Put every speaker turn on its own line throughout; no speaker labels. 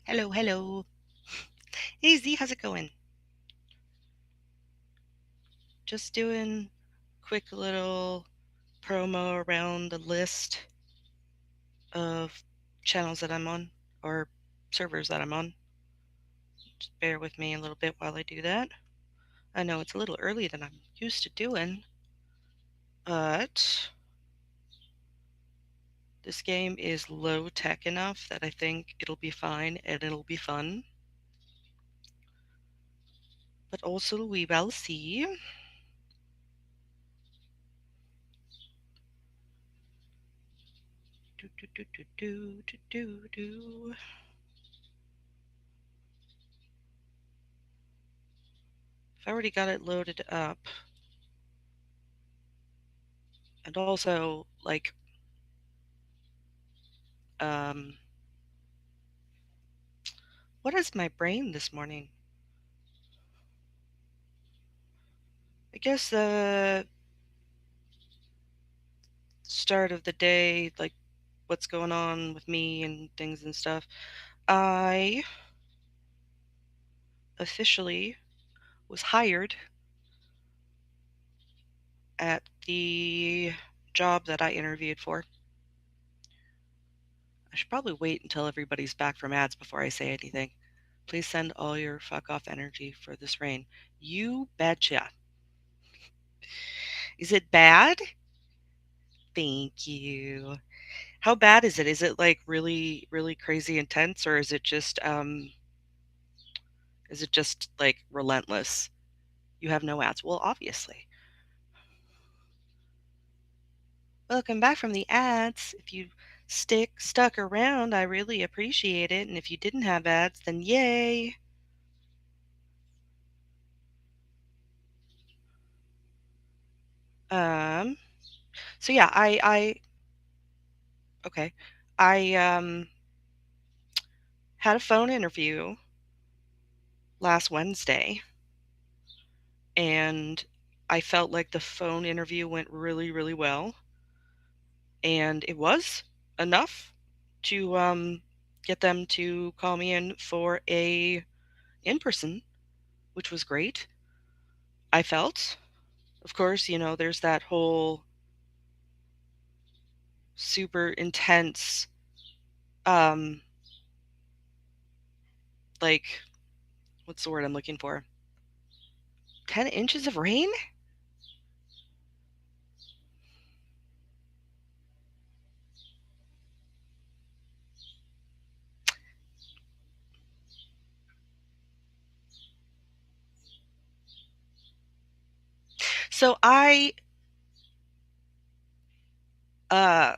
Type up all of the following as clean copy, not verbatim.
Hello, hello. Hey Z, how's it going? Just doing quick little promo around the list of channels that I'm on or servers that I'm on. Just bear with me a little bit while I do that. I know it's a little early than I'm used to doing, but this game is low tech enough that I think it'll be fine and it'll be fun. But also we will see. Do, do, do, do, do, do, do, do. I've already got it loaded up. And also, like, um, what is my brain this morning? I guess the start of the day, like, what's going on with me and things and stuff. I officially was hired at the job that I interviewed for. I should probably wait until everybody's back from ads before I say anything. Please send all your fuck off energy for this rain. You betcha. Is it bad? Thank you. How bad is it? Is it like really, really crazy intense, or is it just like relentless? You have no ads. Well, obviously. Welcome back from the ads. If you stuck around, I really appreciate it. And if you didn't have ads, then yay. Um, so yeah, okay. I had a phone interview last Wednesday, and I felt like the phone interview went really, really well. And it was enough to get them to call me in for a in-person, which was great. I felt, of course, there's that whole super intense, um, like, what's the word I'm looking for? 10 inches of rain? So uh,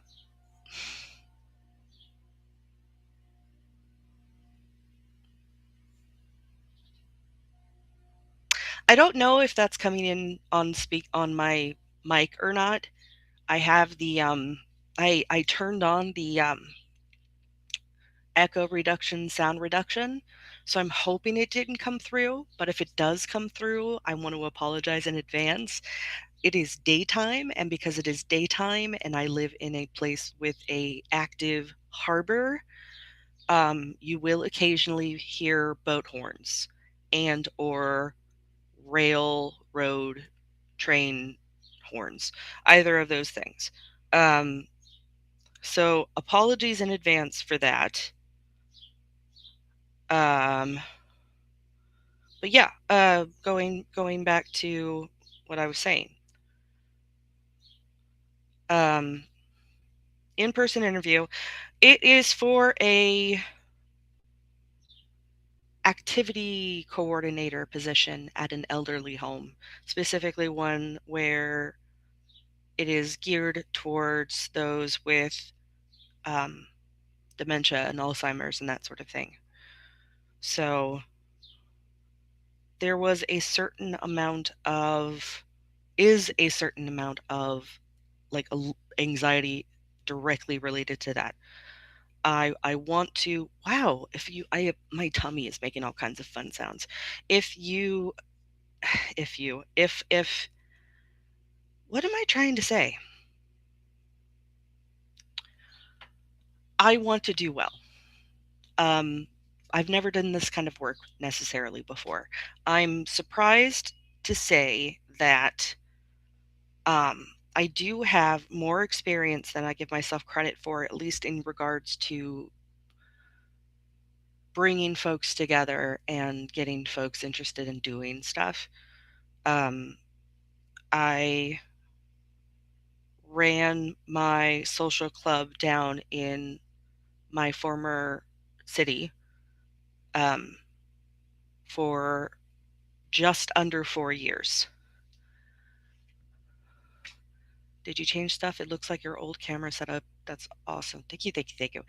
I don't know if that's coming in on my mic or not. I have I turned on the echo reduction, sound reduction. So I'm hoping it didn't come through, but if it does come through, I want to apologize in advance. It is daytime, and because it is daytime and I live in a place with a active harbor, you will occasionally hear boat horns and or railroad train horns, either of those things. Um, so apologies in advance for that. Um, but yeah, going back to what I was saying. Um, in-person interview. It is for a activity coordinator position at an elderly home, specifically one where it is geared towards those with um, dementia and Alzheimer's and that sort of thing. So there was a certain amount of is a certain amount of like anxiety directly related to that. I want to wow, if you I my tummy is making all kinds of fun sounds. If you if what am I trying to say? I want to do well. Um I've never done this kind of work necessarily before. I'm surprised to say that I do have more experience than I give myself credit for, at least in regards to bringing folks together and getting folks interested in doing stuff. Um, I ran my social club down in my former city um, for just under 4 years. Did you change stuff? It looks like your old camera setup. That's awesome. Thank you, thank you, thank you.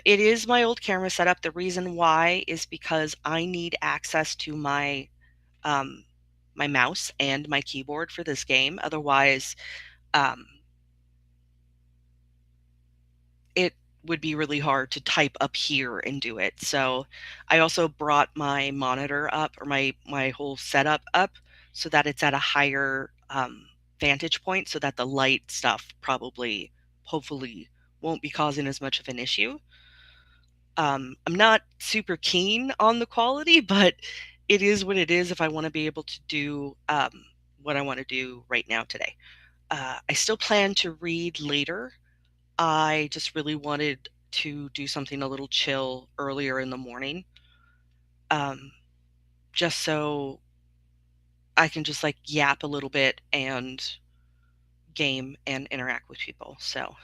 It is my old camera setup. The reason why is because I need access to um, my mouse and my keyboard for this game. Otherwise, um, it would be really hard to type up here and do it. So I also brought my monitor up, or my whole setup up, so that it's at a higher vantage point, so that the light stuff probably, hopefully, won't be causing as much of an issue. I'm not super keen on the quality, but it is what it is if I want to be able to do what I want to do right now today. I still plan to read later. I just really wanted to do something a little chill earlier in the morning, um, just so I can just like yap a little bit and game and interact with people. So,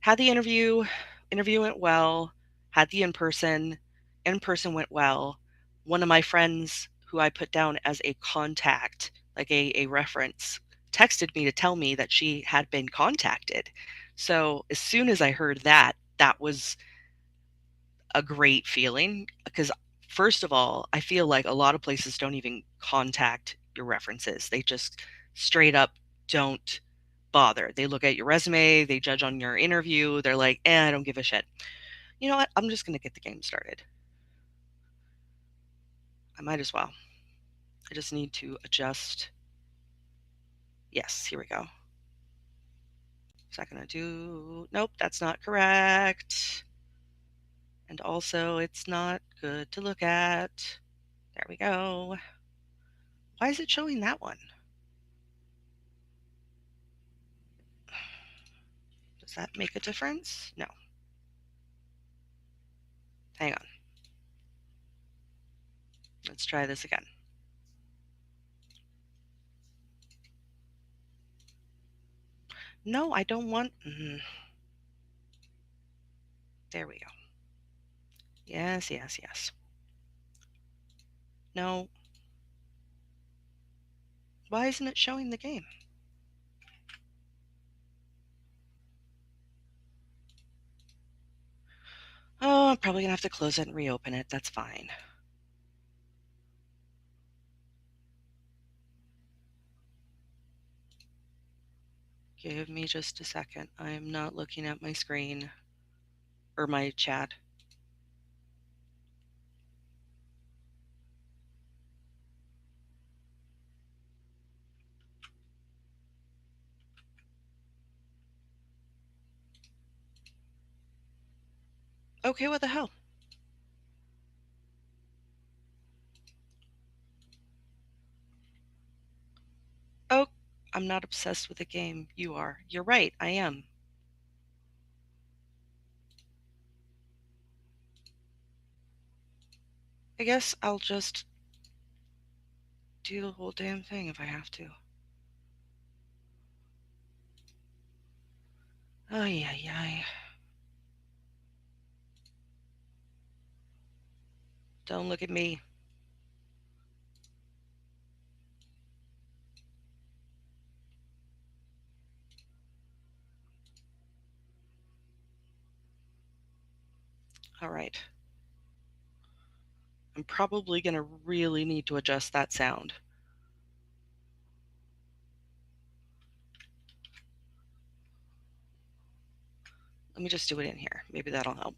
had the interview went well. Had the in person went well. One of my friends who I put down as a contact, like a reference, texted me to tell me that she had been contacted. So as soon as I heard that, that was a great feeling because, first of all, I feel like a lot of places don't even contact your references. They just straight up don't bother. They look at your resume, they judge on your interview, they're like, I don't give a shit. You know what? I'm just going to get the game started. I might as well. I just need to adjust. Yes, here we go. Is that going to do? Nope, that's not correct. And also, it's not good to look at. There we go. Why is it showing that one? Does that make a difference? No. Hang on. Let's try this again. No, I don't want... There we go. Yes, yes, yes. No. Why isn't it showing the game? Oh, I'm probably going to have to close it and reopen it. That's fine. Give me just a second. I'm not looking at my screen or my chat. Okay, what the hell? Oh, I'm not obsessed with the game. You are. You're right, I am. I guess I'll just do the whole damn thing if I have to. Oh, yeah. Don't look at me. All right. I'm probably going to really need to adjust that sound. Let me just do it in here. Maybe that'll help.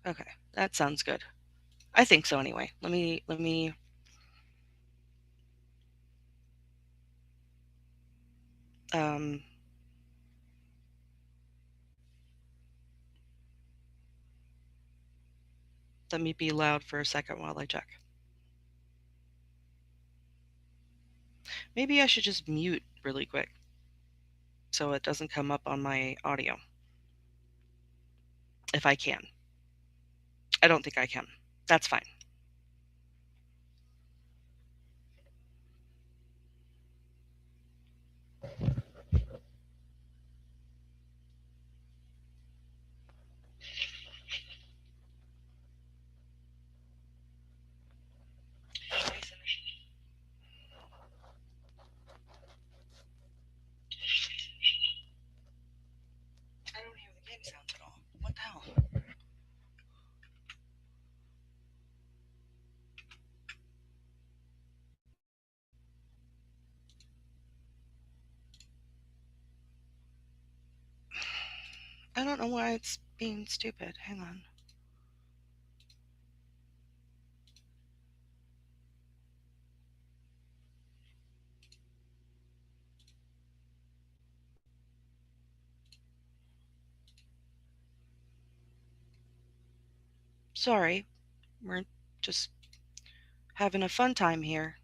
Okay, that sounds good. I think so anyway. Um, let me be loud for a second while I check. Maybe I should just mute really quick so it doesn't come up on my audio. If I can. I don't think I can. That's fine. I don't hear the game sounds at all. What the hell? I don't know why it's being stupid. Hang on. Sorry. We're just having a fun time here.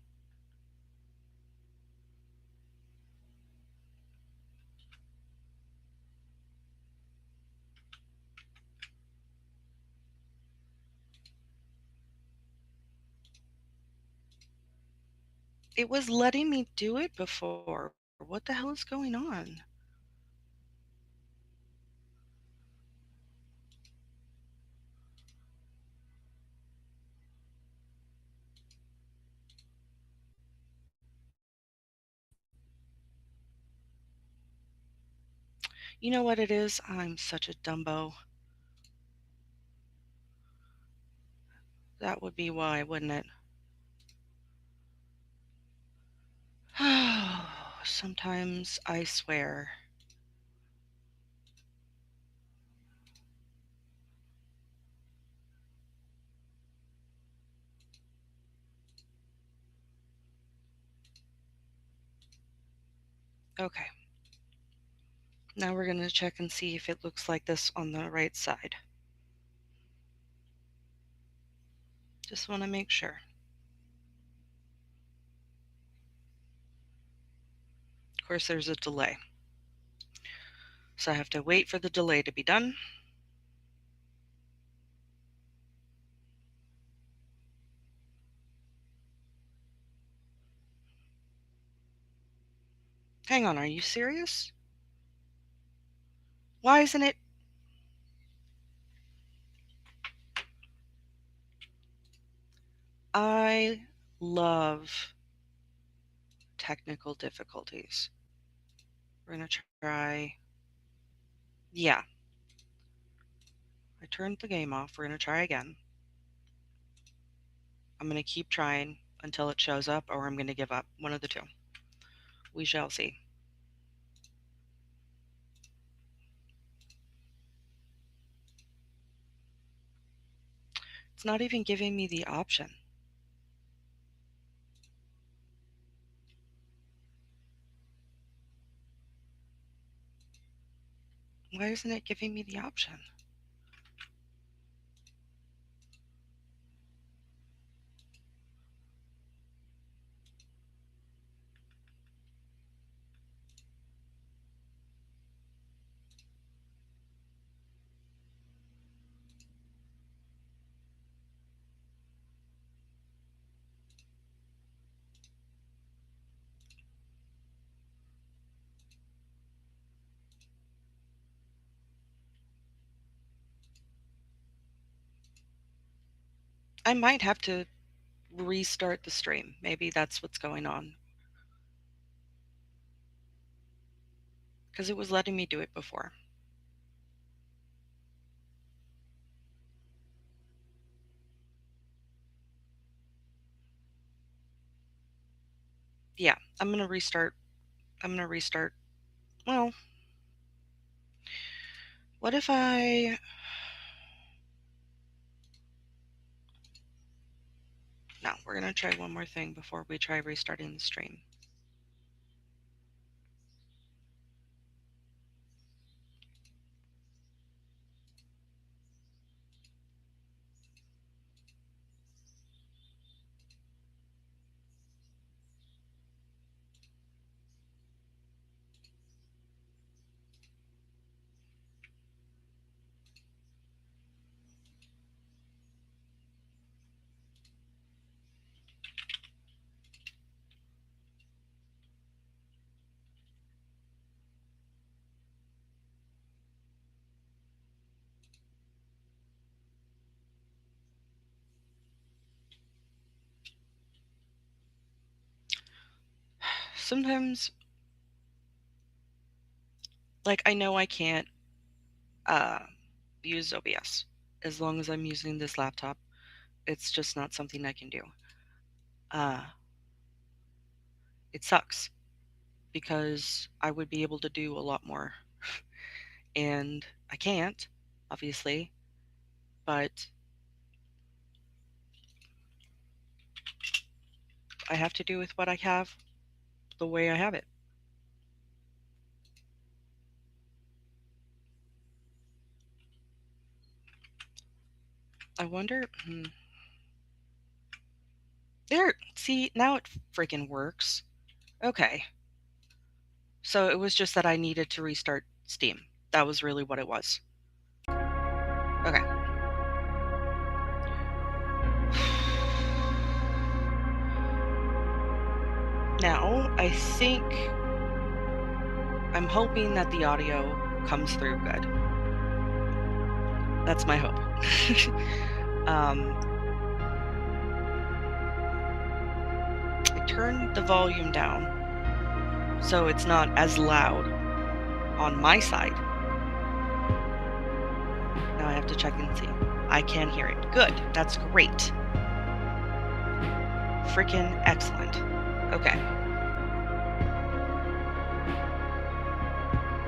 It was letting me do it before. What the hell is going on? You know what it is? I'm such a dumbo. That would be why, wouldn't it? Sometimes I swear. Okay. Now we're going to check and see if it looks like this on the right side. Just want to make sure. Of course, there's a delay. So I have to wait for the delay to be done. Hang on, are you serious? Why isn't it? I love technical difficulties. We're going to try. Yeah, I turned the game off. We're going to try again. I'm going to keep trying until it shows up, or I'm going to give up. One of the two. We shall see. It's not even giving me the option. Why isn't it giving me the option? I might have to restart the stream. Maybe that's what's going on. Because it was letting me do it before. Yeah, I'm going to restart. Well, what if I No, we're going to try one more thing before we try restarting the stream. Sometimes, like, I know I can't use OBS as long as I'm using this laptop. It's just not something I can do. It sucks because I would be able to do a lot more. And I can't, obviously, but I have to do with what I have the way I have it. I wonder, there, see, now it freaking works. Okay. So it was just that I needed to restart Steam. That was really what it was. Okay. Now, I think I'm hoping that the audio comes through good. That's my hope. I turned the volume down so it's not as loud on my side. Now I have to check and see. I can hear it. Good. That's great. Freaking excellent. Okay.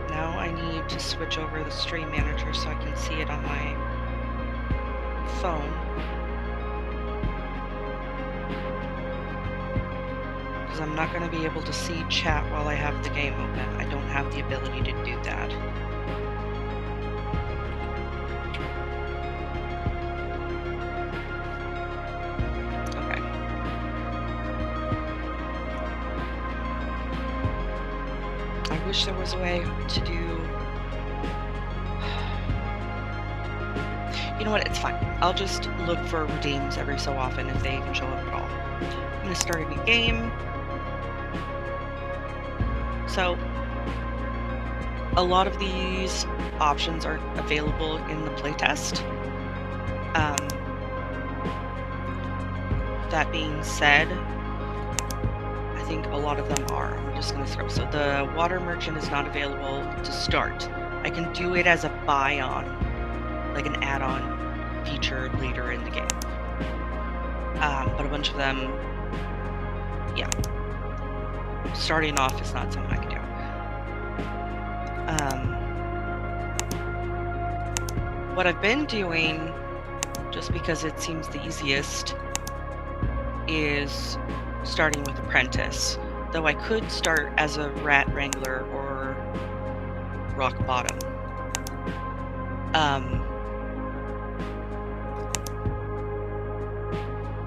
Now I need to switch over the stream manager so I can see it on my phone. Because I'm not going to be able to see chat while I have the game open. I don't have the ability to do that. Okay. I wish there was a way to do... You know what? It's fine. I'll just look for redeems every so often if they even show up at all. I'm going to start a new game. So, a lot of these options are available in the playtest. That being said, I think a lot of them are. I'm just going to throw. So the water merchant is not available to start. I can do it as a buy-on, like an add-on feature later in the game. But a bunch of them, yeah. Starting off is not something I can do. What I've been doing, just because it seems the easiest, is starting with Apprentice. Though I could start as a Rat Wrangler or Rock Bottom.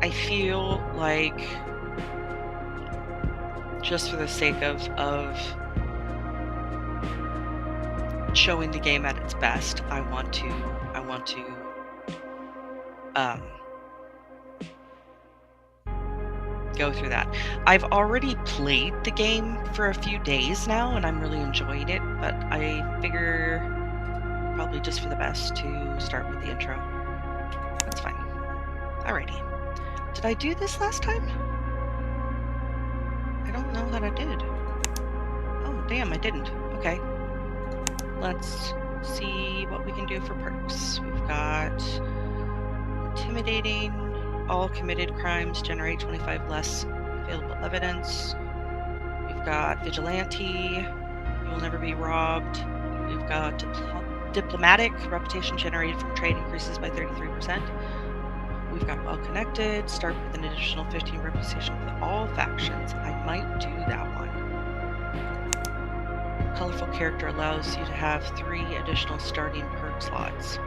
I feel like, just for the sake of showing the game at its best, I want to go through that. I've already played the game for a few days now, and I'm really enjoying it, but I figure probably just for the best to start with the intro. That's fine. Alrighty. Did I do this last time? I don't know that I did. Oh, damn, I didn't. Okay. Let's see what we can do for perks. We've got intimidating. All committed crimes generate 25 less available evidence. We've got vigilante. You will never be robbed. We've got diplomatic. Reputation generated from trade increases by 33%. we've got well connected. Start with an additional 15 reputation with all factions. I might do that one. Colorful character allows you to have 3 additional starting perk slots.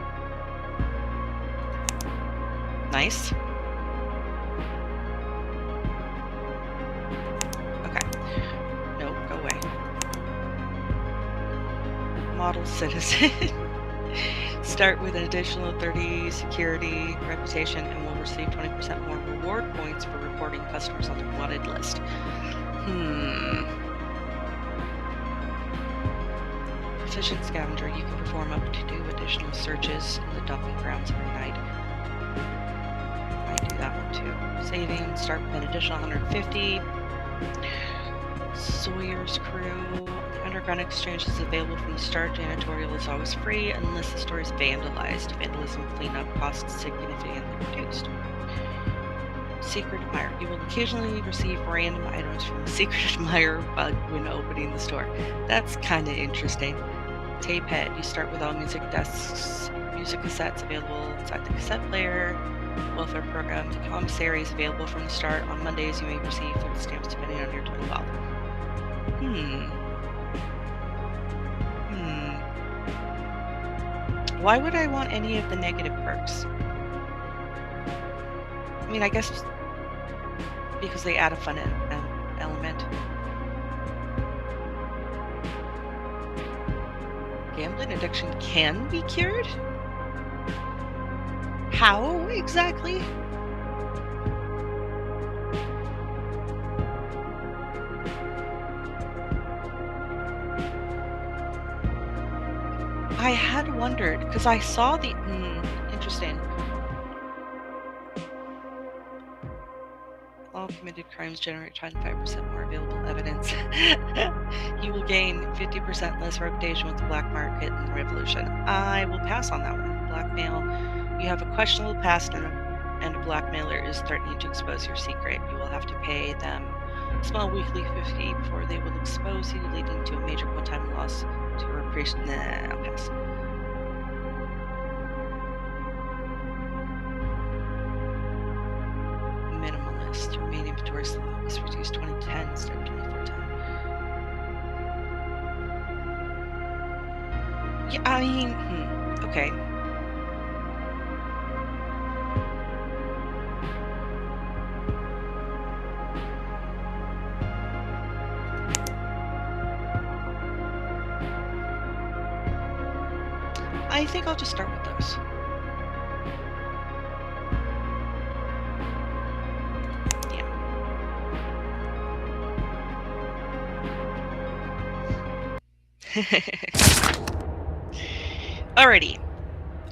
Nice. Okay. Nope, go away. Model citizen. Start with an additional 30 security reputation and will receive 20% more reward points for reporting customers on the wanted list. Efficient scavenger. You can perform up to 2 additional searches in the dumping grounds every night. I do that one too. Saving. Start with an additional 150. Sawyer's crew. The underground exchange is available from the start. Janitorial is always free unless the store is vandalized. Vandalism cleanup costs significantly reduced. Secret admirer. You will occasionally receive random items from the secret admirer when opening the store. That's kind of interesting. Tape head. You start with all music discs, music cassettes available inside the cassette player. Welfare program. The commissary is available from the start. On Mondays, you may receive food stamps depending on your total wealth. Why would I want any of the negative perks? I mean, I guess because they add a fun element. Gambling addiction can be cured? How exactly? I had wondered, because I saw the... interesting. All committed crimes generate 25% more available evidence. You will gain 50% less reputation with the black market and the revolution. I will pass on that one. Blackmail. You have a questionable past and a blackmailer is threatening to expose your secret. You will have to pay them a small weekly fee before they will expose you, leading to a major one-time loss to a reputation. Nah, I'll pass. Minimalist. Your main inventory slot is reduced 2010 instead of 2410. Yeah, I mean, okay. I think I'll just start with those. Alrighty.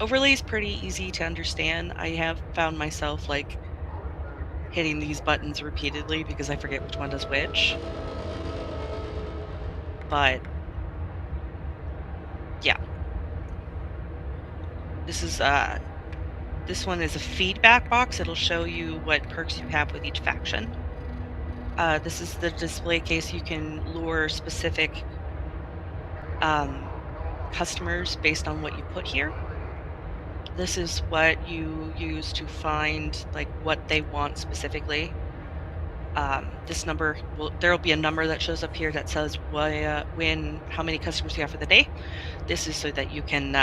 Overlay is pretty easy to understand. I have found myself like hitting these buttons repeatedly because I forget which one does which. But yeah. This one is a feedback box. It'll show you what perks you have with each faction. This is the display case. You can lure specific customers based on what you put here. This is what you use to find like what they want specifically. This number there'll be a number that shows up here that says how many customers you have for the day. This is so that you can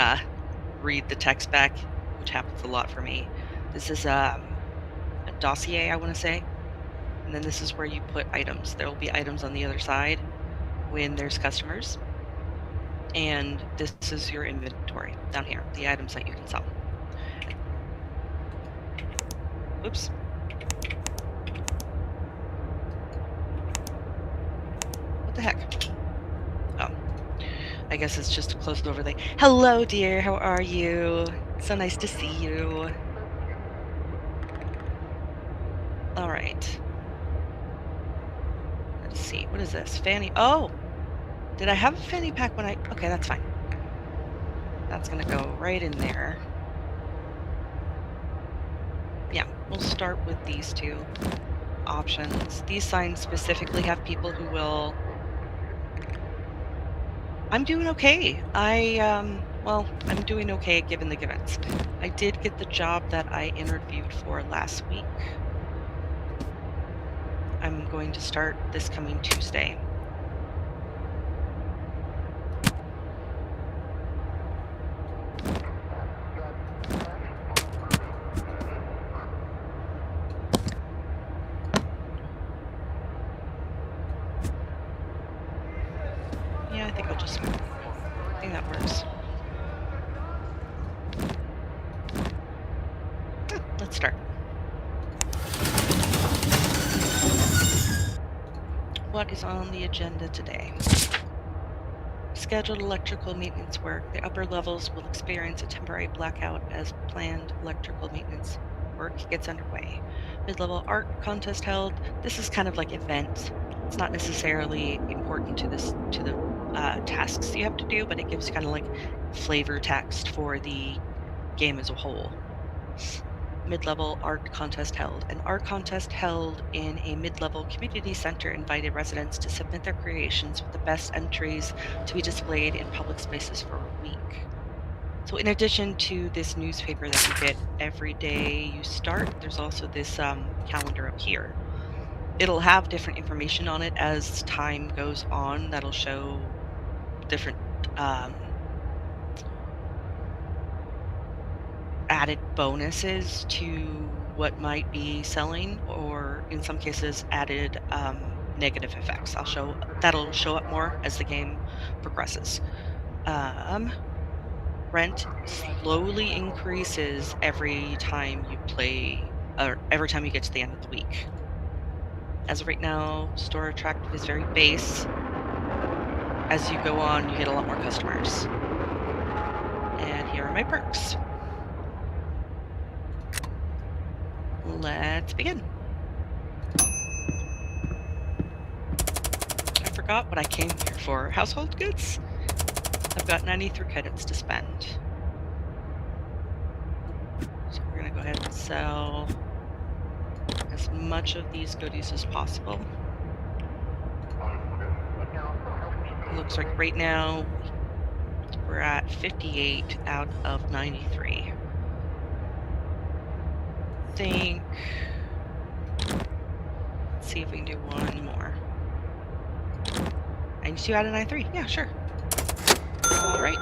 read the text back, which happens a lot for me. This is a dossier, I want to say, and then this is where you put items. There will be items on the other side when there's customers, and this is your inventory down here, the items that you can sell. Oops. What the heck? Oh, I guess it's just a closed overlay. Hello, dear. How are you? So nice to see you. All right. Let's see. What is this? Fanny. Oh, did I have a fanny pack when I... Okay, that's fine. That's going to go right in there. Yeah, we'll start with these two options. These signs specifically have people who will... I'm doing okay. Well, I'm doing okay given the givens. I did get the job that I interviewed for last week. I'm going to start this coming Tuesday. Yeah, I think I'll just... I think that works. Let's start. What is on the agenda today? Scheduled electrical maintenance work. The upper levels will experience a temporary blackout as planned electrical maintenance work gets underway. Mid-level art contest held. This is kind of like event. It's not necessarily important to the tasks you have to do, but it gives kind of like flavor text for the game as a whole. Mid-level art contest held. An art contest held in a mid-level community center invited residents to submit their creations with the best entries to be displayed in public spaces for a week. So in addition to this newspaper that you get every day you start, there's also this calendar up here. It'll have different information on it as time goes on that'll show different added bonuses to what might be selling, or in some cases added negative effects. That'll show up more as the game progresses. Rent slowly increases every time you play, or every time you get to the end of the week. As of right now, store attractive is very base. As you go on, you get a lot more customers. And here are my perks. Let's begin. I forgot what I came here for. Household goods? I've got 93 credits to spend. So we're going to go ahead and sell as much of these goodies as possible. It looks like right now we're at 58 out of 93. Think... Let's see if we can do one more. 92 out of 93. Yeah, sure. All right.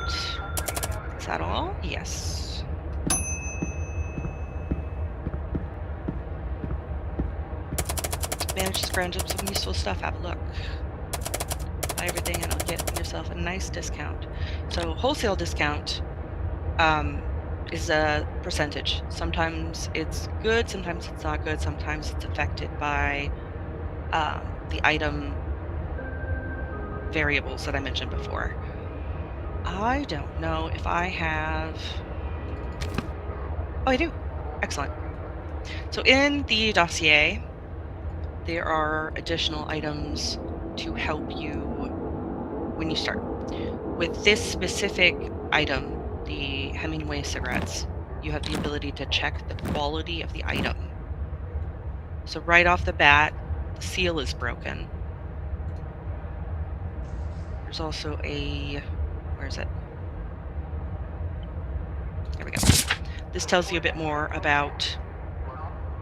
Is that all? Yes. Manage to scrounge up some useful stuff. Have a look. Buy everything and I'll get yourself a nice discount. So wholesale discount is a percentage. Sometimes it's good, sometimes it's not good, sometimes it's affected by the item variables that I mentioned before. I don't know if I have... Oh, I do. Excellent. So in the dossier, there are additional items to help you when you start. With this specific item, the Hemingway cigarettes, you have the ability to check the quality of the item. So right off the bat, the seal is broken. There's also a... Where is it? There we go. This tells you a bit more about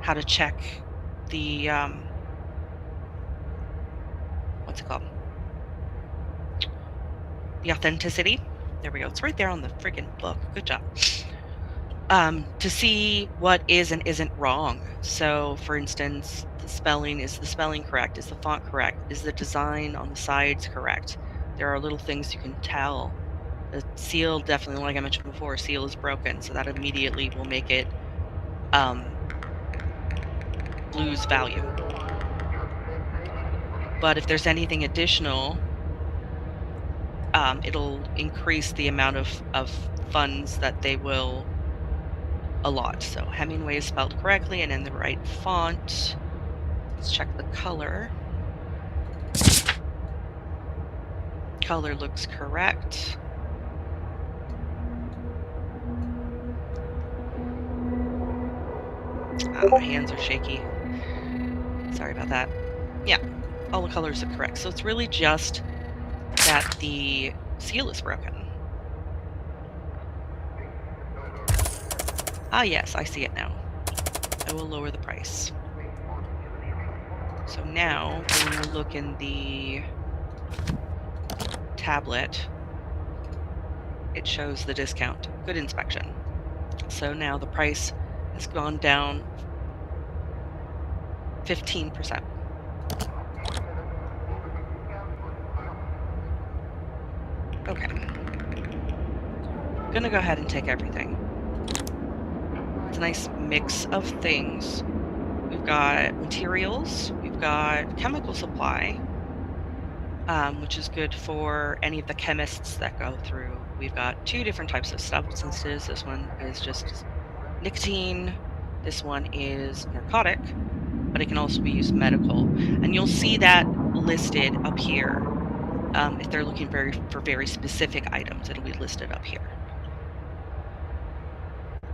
how to check the... what's it called? The authenticity. There we go. It's right there on the friggin' book. Good job. To see what is and isn't wrong. So, for instance, the spelling, is the spelling correct? Is the font correct? Is the design on the sides correct? There are little things you can tell. The seal, definitely, like I mentioned before, seal is broken, so that immediately will make it lose value. But if there's anything additional, it'll increase the amount of funds that they will allot. So Hemingway is spelled correctly and in the right font. Let's check the color. Color looks correct. My hands are shaky. Sorry about that. Yeah, all the colors are correct. So it's really just that the seal is broken. Ah, yes, I see it now. I will lower the price. So now, when we look in the tablet, it shows the discount. Good inspection. So now the price has gone down 15%. Okay. I'm gonna go ahead and take everything. It's a nice mix of things. We've got materials, we've got chemical supply, which is good for any of the chemists that go through. We've got 2 different types of substances. This one is just nicotine. This one is narcotic, but it can also be used medical. And you'll see that listed up here. If they're looking for very specific items, it'll be listed up here.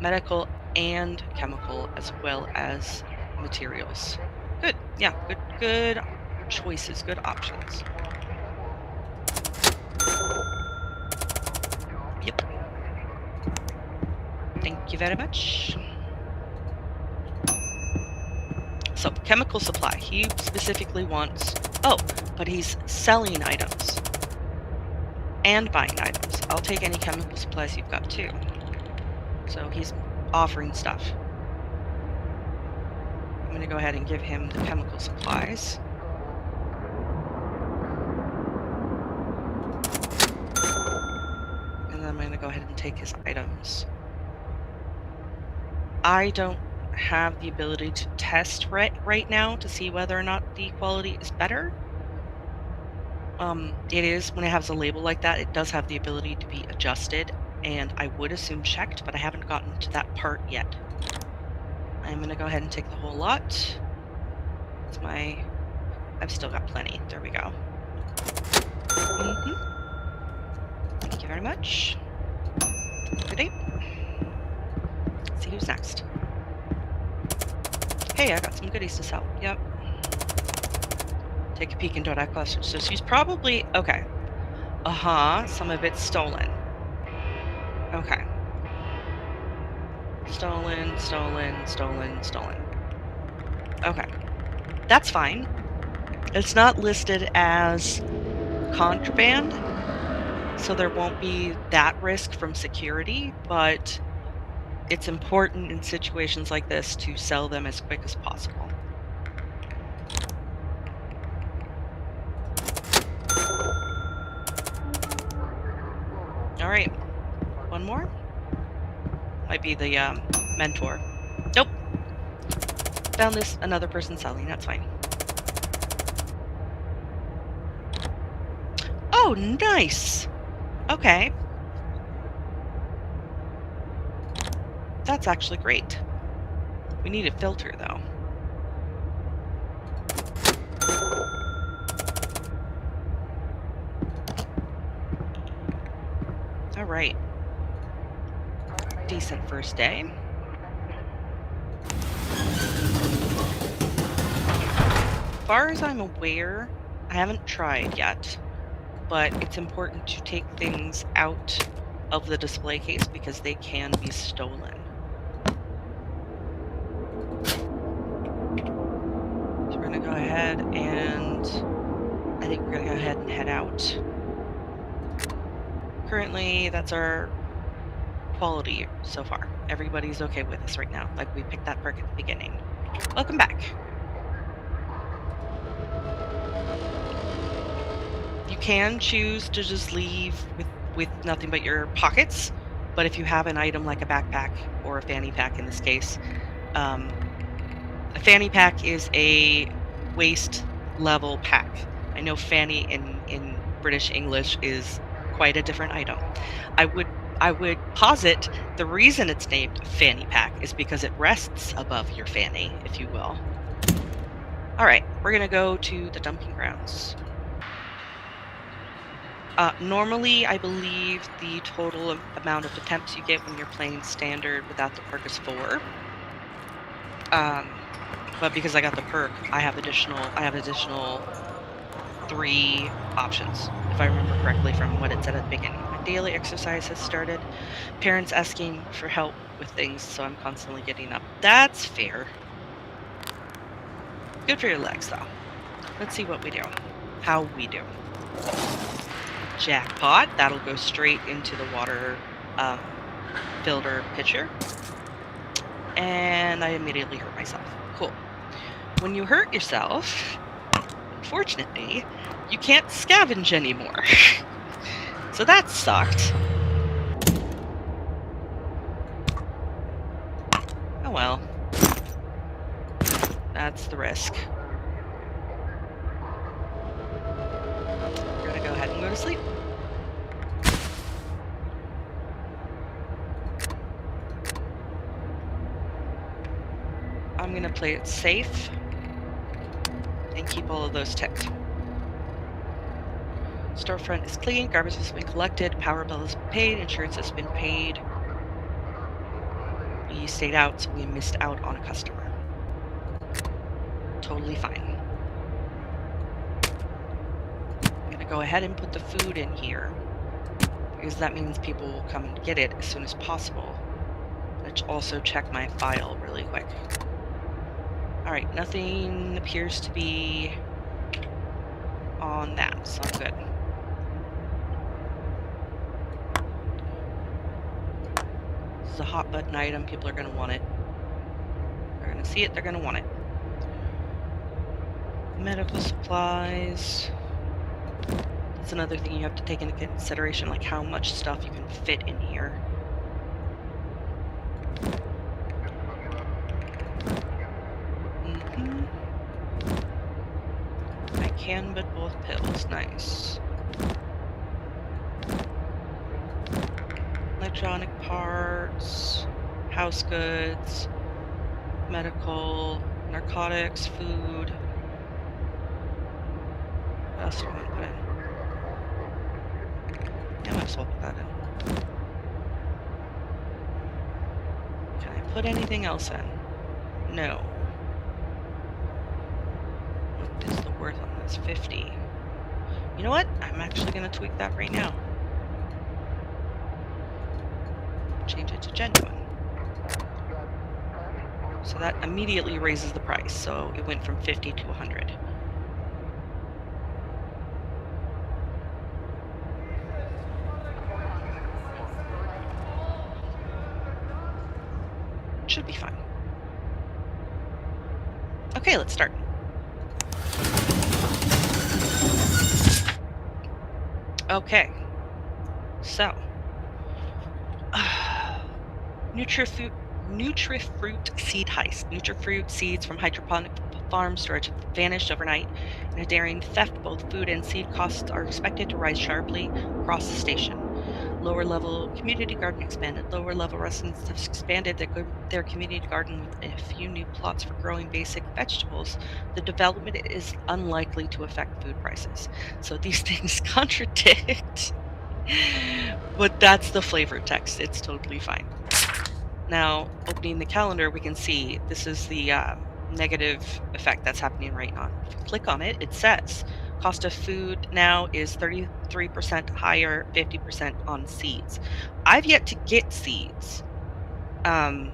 Medical and chemical, as well as materials. Good. Yeah, good choices, good options. Yep. Thank you very much. So, chemical supply. He specifically wants... Oh, but he's selling items. And buying items. I'll take any chemical supplies you've got, too. So, he's offering stuff. I'm going to go ahead and give him the chemical supplies. And then I'm going to go ahead and take his items. I don't have the ability to test right now to see whether or not the quality is better. It is, when it has a label like that, it does have the ability to be adjusted, and I would assume checked, but I haven't gotten to that part yet. I'm going to go ahead and take the whole lot. It's my... I've still got plenty. There we go. Thank you very much. Good day. Let's see who's next. Hey, I got some goodies to sell. Yep. Take a peek into that cluster. So she's probably... Okay. Some of it's stolen. Okay. Stolen. Okay. That's fine. It's not listed as contraband, so there won't be that risk from security, but it's important in situations like this to sell them as quick as possible. Alright. One more? Might be the mentor. Nope. Found this another person selling, that's fine. Oh, nice! Okay. That's actually great. We need a filter, though. Alright. Decent first day. As far as I'm aware, I haven't tried yet, but it's important to take things out of the display case because they can be stolen. So we're gonna go ahead and I think we're gonna go ahead and head out. Currently, that's our quality so far. Everybody's okay with us right now, like we picked that perk at the beginning. Welcome back. You can choose to just leave with nothing but your pockets, but if you have an item like a backpack or a fanny pack in this case, a fanny pack is a waist level pack. I know fanny in British English is quite a different item. I would posit the reason it's named fanny pack is because it rests above your fanny, if you will. Alright, we're gonna go to the dumping grounds. Normally, I believe the total amount of attempts you get when you're playing standard without the perk is 4. But because I got the perk, I have additional 3 options, if I remember correctly from what it said at the beginning. I daily exercise has started. Parents asking for help with things, so I'm constantly getting up. That's fair. Good for your legs, though. Let's see what we do. How we do. Jackpot. That'll go straight into the water filter pitcher. And I immediately hurt myself. Cool. When you hurt yourself, unfortunately, you can't scavenge anymore. So that sucked. Oh well. That's the risk. We're gonna go ahead and go to sleep. I'm gonna play it safe and keep all of those ticked. Storefront is clean, garbage has been collected, power bill has been paid, insurance has been paid. We stayed out, so we missed out on a customer. Totally fine. I'm gonna go ahead and put the food in here, because that means people will come and get it as soon as possible. Let's also check my file really quick. Alright, nothing appears to be on that, so I'm good. This is a hot button item. People are going to want it. They're going to see it. They're going to want it. Medical supplies. That's another thing you have to take into consideration, like how much stuff you can fit in here. I can, but both pills. Nice. Electronic parts, house goods, medical, narcotics, food. What else do I want to put in? Yeah, I might as well put that in. Can I put anything else in? No. What is the worth on this? 50. You know what? I'm actually going to tweak that right now. Change it to genuine. So that immediately raises the price. So it went from 50 to 100. Should be fine. Okay, let's start. Okay. So. Nutrifruit seed heist. Nutrifruit seeds from hydroponic farm storage have vanished overnight. In a daring theft, both food and seed costs are expected to rise sharply across the station. Lower level community garden expanded. Lower level residents have expanded their community garden with a few new plots for growing basic vegetables. The development is unlikely to affect food prices. So these things contradict. But that's the flavor text. It's totally fine. Now, opening the calendar, we can see this is the negative effect that's happening right now. If you click on it, it says cost of food now is 33% higher, 50% on seeds. I've yet to get seeds. So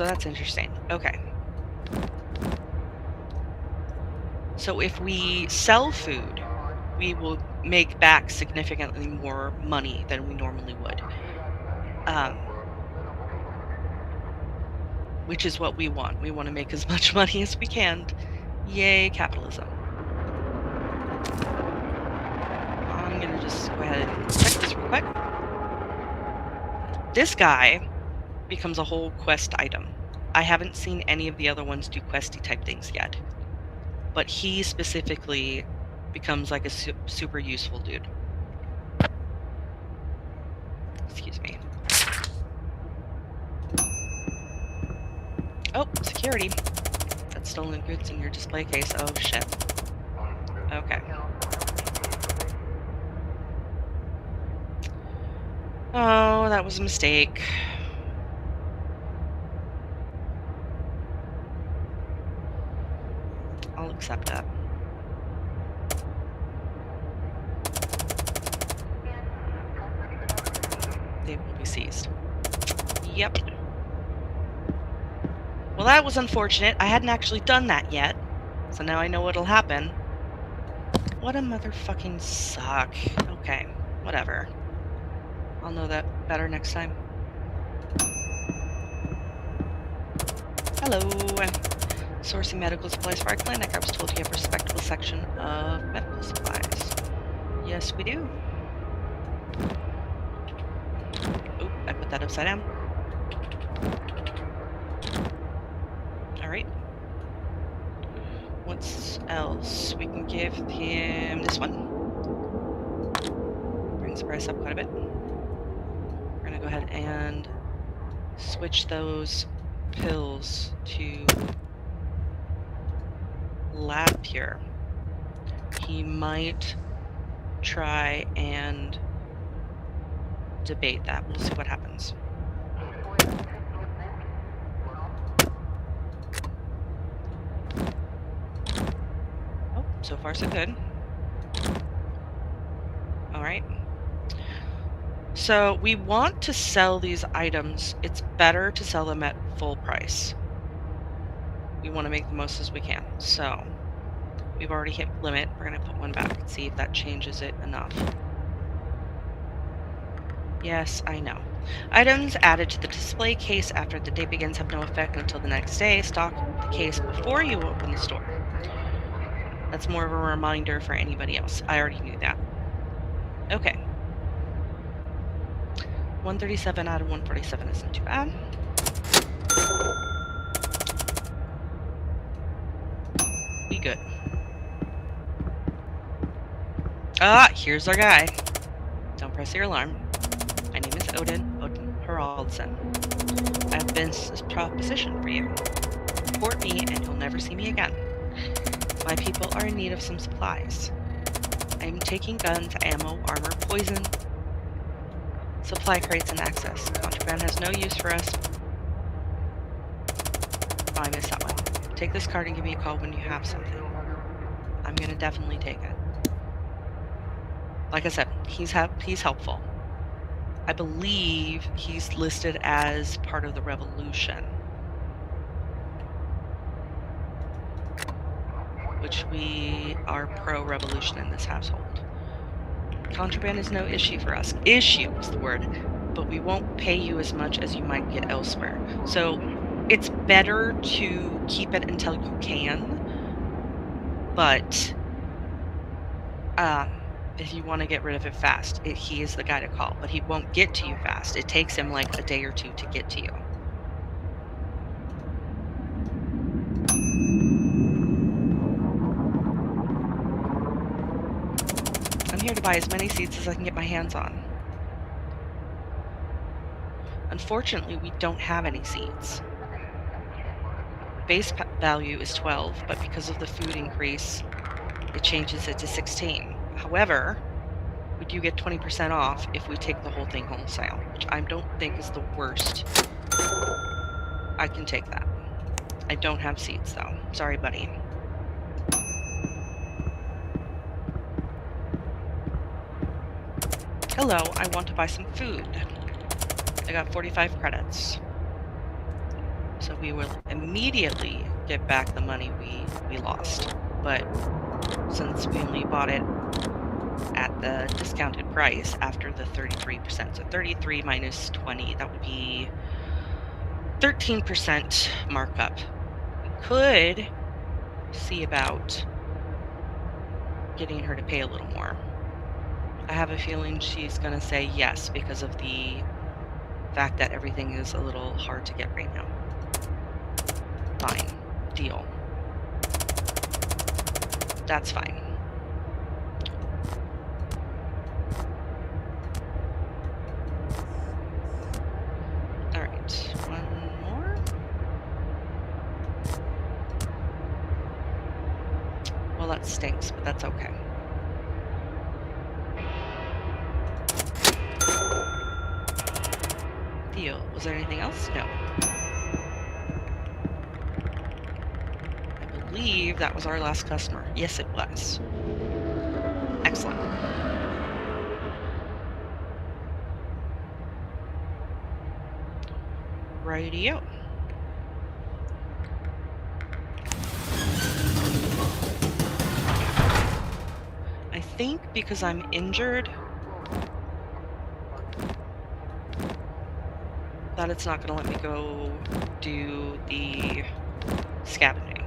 that's interesting. Okay. So if we sell food, we will make back significantly more money than we normally would. Which is what we want. We want to make as much money as we can. Yay, capitalism. I'm going to just go ahead and check this real quick. This guy becomes a whole quest item. I haven't seen any of the other ones do questy type things yet. But he specifically becomes like a super useful dude. Excuse me. Oh, security. That's stolen goods in your display case. Oh, shit. Okay. Oh, that was a mistake. I'll accept that. seized. Yep. Well, that was unfortunate. I hadn't actually done that yet, so now I know what'll happen. What a motherfucking suck. Okay, whatever. I'll know that better next time. Hello. Sourcing medical supplies for our clinic. I was told you have a respectable section of medical supplies. Yes, we do. Oh, I put that upside down. Alright. What else? We can give him this one. Brings the price up quite a bit. We're gonna go ahead and switch those pills to Lab Pure. He might try and debate that. We'll see what happens. Oh, so far so good. Alright. So we want to sell these items. It's better to sell them at full price. We want to make the most as we can. So we've already hit limit. We're going to put one back and see if that changes it enough. Yes, I know. Items added to the display case after the day begins have no effect until the next day. Stock the case before you open the store. That's more of a reminder for anybody else. I already knew that. Okay. 137 out of 147 isn't too bad. We good. Ah, here's our guy. Don't press your alarm. My name is Odin Haraldson. I have this proposition for you. Report me and you'll never see me again. My people are in need of some supplies. I am taking guns, ammo, armor, poison, supply crates, and access. Contraband has no use for us. Oh, I missed that one. Take this card and give me a call when you have something. I'm gonna definitely take it. Like I said, he's helpful. I believe he's listed as part of the revolution, which we are pro-revolution in this household. Contraband is no issue for us. Issue is the word, but we won't pay you as much as you might get elsewhere. So it's better to keep it until you can, but if you want to get rid of it fast, he is the guy to call, but he won't get to you fast. It takes him like a day or two to get to you. I'm here to buy as many seeds as I can get my hands on. Unfortunately, we don't have any seeds. Base value is 12, but because of the food increase, it changes it to 16. However, we do get 20% off if we take the whole thing wholesale, which I don't think is the worst. I can take that. I don't have seeds, though. Sorry, buddy. Hello, I want to buy some food. I got 45 credits. So we will immediately get back the money we lost. But since we only bought it at the discounted price after the 33%, so 33 minus 20, that would be 13% markup. We could see about getting her to pay a little more. I have a feeling she's going to say yes because of the fact that everything is a little hard to get right now. Fine. Deal. That's fine. Alright, one more. Well, that stinks, but that's okay. Deal. Was there anything else? No. I believe that was our last customer. Yes, it was. Excellent. Rightio. I think because I'm injured that it's not going to let me go do the scavenging.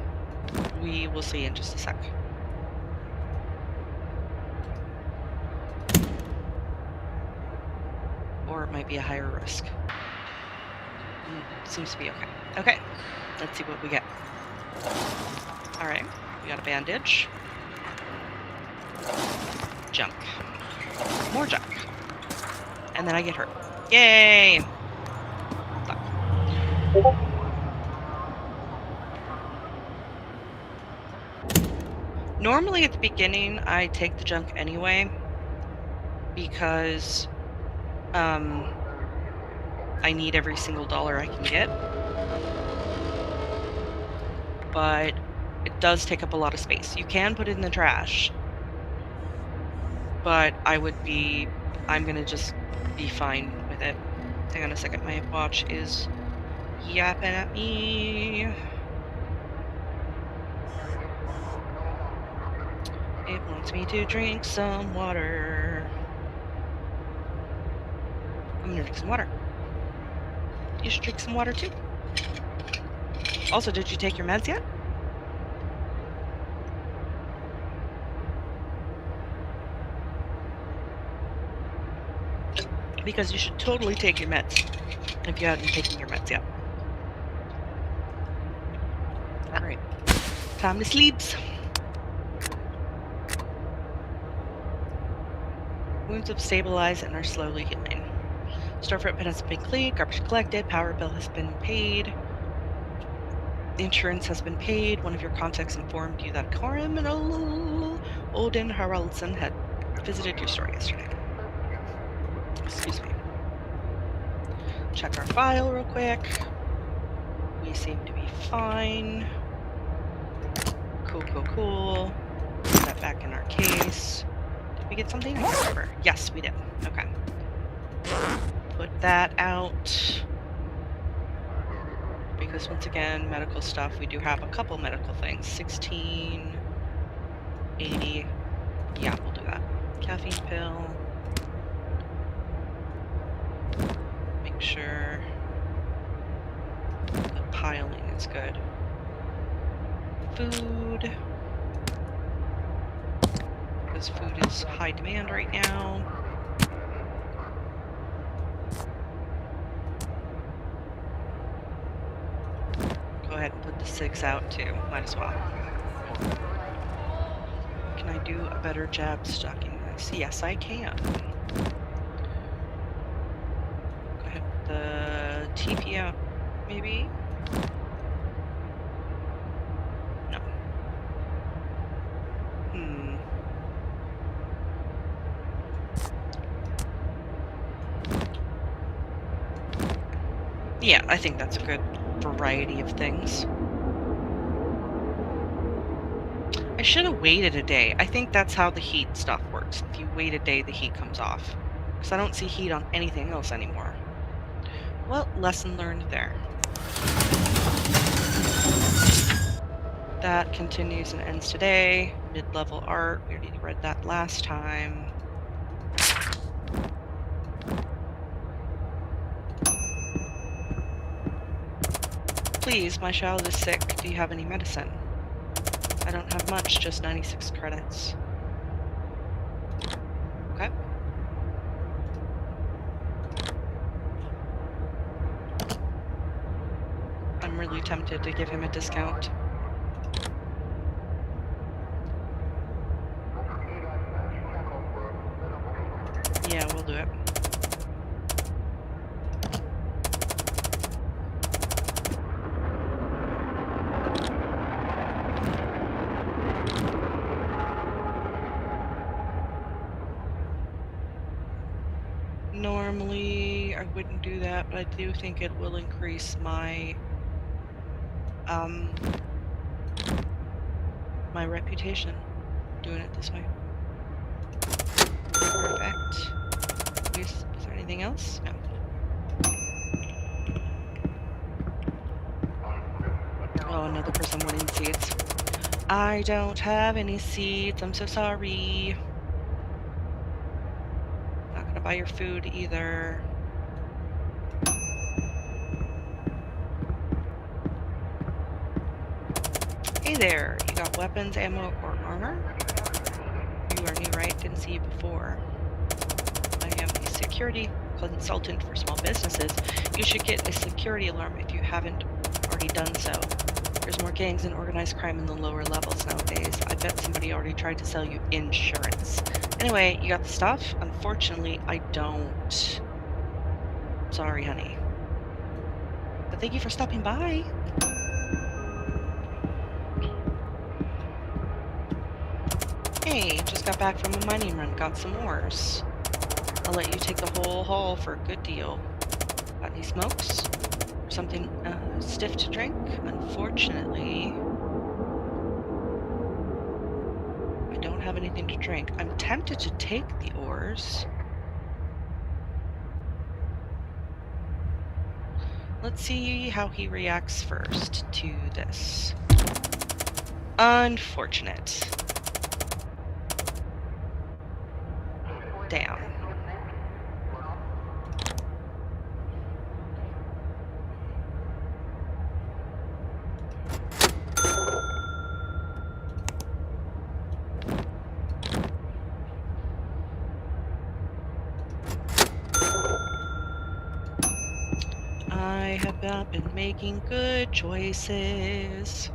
We will see in just a sec. Or it might be a higher risk. Seems to be okay. Okay, let's see what we get. Alright, we got a bandage. Junk. More junk. And then I get hurt. Yay! Normally at the beginning, I take the junk anyway, because I need every single dollar I can get. But it does take up a lot of space. You can put it in the trash, but I'm gonna just be fine with it. Hang on a second, my watch is yapping at me. It wants me to drink some water. I'm gonna drink some water. You should drink some water too. Also, did you take your meds yet? Because you should totally take your meds if you haven't taken your meds yet. Alright, time to sleep. Wounds have stabilized and are slowly healing. Storefront pit has been cleaned, garbage collected, power bill has been paid. The insurance has been paid. One of your contacts informed you that criminal Odin Haraldsson had visited your store yesterday. Excuse me. Check our file real quick. We seem to be fine. Cool. Put that back in our case. Did we get something? I can't remember. Yes, we did. Okay. Put that out. Because once again, medical stuff, we do have a couple medical things. 1680. Yeah, we'll do that. Caffeine pill. Make sure the piling is good. Food. Because food is high demand right now. Go ahead and put the 6 out too. Might as well. Can I do a better job stocking this? Yes, I can. Go ahead and put the TP out, maybe? No. Yeah, I think that's a good variety of things. I should have waited a day. I think that's how the heat stuff works. If you wait a day, the heat comes off. Because I don't see heat on anything else anymore. Well, lesson learned there. That continues and ends today. Mid-level art. We already read that last time. Please, my child is sick. Do you have any medicine? I don't have much, just 96 credits. Okay. I'm really tempted to give him a discount. Yeah, we'll do it. Normally, I wouldn't do that, but I do think it will increase my my reputation doing it this way. Perfect. Is there anything else? No. Oh, another person wanting seeds. I don't have any seeds. I'm so sorry. Not gonna buy your food either. Hey there, you got weapons, ammo, or armor? You are new, right? Didn't see you before. I am a security consultant for small businesses. You should get a security alarm if you haven't already done so. There's more gangs and organized crime in the lower levels nowadays. I bet somebody already tried to sell you insurance. Anyway, you got the stuff? Unfortunately, I don't. Sorry, honey. But thank you for stopping by. Hey, just got back from a mining run, got some ores. I'll let you take the whole haul for a good deal. Got any smokes? Something stiff to drink? Unfortunately, I don't have anything to drink. I'm tempted to take the ores. Let's see how he reacts first to this. Unfortunate. Damn. I have not been making good choices.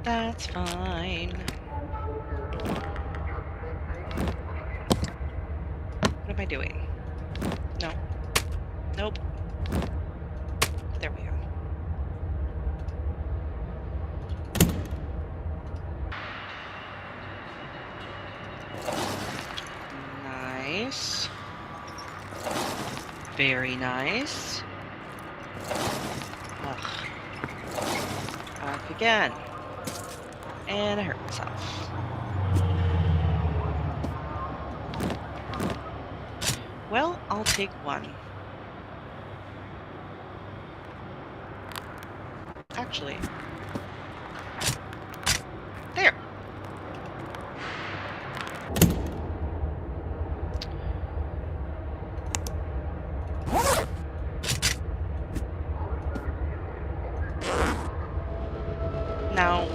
That's fine. What am I doing? No. Nope. There we go. Nice. Very nice. Ugh. Back again. And I hurt myself. Well, I'll take one. Actually. There. Now,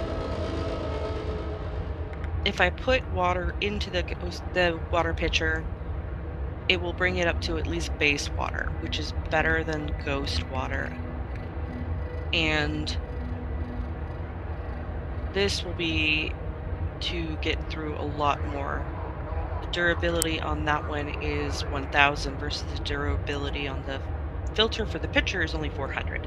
if I put water into the water pitcher, it will bring it up to at least base water, which is better than ghost water. And this will be to get through a lot more. The durability on that one is 1000 versus the durability on the filter for the pitcher is only 400.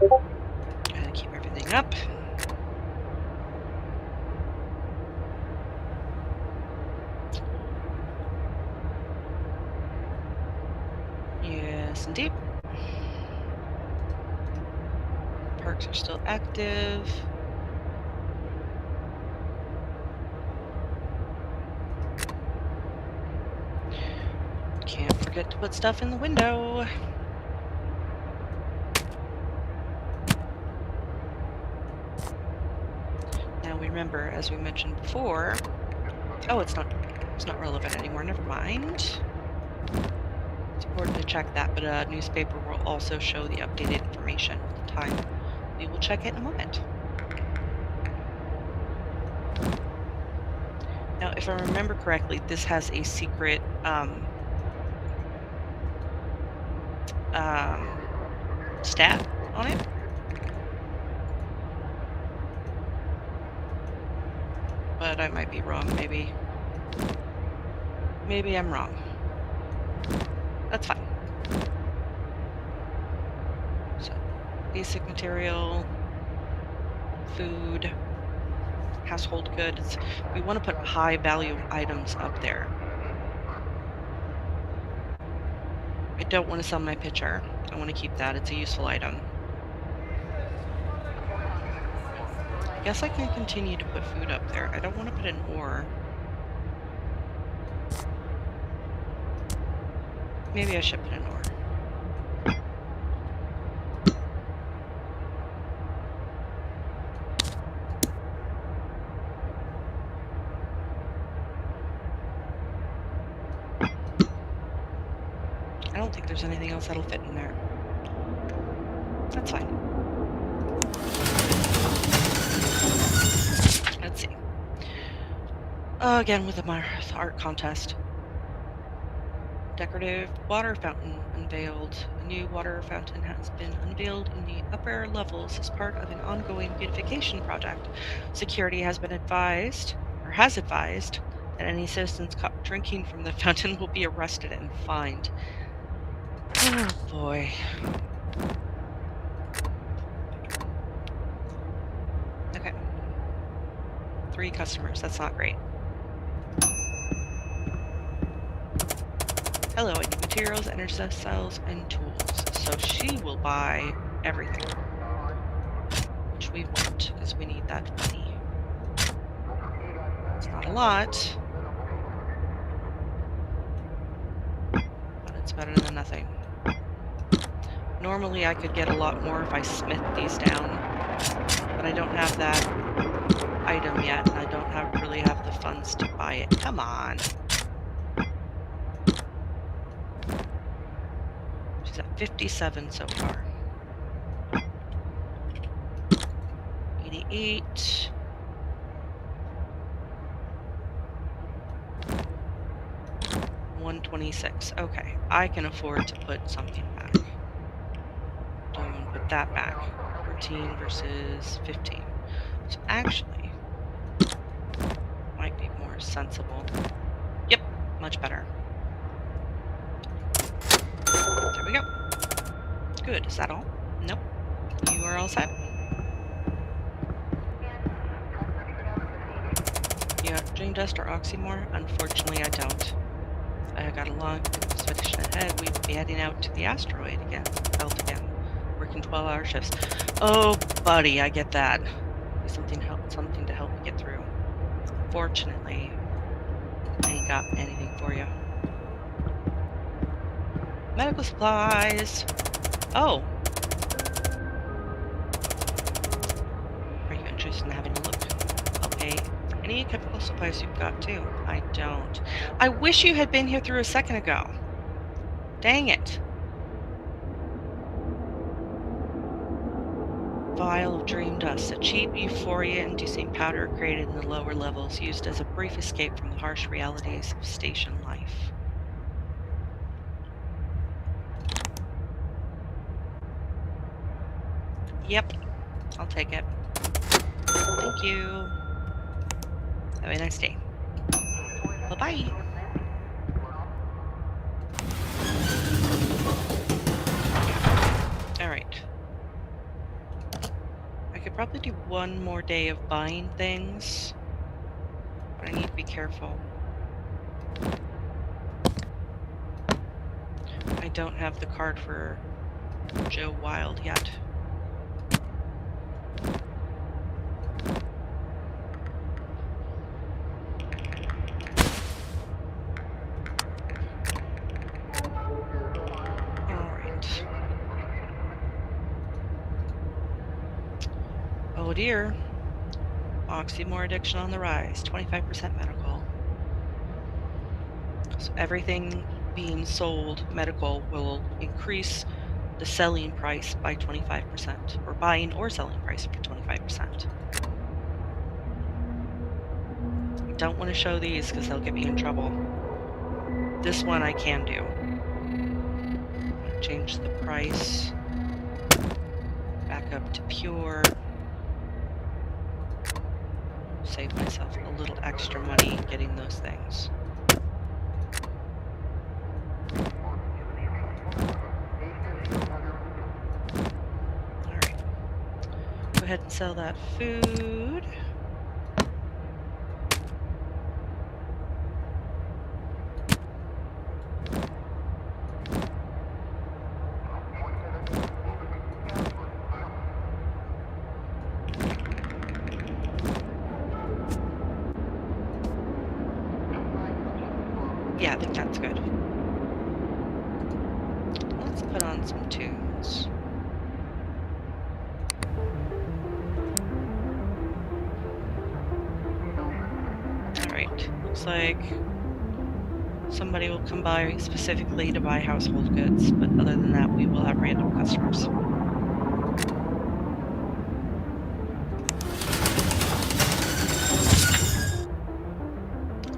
Gotta keep everything up. Yes, indeed. Perks are still active. Can't forget to put stuff in the window. Now remember, as we mentioned before, oh, it's not relevant anymore. Never mind. It's important to check that, but a newspaper will also show the updated information all the time. We will check it in a moment. Now, if I remember correctly, this has a secret stat on it. But I might be wrong, maybe. Maybe I'm wrong. That's fine. So, basic material, food, household goods. We want to put high value items up there. I don't want to sell my pitcher. I want to keep that. It's a useful item. I guess I can continue to put food up there. I don't want to put an ore. Maybe I should put an ore. I don't think there's anything else that'll fit in there. That's fine. Let's see. Again with the art contest. Decorative water fountain unveiled. A new water fountain has been unveiled in the upper levels as part of an ongoing beautification project. Security has been advised, or has advised, that any citizens caught drinking from the fountain will be arrested and fined. Oh boy. Okay. 3 customers. That's not great. Hello, I need materials, energy cells, and tools. So she will buy everything. Which we want, because we need that money. It's not a lot. But it's better than nothing. Normally I could get a lot more if I smith these down. But I don't have that item yet, and I don't really have the funds to buy it. Come on. She's at 57 so far. 88. $126. Okay, I can afford to put something back. I'm going to put that back. 14 versus 15. So actually, might be more sensible. Yep, much better. There we go. Good. Is that all? Nope. You are all set. You have Dream Dust or Oxymore? Unfortunately, I don't. I got a long expedition ahead. We will be heading out to the asteroid belt again. Working 12-hour shifts. Oh, buddy, I get that. Something to help me get through. Fortunately, I ain't got anything for you. Medical supplies. Oh. Are you interested in having a look? I'll pay for any chemical supplies you've got too. I don't. I wish you had been here through a second ago. Dang it. Vial of dream dust, a cheap euphoria-inducing powder created in the lower levels, used as a brief escape from the harsh realities of station life. Yep, I'll take it. Thank you. Have a nice day. Bye-bye. Alright. I could probably do one more day of buying things, but I need to be careful. I don't have the card for Joe Wild yet. Alright. Oh dear. Oxymore addiction on the rise. 25% medical. So everything being sold medical will increase the selling price by 25%, or buying or selling price for 25%. I don't want to show these because they'll get me in trouble. This one I can do. Change the price back up to pure. Save myself a little extra money getting those things. Alright. Go ahead and sell that food. Looks like somebody will come by specifically to buy household goods, but other than that, we will have random customers.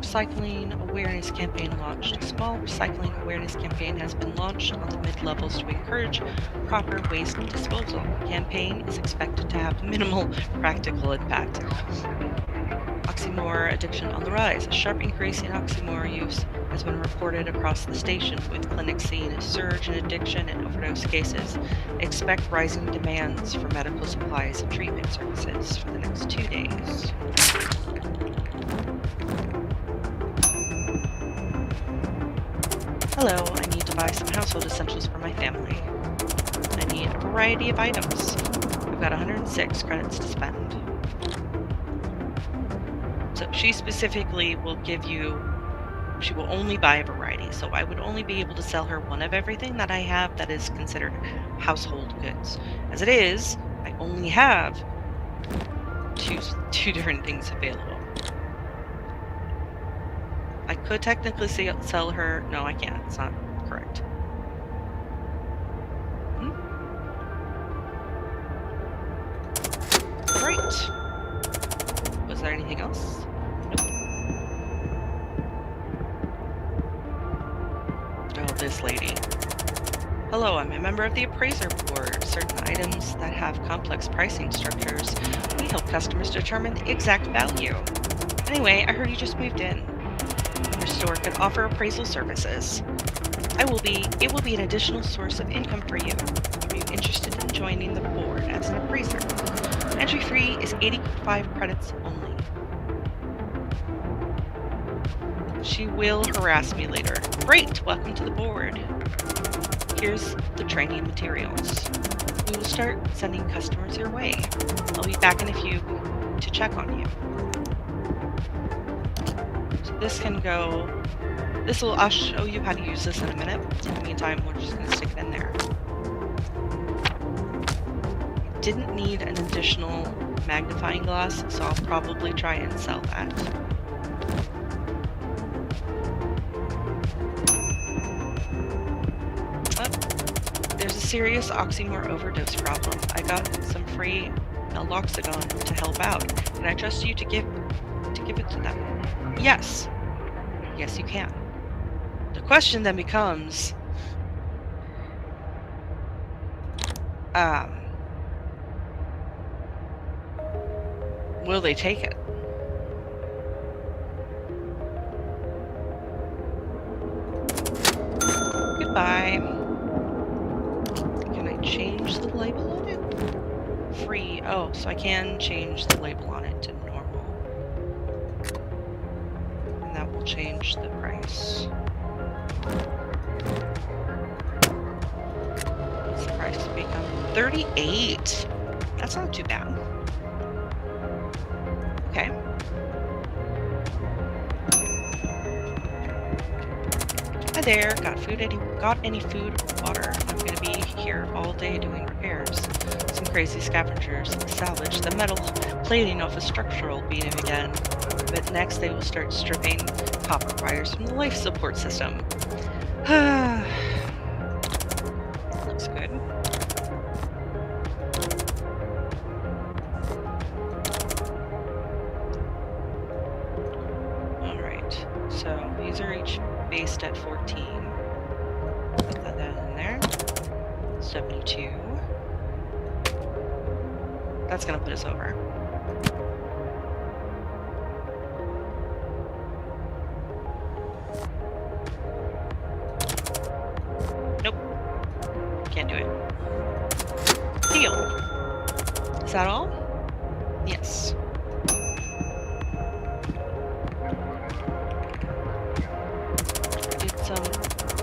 Recycling awareness campaign launched. A small recycling awareness campaign has been launched on the mid-levels to encourage proper waste disposal. The campaign is expected to have minimal practical impact. Oxymore addiction on the rise. A sharp increase in oxymore use has been reported across the station, with clinics seeing a surge in addiction and overdose cases. Expect rising demands for medical supplies and treatment services for the next 2 days. Hello, I need to buy some household essentials for my family. I need a variety of items. I've got 106 credits to spend. So she specifically will give you, she will only buy a variety, so I would only be able to sell her one of everything that I have that is considered household goods. As it is, I only have two different things available. I could technically sell her... No, I can't. It's not correct. Great. Was there anything else? Nope. Oh, this lady. Hello, I'm a member of the appraiser board. Certain items that have complex pricing structures, we help customers determine the exact value. Anyway, I heard you just moved in. Your store can offer appraisal services. It will be an additional source of income for you. Are you interested in joining the board as an appraiser? Entry fee is 85 credits only. She will harass me later. Great! Welcome to the board. Here's the training materials. We will start sending customers your way. I'll be back in a few to check on you. So this can go... I'll show you how to use this in a minute. In the meantime, we're just going to stick it in there. Didn't need an additional magnifying glass, so I'll probably try and sell that. There's a serious oxymore overdose problem. I got some free naloxone to help out. Can I trust you to give it to them? Yes. Yes, you can. The question then becomes, will they take it? Goodbye. Can I change the label on it? Free. Oh, so I can change the label on it to normal. And that will change the price. What's the price become? 38. That's not too bad. Okay. Hi there. Got any food or water? I'm gonna be here all day doing repairs. Some crazy scavengers salvage the metal plating off a structural beam again. But next they will start stripping copper wires from the life support system. Looks good. Alright, so these are each based at 14. Put that in there. 72. That's gonna put us over. Nope. Can't do it. Deal. Is that all? Yes. Did some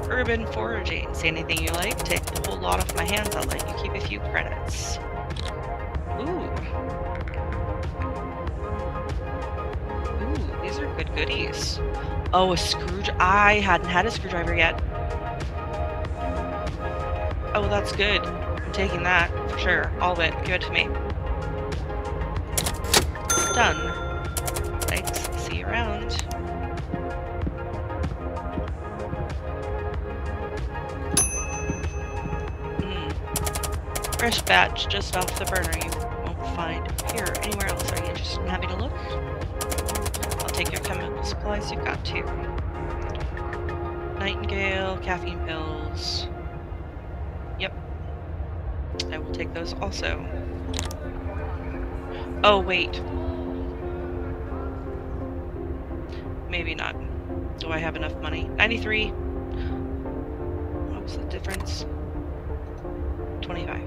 urban foraging. Say anything you like. Take the whole lot off my hands. I'll let you keep a few credits. Ooh. Ooh, these are good goodies. Oh, a screwdriver. I hadn't had a screwdriver yet. Oh, that's good. I'm taking that for sure. All of it. Give it to me. Done. Thanks. See you around. Fresh batch just off the burner. You won't find here or anywhere else. Are you interested in having a look? I'll take your chemical supplies. You've got two. Nightingale, caffeine pills. Yep. I will take those also. Oh, wait. Maybe not. Do I have enough money? 93. What was the difference? 25.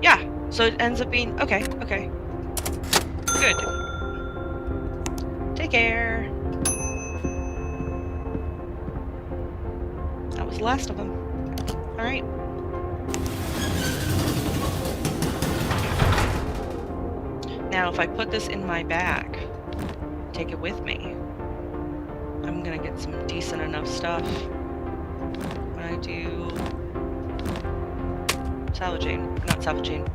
Yeah, so it ends up being... Okay, okay. Good. Take care. That was the last of them. Alright. Now, if I put this in my bag, take it with me, I'm gonna get some decent enough stuff when I do salvaging. Not salvaging,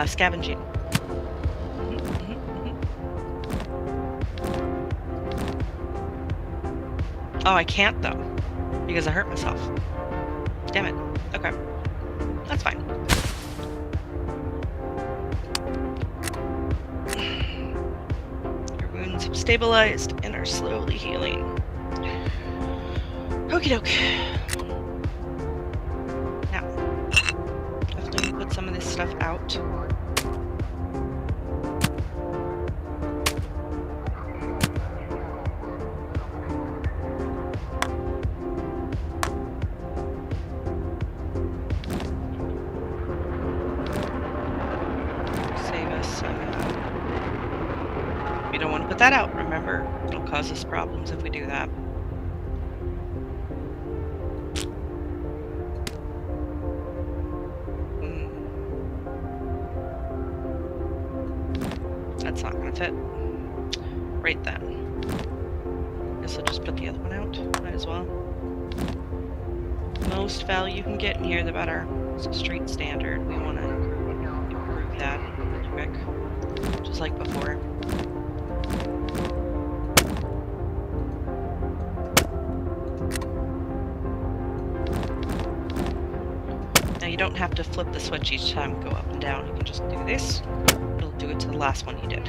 scavenging. Oh, I can't though, because I hurt myself. Damn it. Okay. That's fine. Your wounds have stabilized and are slowly healing. Okie doke. Now, definitely put some of this stuff out. We don't want to put that out, remember? It'll cause us problems if we do that. That's not going to fit. Right then. Guess I'll just put the other one out. Might as well. Most value you can get in here, the better. So street standard. We want to improve that really quick. Just like before. Now you don't have to flip the switch each time and go up and down. You can just do this. It'll do it to the last one you did.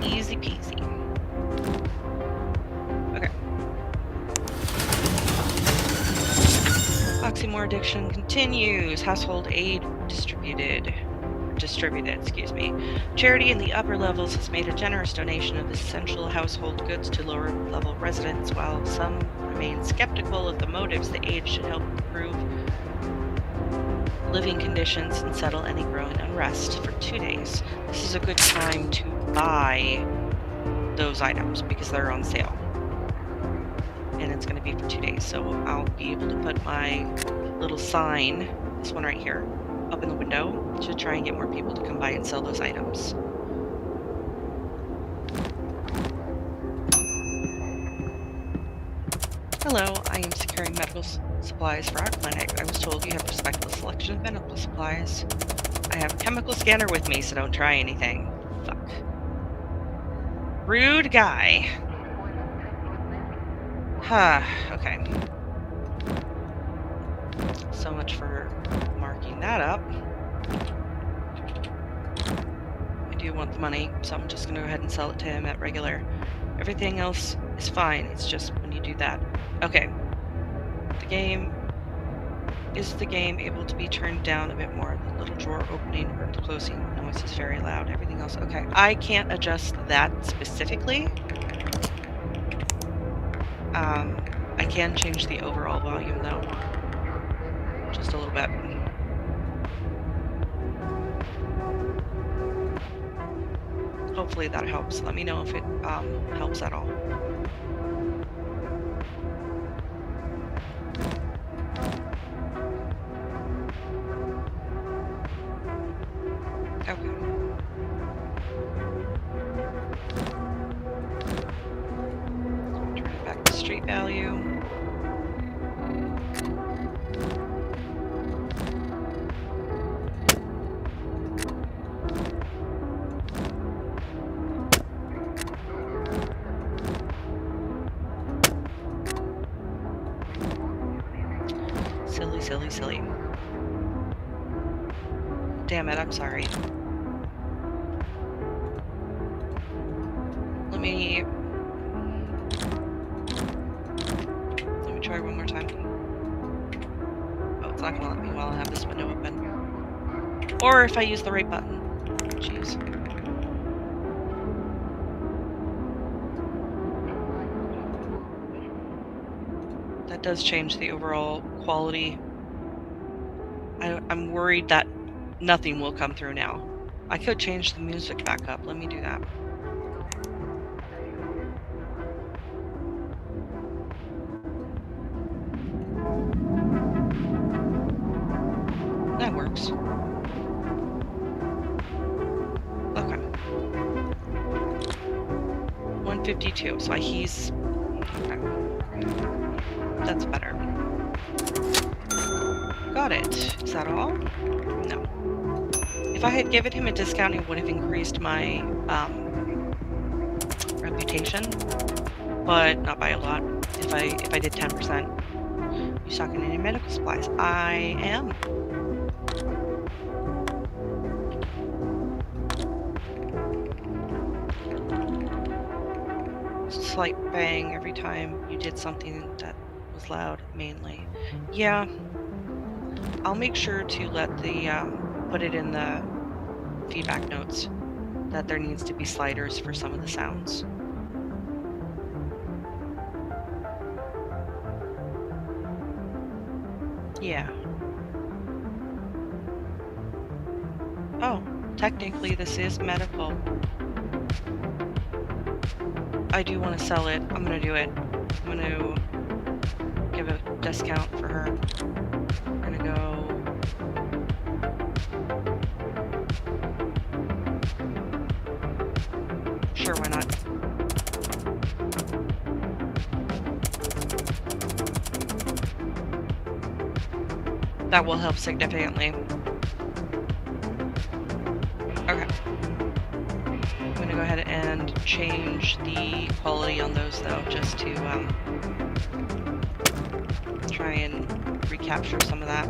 Easy peasy. Okay. Oxymore addiction continues. Household aid distributed, excuse me. Charity in the upper levels has made a generous donation of essential household goods to lower level residents, while some remain skeptical of the motives. The aid should help improve living conditions and settle any growing unrest for 2 days. This is a good time to buy those items because they're on sale. And it's going to be for 2 days, so I'll be able to put my little sign, this one right here, up in the window to try and get more people to come by and sell those items. Hello, I am securing medical supplies for our clinic. I was told you have a respectable selection of medical supplies. I have a chemical scanner with me, so don't try anything. Fuck. Rude guy. Huh, okay. So much for marking that up. I do want the money, so I'm just going to go ahead and sell it to him at regular. Everything else is fine, it's just when you do that. Okay. Is the game able to be turned down a bit more? The little drawer opening or closing noise is very loud. Everything else, okay. I can't adjust that specifically. I can change the overall volume though. Just a little bit. Hopefully that helps. Let me know if it helps at all. Okay. Turn it back to street value. Silly. Damn it, I'm sorry. Let me try one more time. Oh, it's not gonna let me while I have this window open. Or if I use the right button. Jeez. That does change the overall quality. I'm worried that nothing will come through now. I could change the music back up. Let me do that. That works. Okay. 152. So he's... Okay. That's better. Got it. Is that all? No. If I had given him a discount, it would have increased my reputation, but not by a lot. If I did 10%. You stocking any medical supplies? I am. Slight bang every time you did something that was loud, mainly. Yeah. I'll make sure to let the put it in the feedback notes that there needs to be sliders for some of the sounds. Yeah. Oh, technically this is medical. I do want to sell it. I'm gonna do it. I'm gonna give a discount for her. I'm gonna go... Sure, why not? That will help significantly. Okay. I'm gonna go ahead and change the quality on those though, just to try and recapture some of that.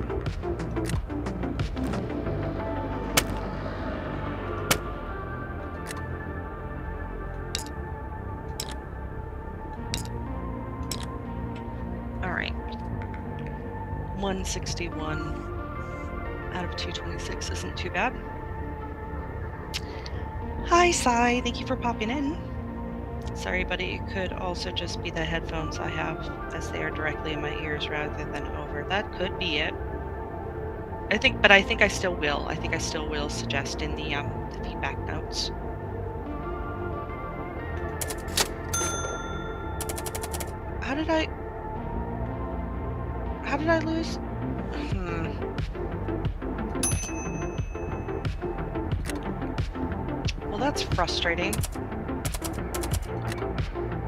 Alright. 161 out of 226 isn't too bad. Hi, Sai. Thank you for popping in. Sorry, buddy. It could also just be the headphones I have, as they are directly in my ears rather than over. That could be it. I think I still will. I think I still will suggest in the feedback notes. How did I lose? Well, that's frustrating.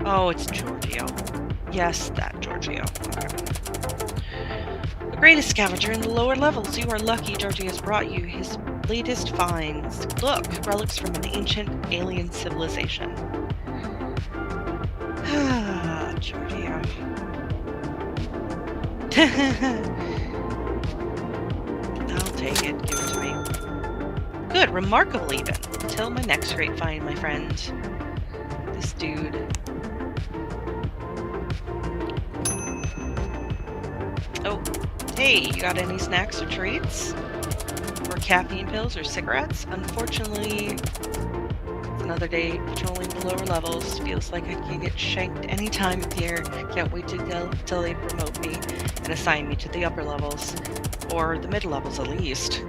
Oh, it's Giorgio. Yes, that Giorgio. Okay. The greatest scavenger in the lower levels. You are lucky Giorgio's brought you his latest finds. Look, relics from an ancient alien civilization. Ah, Giorgio. I'll take it. Give it to me. Good, remarkable even. Till my next great find, my friend. This dude. Oh, hey, you got any snacks or treats? Or caffeine pills or cigarettes? Unfortunately, it's another day patrolling the lower levels. Feels like I can get shanked any time of year. Can't wait till they promote me and assign me to the upper levels. Or the mid levels at least.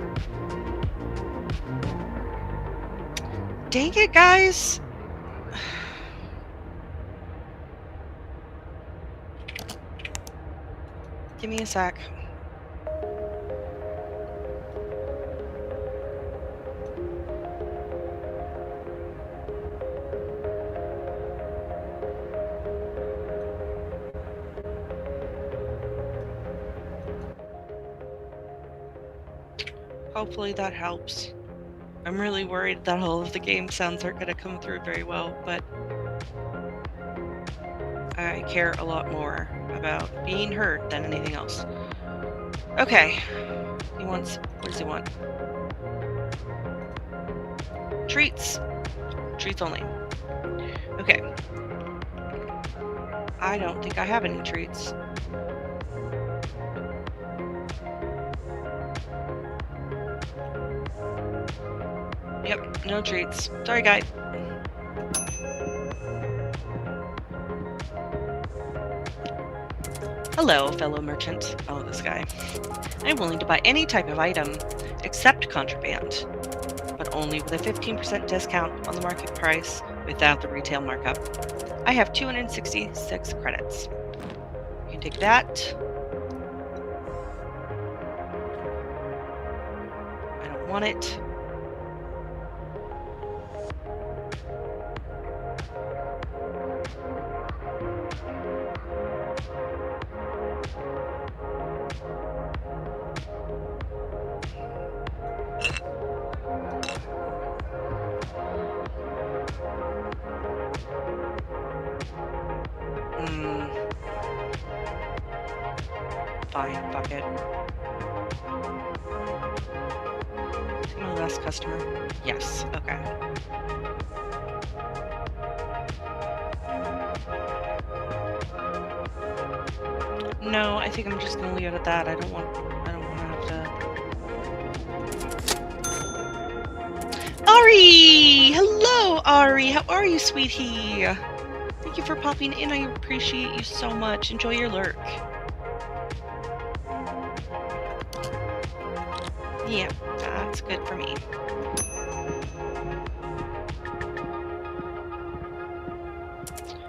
Dang it, guys! Give me a sec. Hopefully that helps. I'm really worried that all of the game sounds aren't going to come through very well, but I care a lot more about being heard than anything else. Okay. What does he want? Treats. Treats only. Okay. I don't think I have any treats. Yep, no treats. Sorry, guy. Hello, fellow merchant. Oh, this guy. I'm willing to buy any type of item except contraband, but only with a 15% discount on the market price without the retail markup. I have 266 credits. You can take that. I don't want it. Fine, fuck it. Is he my last customer? Yes, okay. No, I think I'm just gonna leave it at that. I don't want to have to. Ari! Hello, Ari! How are you, sweetie? Thank you for popping in. I appreciate you so much. Enjoy your lurk. Yeah, that's good for me.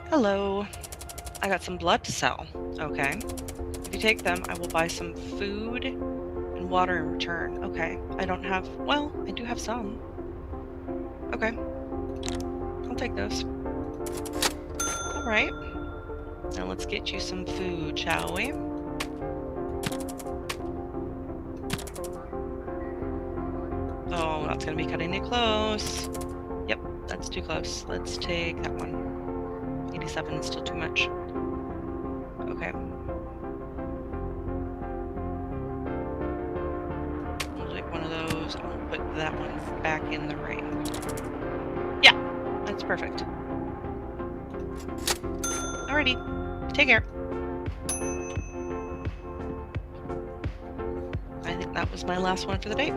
Hello. I got some blood to sell. Okay. If you take them, I will buy some food and water in return. Okay. I don't have... Well, I do have some. Okay. I'll take those. Alright. Now let's get you some food, shall we? Oh, that's gonna be cutting it close. Yep, that's too close. Let's take that one. 87 is still too much. Okay. I'll take one of those. I'll put that one back in the ring. Yeah, that's perfect. Alrighty. Take care. I think that was my last one for the day.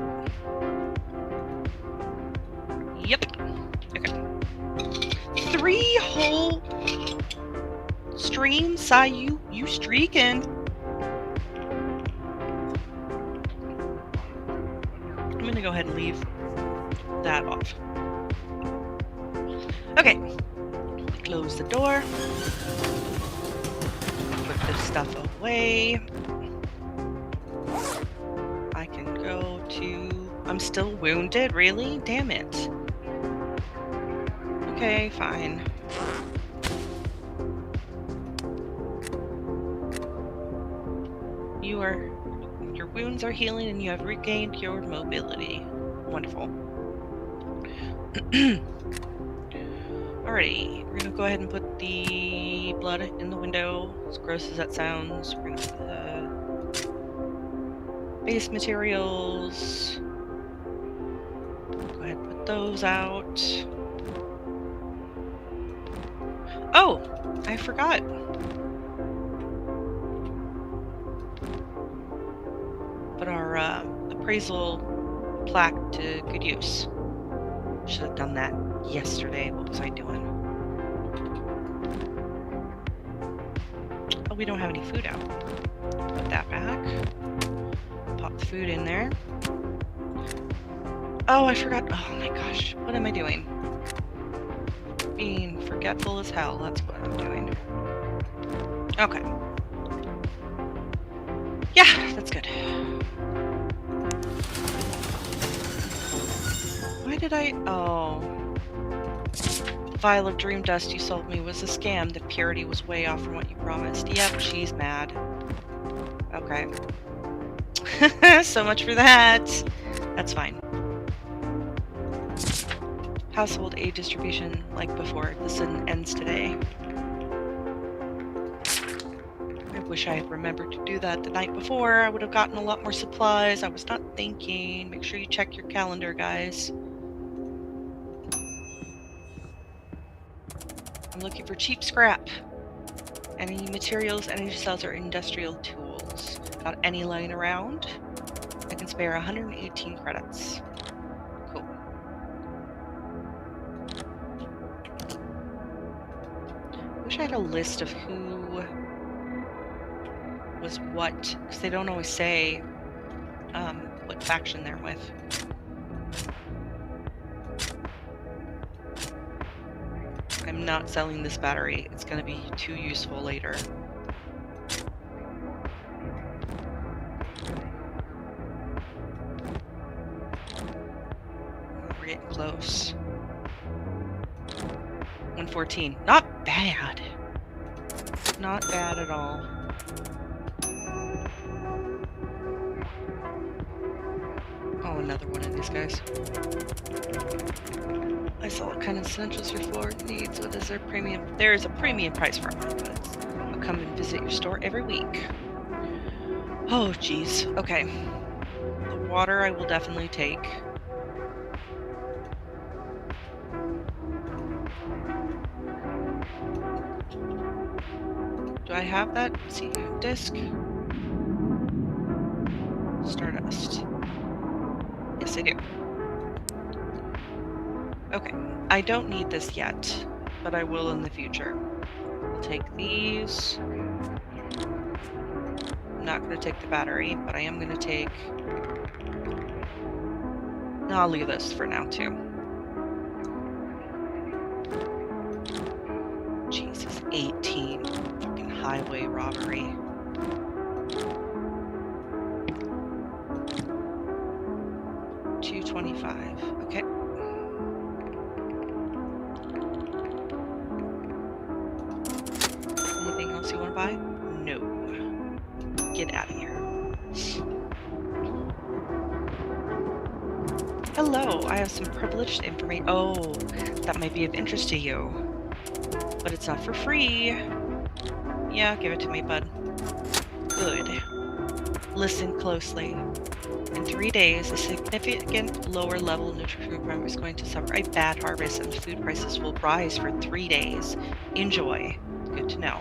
Yep. Okay. 3 whole streams? Sai, you streaking. I'm gonna go ahead and leave that off. Okay. Close the door. Put this stuff away. I can go to... I'm still wounded? Really? Damn it. Okay, fine. Your wounds are healing and you have regained your mobility. Wonderful. Alrighty, we're gonna go ahead and put the blood in the window. As gross as that sounds, we're gonna put the base materials. Go ahead and put those out. Oh, I forgot. Put our appraisal plaque to good use. Should have done that yesterday. What was I doing? Oh, we don't have any food out. Put that back. Pop the food in there. Oh, I forgot. Oh my gosh. What am I doing? Being forgetful as hell. That's what I'm doing. Okay. Yeah, that's good. Why did I... Oh. The vial of dream dust you sold me was a scam. The purity was way off from what you promised. Yep, she's mad. Okay. So much for that. That's fine. Household aid distribution like before. This ends today. I wish I had remembered to do that the night before. I would have gotten a lot more supplies. I was not thinking. Make sure you check your calendar, guys. I'm looking for cheap scrap. Any materials, energy cells, or industrial tools. Got any lying around? I can spare 118 credits. Cool. Wish I had a list of who was what, because they don't always say what faction they're with. I'm not selling this battery. It's going to be too useful later. We're getting close. 114. Not bad. Not bad at all. Oh, another one of these guys. I saw what kind of essentials your floor needs. What is their premium? There is a premium price for my goods. I'll come and visit your store every week. Oh, geez. Okay. The water I will definitely take. Do I have that? Let's see. Disc. Stardust. Yes, I do. Okay. I don't need this yet, but I will in the future. I'll take these. I'm not going to take the battery, but I am going to take... No, I'll leave this for now, too. Jesus, 18. Fucking highway robbery. $225. Okay. Anything else you want to buy? No. Get out of here. Hello, I have some privileged information. Oh, that might be of interest to you. But it's not for free. Yeah, give it to me, bud. Good. Listen closely. In 3 days, a significant lower level nutrient program is going to suffer a bad harvest and food prices will rise for 3 days. Enjoy. Good to know.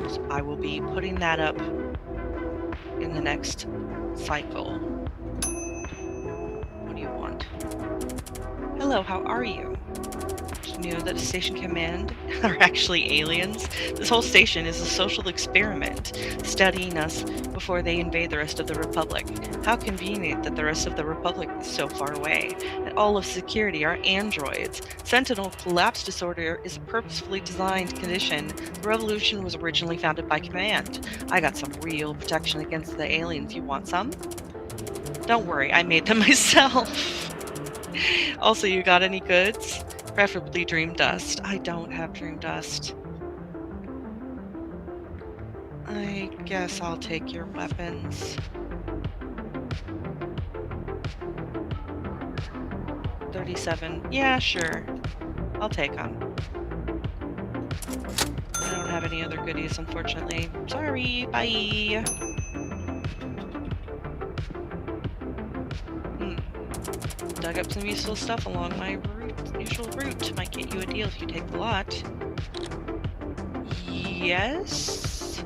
So I will be putting that up in the next cycle. What do you want? Hello, how are you? Did you know that a station command are actually aliens? This whole station is a social experiment, studying us before they invade the rest of the Republic. How convenient that the rest of the Republic is so far away, and all of security are androids. Sentinel collapse disorder is a purposefully designed condition. The revolution was originally founded by command. I got some real protection against the aliens. You want some? Don't worry, I made them myself. Also, you got any goods? Preferably dream dust. I don't have dream dust. I guess I'll take your weapons. 37. Yeah, sure. I'll take them. I don't have any other goodies, unfortunately. Sorry. Bye. Dug up some useful stuff along my usual route. Might get you a deal if you take the lot. Yes?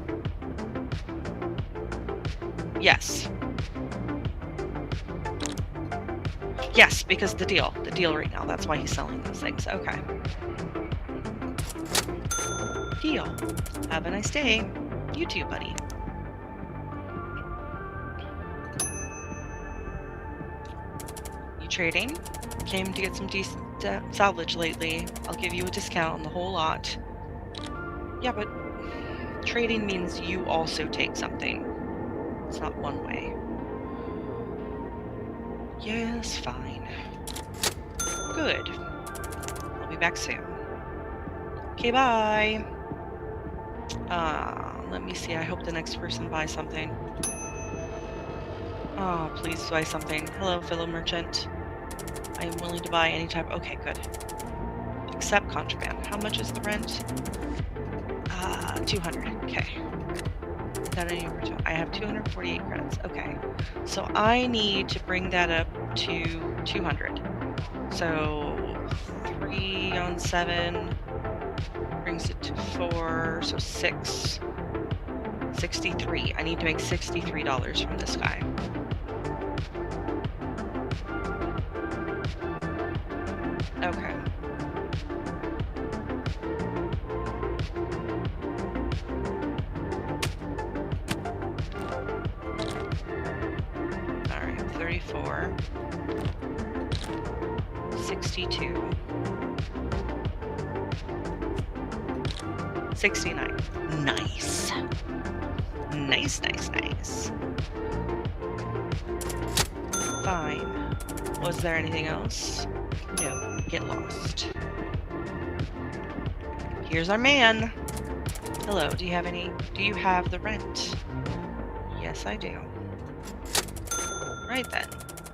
Yes. Yes, because the deal. The deal right now. That's why he's selling those things. Okay. Deal. Have a nice day. You too, buddy. You trading? Came to get some decent salvage lately. I'll give you a discount on the whole lot. Yeah, but trading means you also take something. It's not one way. Yes, fine. Good. I'll be back soon. Okay, bye. Let me see. I hope the next person buys something. Oh, please buy something. Hello, fellow merchant. I am willing to buy any type. Okay, good. Accept contraband. How much is the rent? 200. Okay. I have 248 credits. Okay. So I need to bring that up to 200. So 3 on 7 brings it to 4, so 6. 63. I need to make $63 from this guy. Okay. Alright, 34. 62. 69. Nice. Nice, nice, nice. Fine. Was there anything else? No. Get lost. Here's our man. Hello, do you have the rent? Yes, I do. Right then.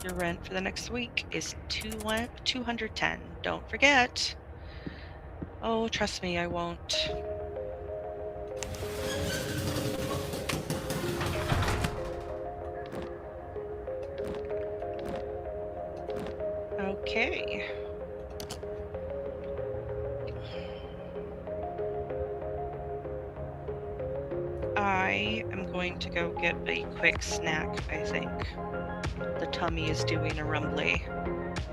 Your rent for the next week is $210. Don't forget. Oh, trust me, I won't. Okay. I am going to go get a quick snack, I think. The tummy is doing a rumbly. I'm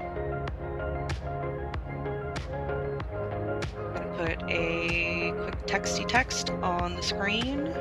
gonna put a quick texty text on the screen.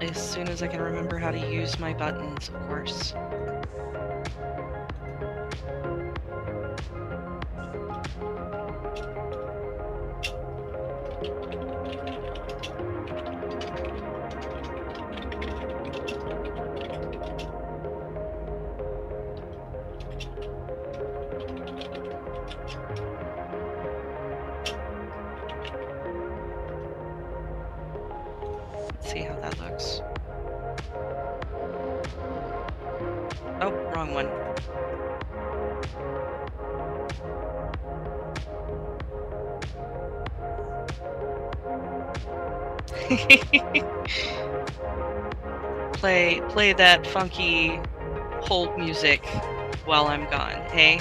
As soon as I can remember how to use my buttons, of course. Let's see how that looks. Oh, wrong one. Play that funky hold music while I'm gone, hey?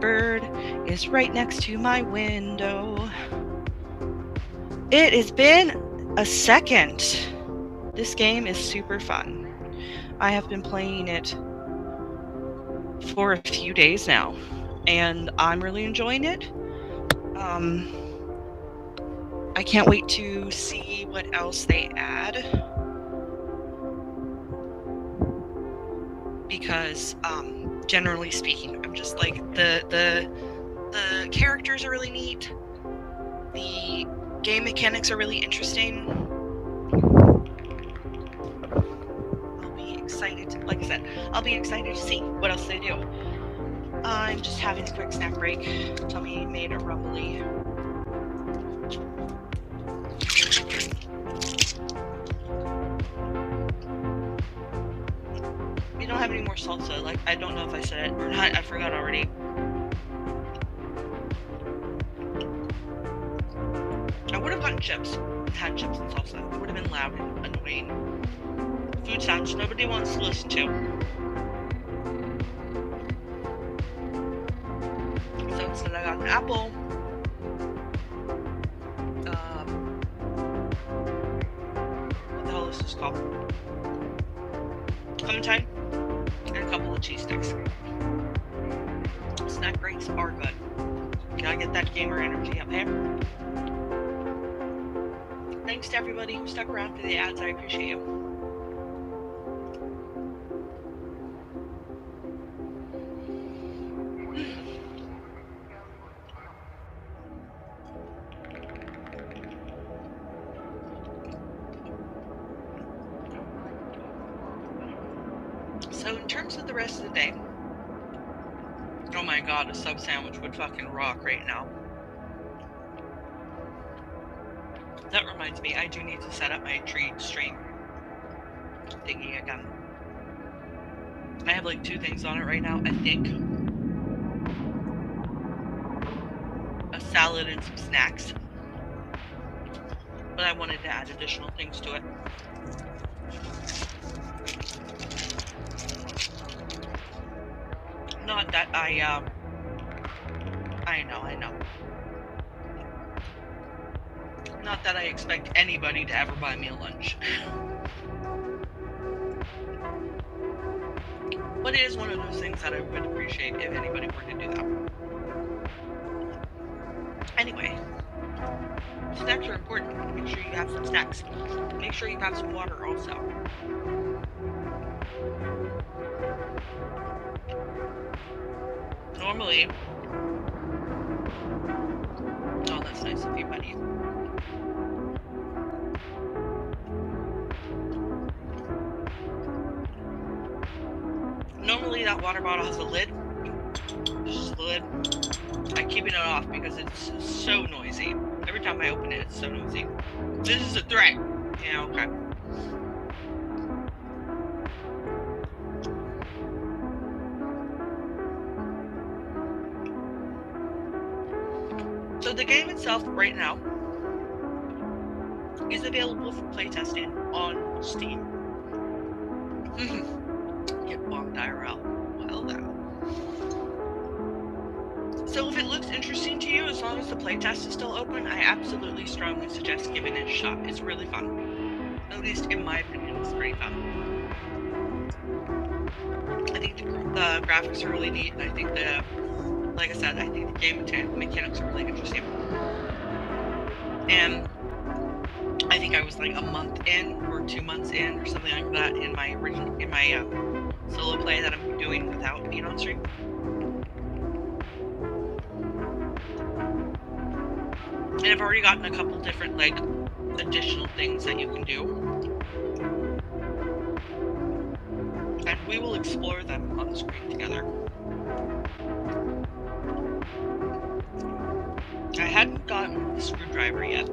Bird is right next to my window. It has been a second. This game is super fun. I have been playing it for a few days now, and I'm really enjoying it. I can't wait to see what else they add, because generally speaking, I'm just like the characters are really neat. The game mechanics are really interesting. I'll be excited to, like I said, I'll be excited to see what else they do. I'm just having a quick snack break. Tummy made a rumbly. We don't have any more salsa. Like, I don't know if I said it or not. I forgot already. I would have gotten chips. Had chips and salsa. It would have been loud and annoying. Food sounds nobody wants to listen to. So instead I got an apple. What the hell is this called? Clementine and a couple of cheese sticks. Snack breaks are good. Gotta get that gamer energy up here. Thanks to everybody who stuck around for the ads. I appreciate you. So in terms of the rest of the day, oh my god, a sub sandwich would fucking rock right now. That reminds me, I do need to set up my tree stream thingy again. I have like 2 things on it right now, I think. A salad and some snacks. But I wanted to add additional things to it. Not that I know. Not that I expect anybody to ever buy me a lunch. But it is one of those things that I would appreciate if anybody were to do that. Anyway, snacks are important. Make sure you have some snacks. Make sure you have some water also. Normally, oh, that's nice of you, buddy. Normally that water bottle has a lid. This is the lid. I keep it off because it's so noisy. Every time I open it, it's so noisy. This is a threat. Yeah, okay. So the game itself right now is available for playtesting on Steam. Get bombed IRL. Well now. So if it looks interesting to you, as long as the playtest is still open, I absolutely strongly suggest giving it a shot. It's really fun. At least in my opinion, it's pretty fun. I think the graphics are really neat, and I think like I said, I think the game mechanics are really interesting. And I think I was like a month in or 2 months in or something like that in my solo play that I'm doing without being on stream. And I've already gotten a couple different like additional things that you can do. And we will explore them on the screen together. I hadn't gotten the screwdriver yet,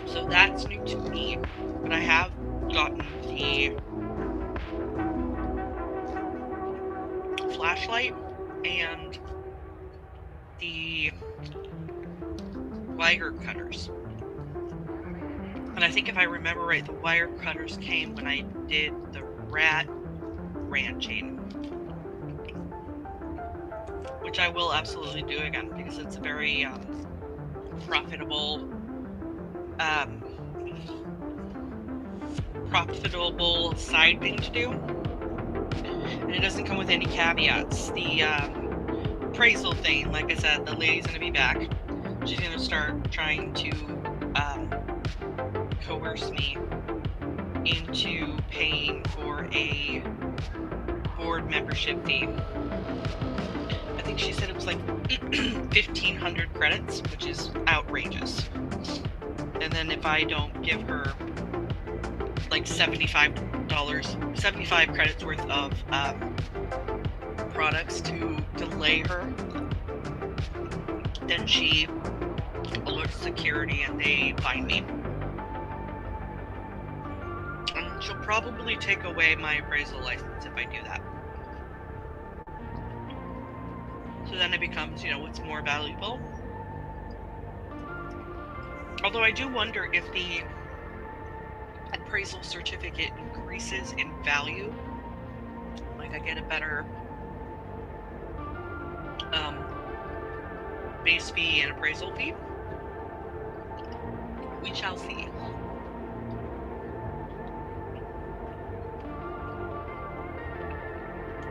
so that's new to me, but I have gotten the flashlight and the wire cutters. And I think if I remember right, the wire cutters came when I did the rat ranching, which I will absolutely do again because it's a very profitable profitable side thing to do, and it doesn't come with any caveats. The appraisal thing, like I said, the lady's gonna be back. She's gonna start trying to coerce me into paying for a board membership fee. I think she said it was like 1,500 credits, which is outrageous. And then if I don't give her like $75 credits worth of products to delay her, then she alerts security and they fine me. And she'll probably take away my appraisal license if I do that. So then it becomes, what's more valuable. Although I do wonder if the appraisal certificate increases in value, like I get a better base fee and appraisal fee. We shall see.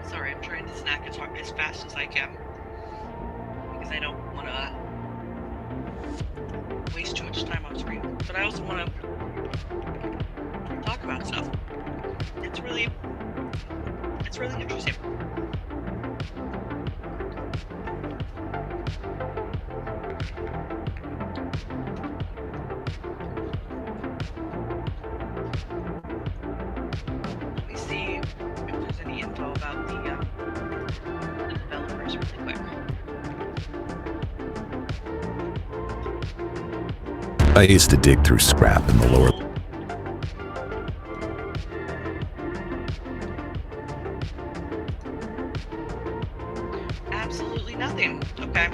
Sorry, I'm trying to snack as fast as I can because I don't want to waste too much time on screen, but I also want to talk about stuff. It's really interesting. Let me see if there's any info about the developers really quick.
I used to dig through scrap in the lower...
Absolutely nothing. Okay.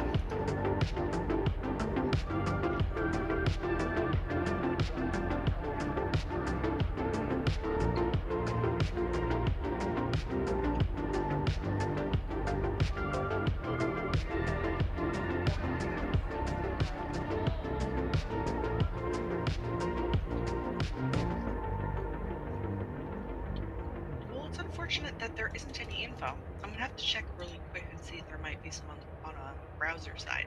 Unfortunate that there isn't any info. I'm gonna have to check really quick and see if there might be some on a browser side.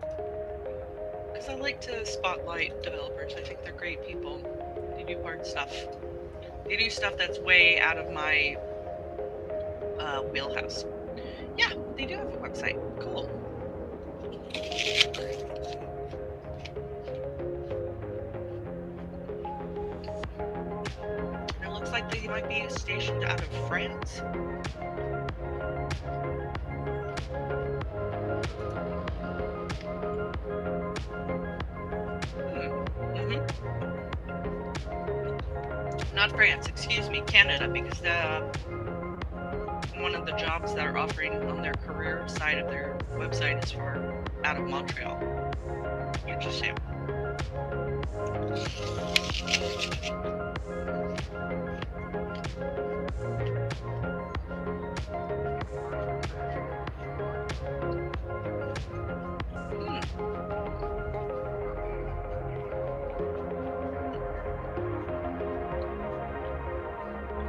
Because I like to spotlight developers. I think they're great people. They do hard stuff. They do stuff that's way out of my wheelhouse. Yeah, they do have a website. Cool. Looks like they might be stationed out of France. Not France, excuse me, Canada, because one of the jobs that are offering on their career side of their website is for out of Montreal. Interesting.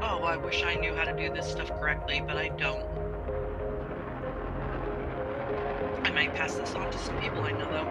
Oh, I wish I knew how to do this stuff correctly, but I don't. I might pass this on to some people I know, though.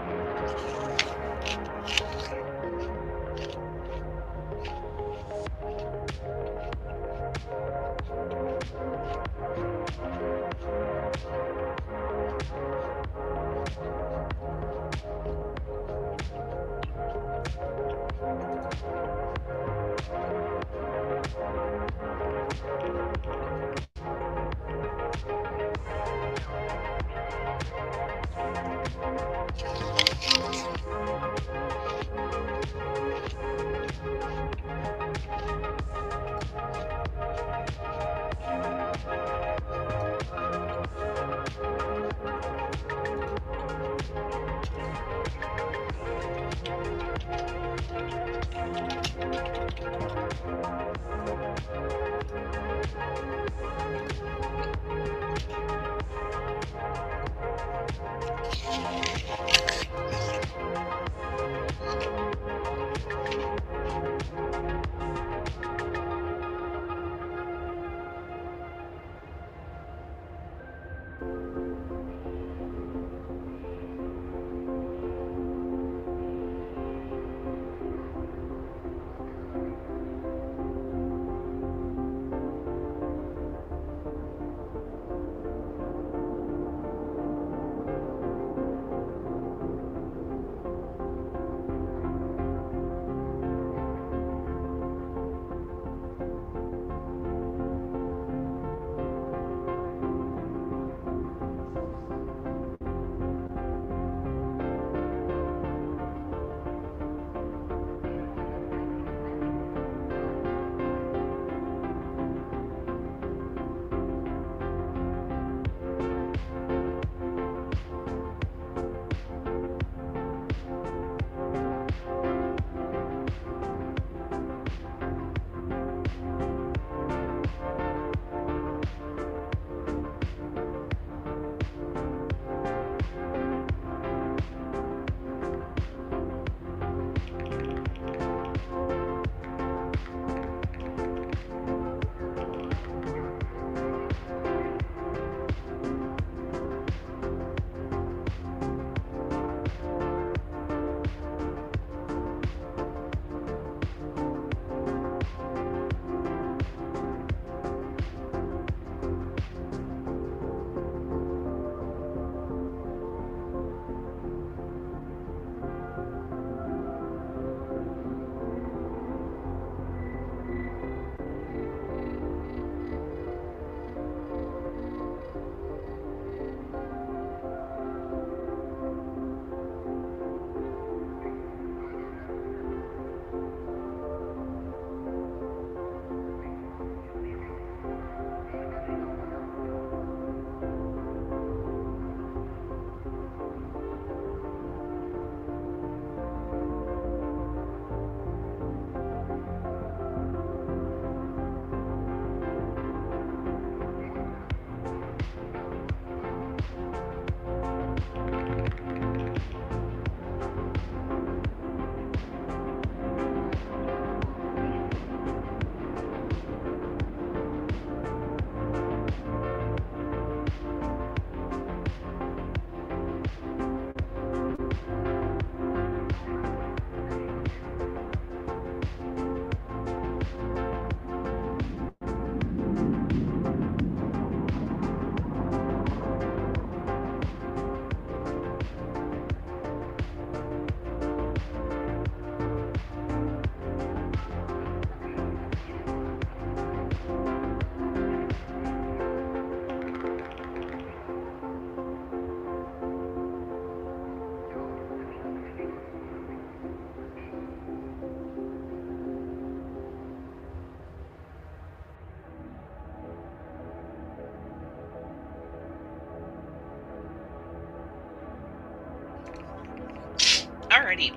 Alrighty.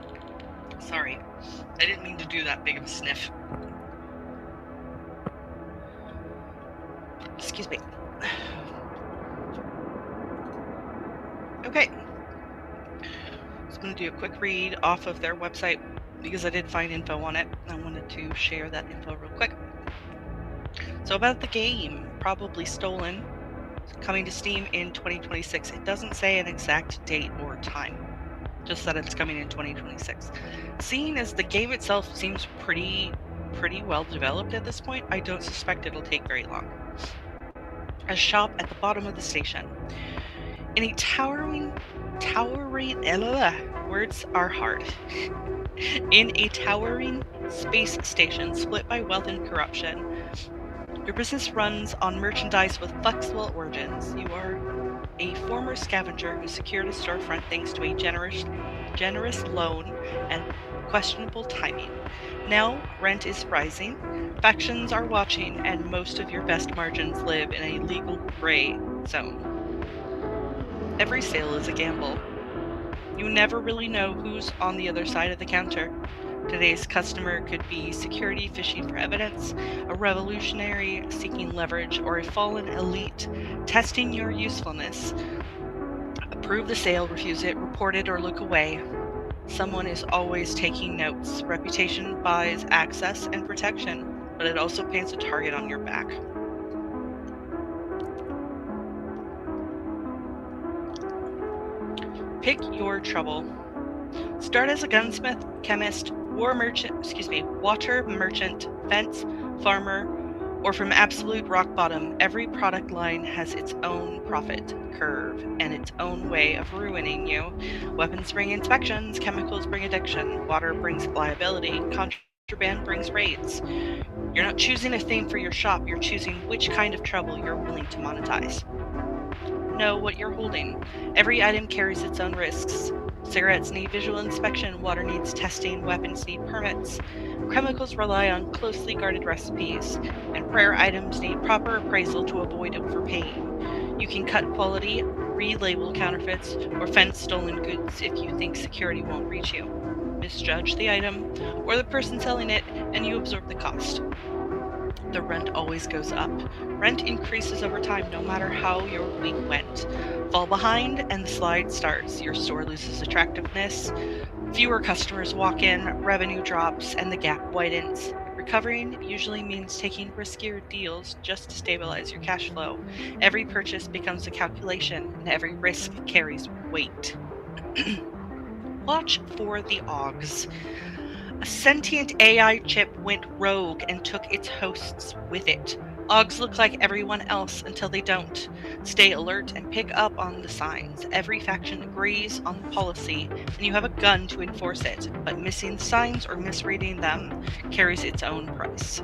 Sorry. I didn't mean to do that big of a sniff. Excuse me. Okay. Just going to do a quick read off of their website because I did find info on it. I wanted to share that info real quick. So about the game, probably stolen, coming to Steam in 2026. It doesn't say an exact date or time, just that it's coming in 2026. Seeing as the game itself seems pretty well developed at this point, I don't suspect it'll take very long. A shop at the bottom of the station. In a towering, words are hard. In a towering space station split by wealth and corruption, your business runs on merchandise with flexible origins. You are a former scavenger who secured a storefront thanks to a generous loan and questionable timing. Now, rent is rising, factions are watching, and most of your best margins live in a legal gray zone. Every sale is a gamble. You never really know who's on the other side of the counter. Today's customer could be security fishing for evidence, a revolutionary seeking leverage, or a fallen elite testing your usefulness. Approve the sale, refuse it, report it, or look away. Someone is always taking notes. Reputation buys access and protection, but it also paints a target on your back. Pick your trouble. Start as a gunsmith, chemist, water merchant, fence, farmer, or from absolute rock bottom. Every product line has its own profit curve and its own way of ruining you. Weapons bring inspections, chemicals bring addiction, water brings liability, contraband brings raids. You're not choosing a theme for your shop, you're choosing which kind of trouble you're willing to monetize. Know what you're holding. Every item carries its own risks. Cigarettes need visual inspection, water needs testing, weapons need permits. Chemicals rely on closely guarded recipes, and rare items need proper appraisal to avoid overpaying. You can cut quality, relabel counterfeits, or fence stolen goods if you think security won't reach you. Misjudge the item, or the person selling it, and you absorb the cost. The rent always goes up. Rent increases over time no matter how your week went. Fall behind and the slide starts. Your store loses attractiveness. Fewer customers walk in, revenue drops, and the gap widens. Recovering usually means taking riskier deals just to stabilize your cash flow. Every purchase becomes a calculation, and every risk carries weight. Watch for the Augs. A sentient AI chip went rogue and took its hosts with it. Augs look like everyone else until they don't. Stay alert and pick up on the signs. Every faction agrees on the policy, and you have a gun to enforce it, but missing signs or misreading them carries its own price.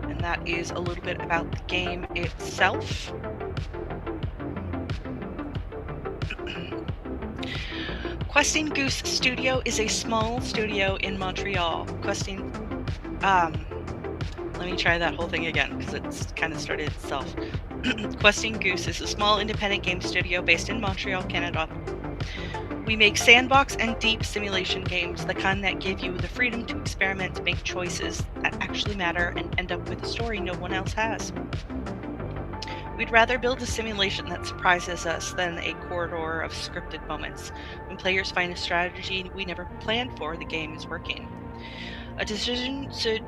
And that is a little bit about the game itself. Questing Goose Studio is a small studio in Montreal. Let me try that whole thing again because it's kind of started itself. Questing Goose is a small independent game studio based in Montreal, Canada. We make sandbox and deep simulation games, the kind that give you the freedom to experiment, make choices that actually matter, and end up with a story no one else has. We'd rather build a simulation that surprises us than a corridor of scripted moments. When players find a strategy we never planned for, the game is working. A decision should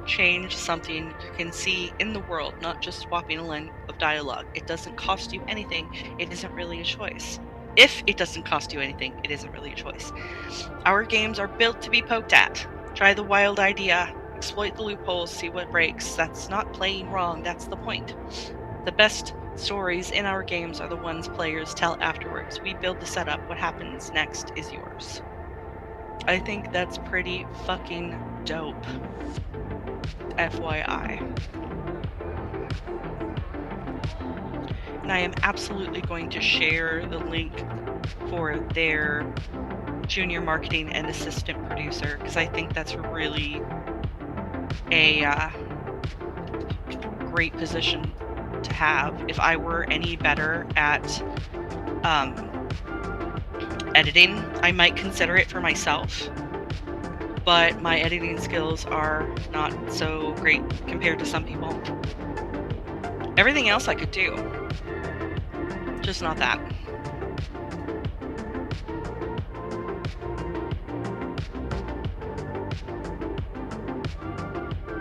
change something you can see in the world, not just swapping a line of dialogue. It doesn't cost you anything. It isn't really a choice. If it doesn't cost you anything, it isn't really a choice. Our games are built to be poked at. Try the wild idea. Exploit the loopholes, see what breaks. That's not playing wrong, that's the point. The best stories in our games are the ones players tell afterwards. We build the setup, what happens next is yours. I think that's pretty fucking dope. FYI. And I am absolutely going to share the link for their junior marketing and assistant producer because I think that's really a great position to have. If I were any better at editing, I might consider it for myself. But my editing skills are not so great compared to some people. Everything else I could do, just not that.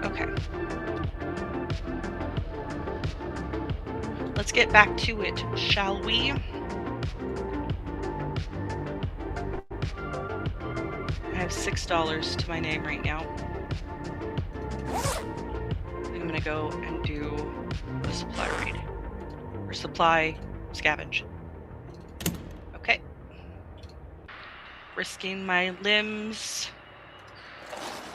Okay. Let's get back to it, shall we? I have $6 to my name right now. I'm gonna go and do a supply raid. Or supply scavenge. Okay. Risking my limbs.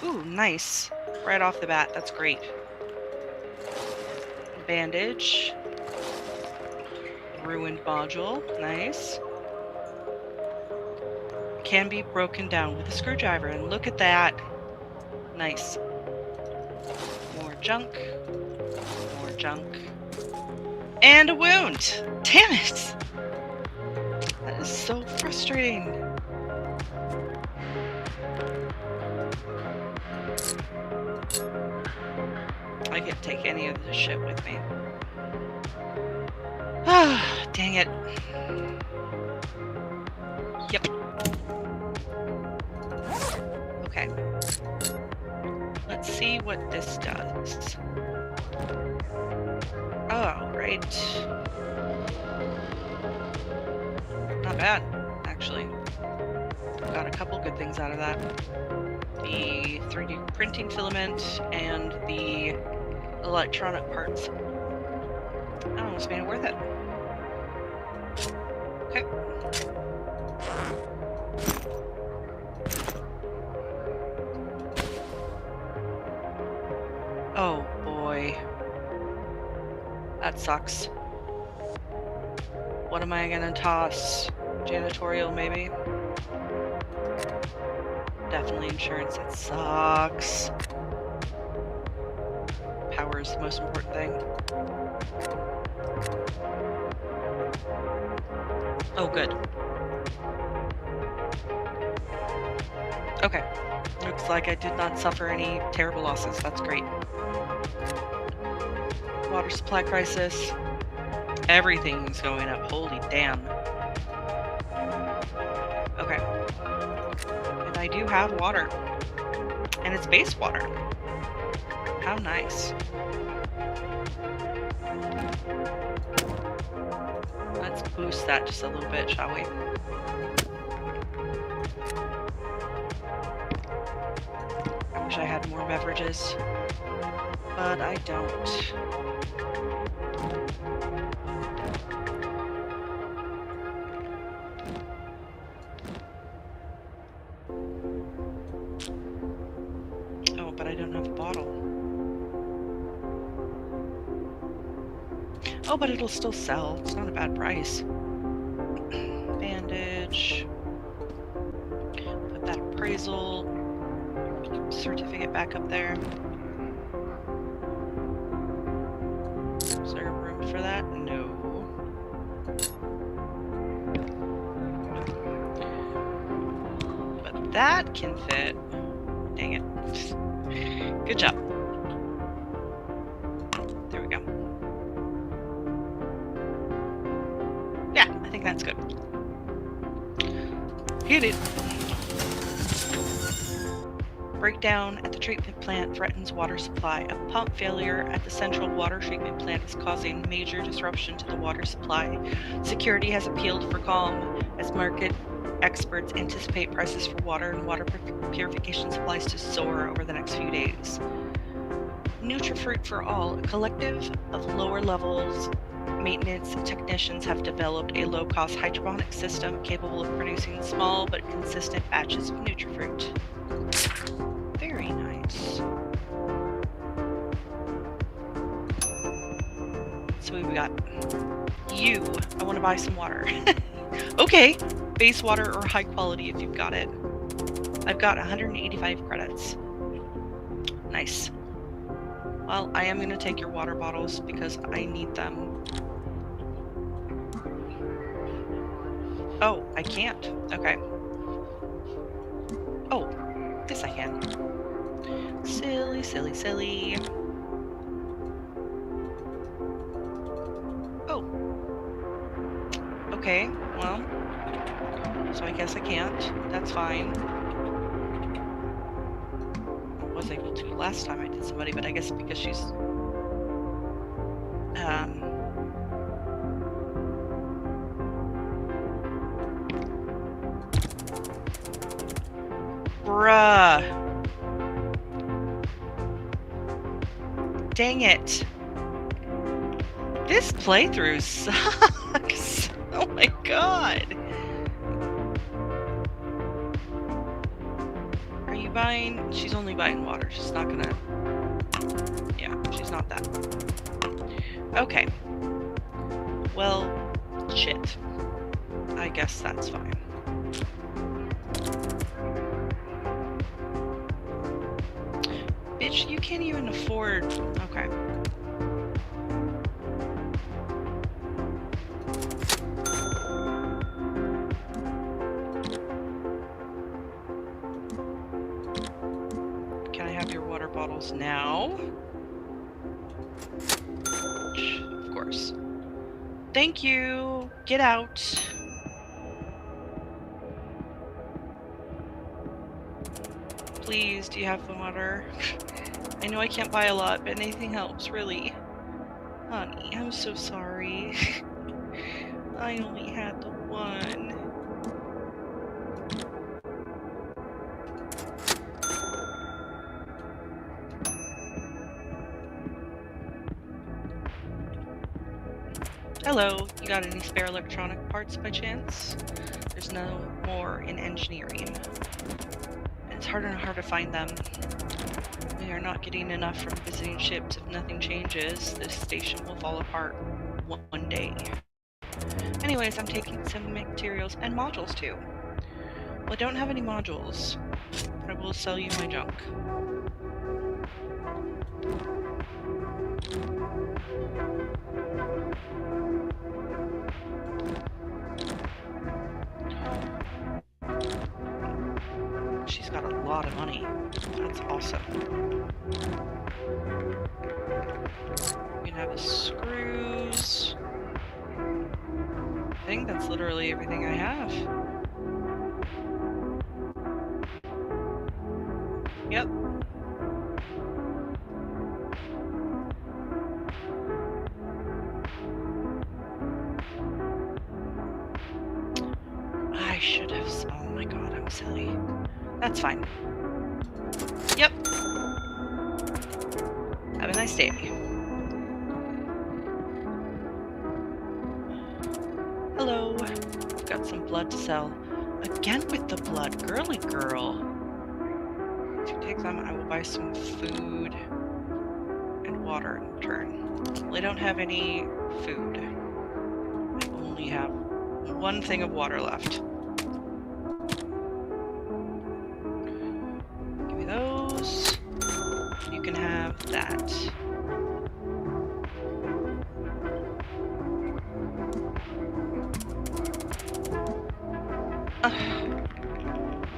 Ooh, nice. Right off the bat, that's great. Bandage. Ruined module, nice. Can be broken down with a screwdriver, and look at that. Nice. More junk. More junk. And a wound! Damn it! That is so frustrating. I can't take any of this shit with me. Ah, dang it. Yep. Okay. Let's see what this does. Oh, right. Not bad, actually. Got a couple good things out of that. The 3D printing filament and the electronic parts. That almost made it worth it. Okay. Oh boy. That sucks. What am I gonna toss? Janitorial, maybe? Definitely insurance. It sucks. Power is the most important thing. Oh, good. Okay. Looks like I did not suffer any terrible losses. That's great. Water supply crisis. Everything's going up. Holy damn. Okay. And I do have water. And it's base water. How nice. Let's boost that just a little bit, shall we? I wish I had more beverages, but I don't. Oh, but I don't have a bottle. Oh, but it'll still sell. It's not a bad price. Bandage. Put that appraisal certificate back up there. Is there room for that? No. But that can fit. Dang it. Good job. There we go. Yeah, I think that's good. Hit it. Breakdown at the treatment plant threatens water supply. A pump failure at the central water treatment plant is causing major disruption to the water supply. Security has appealed for calm as market experts anticipate prices for water and water purification supplies to soar over the next few days. NutriFruit for All, a collective of lower levels maintenance technicians have developed a low-cost hydroponic system capable of producing small but consistent batches of NutriFruit. Very nice. So we got you. I want to buy some water. Okay, base water or high quality if you've got it. I've got 185 credits. Nice. Well, I am going to take your water bottles because I need them. Oh, I can't. Okay. Oh, yes I can. Silly, silly, silly. Oh. Okay, well. So I guess I can't. That's fine. I was able to last time I did somebody, but I guess because she's... Bruh. Dang it. This playthrough sucks. Oh my god. Are you buying? She's only buying water. She's not gonna... Yeah, she's not that. Okay. Well, shit. I guess that's fine. Bitch, you can't even afford... Okay. Can I have your water bottles now? Of course. Thank you! Get out! Please, do you have the water? I know I can't buy a lot, but anything helps, really. Honey, I'm so sorry. I only had the one. Hello, you got any spare electronic parts by chance? There's no more in engineering. It's harder and harder to find them. We are not getting enough from visiting ships. If nothing changes, this station will fall apart one day. Anyways, I'm taking some materials and modules too. Well, I don't have any modules, but I will sell you my junk. She's got a lot of money. That's awesome. We can have the screws. I think that's literally everything I have. Yep. I should have... Oh my god, I'm silly. That's fine. Yep. Have a nice day. Hello. Got some blood to sell. Again with the blood. Girly girl. To take them, I will buy some food and water in return. Well, I don't have any food. I only have one thing of water left. Give me those. You can have that.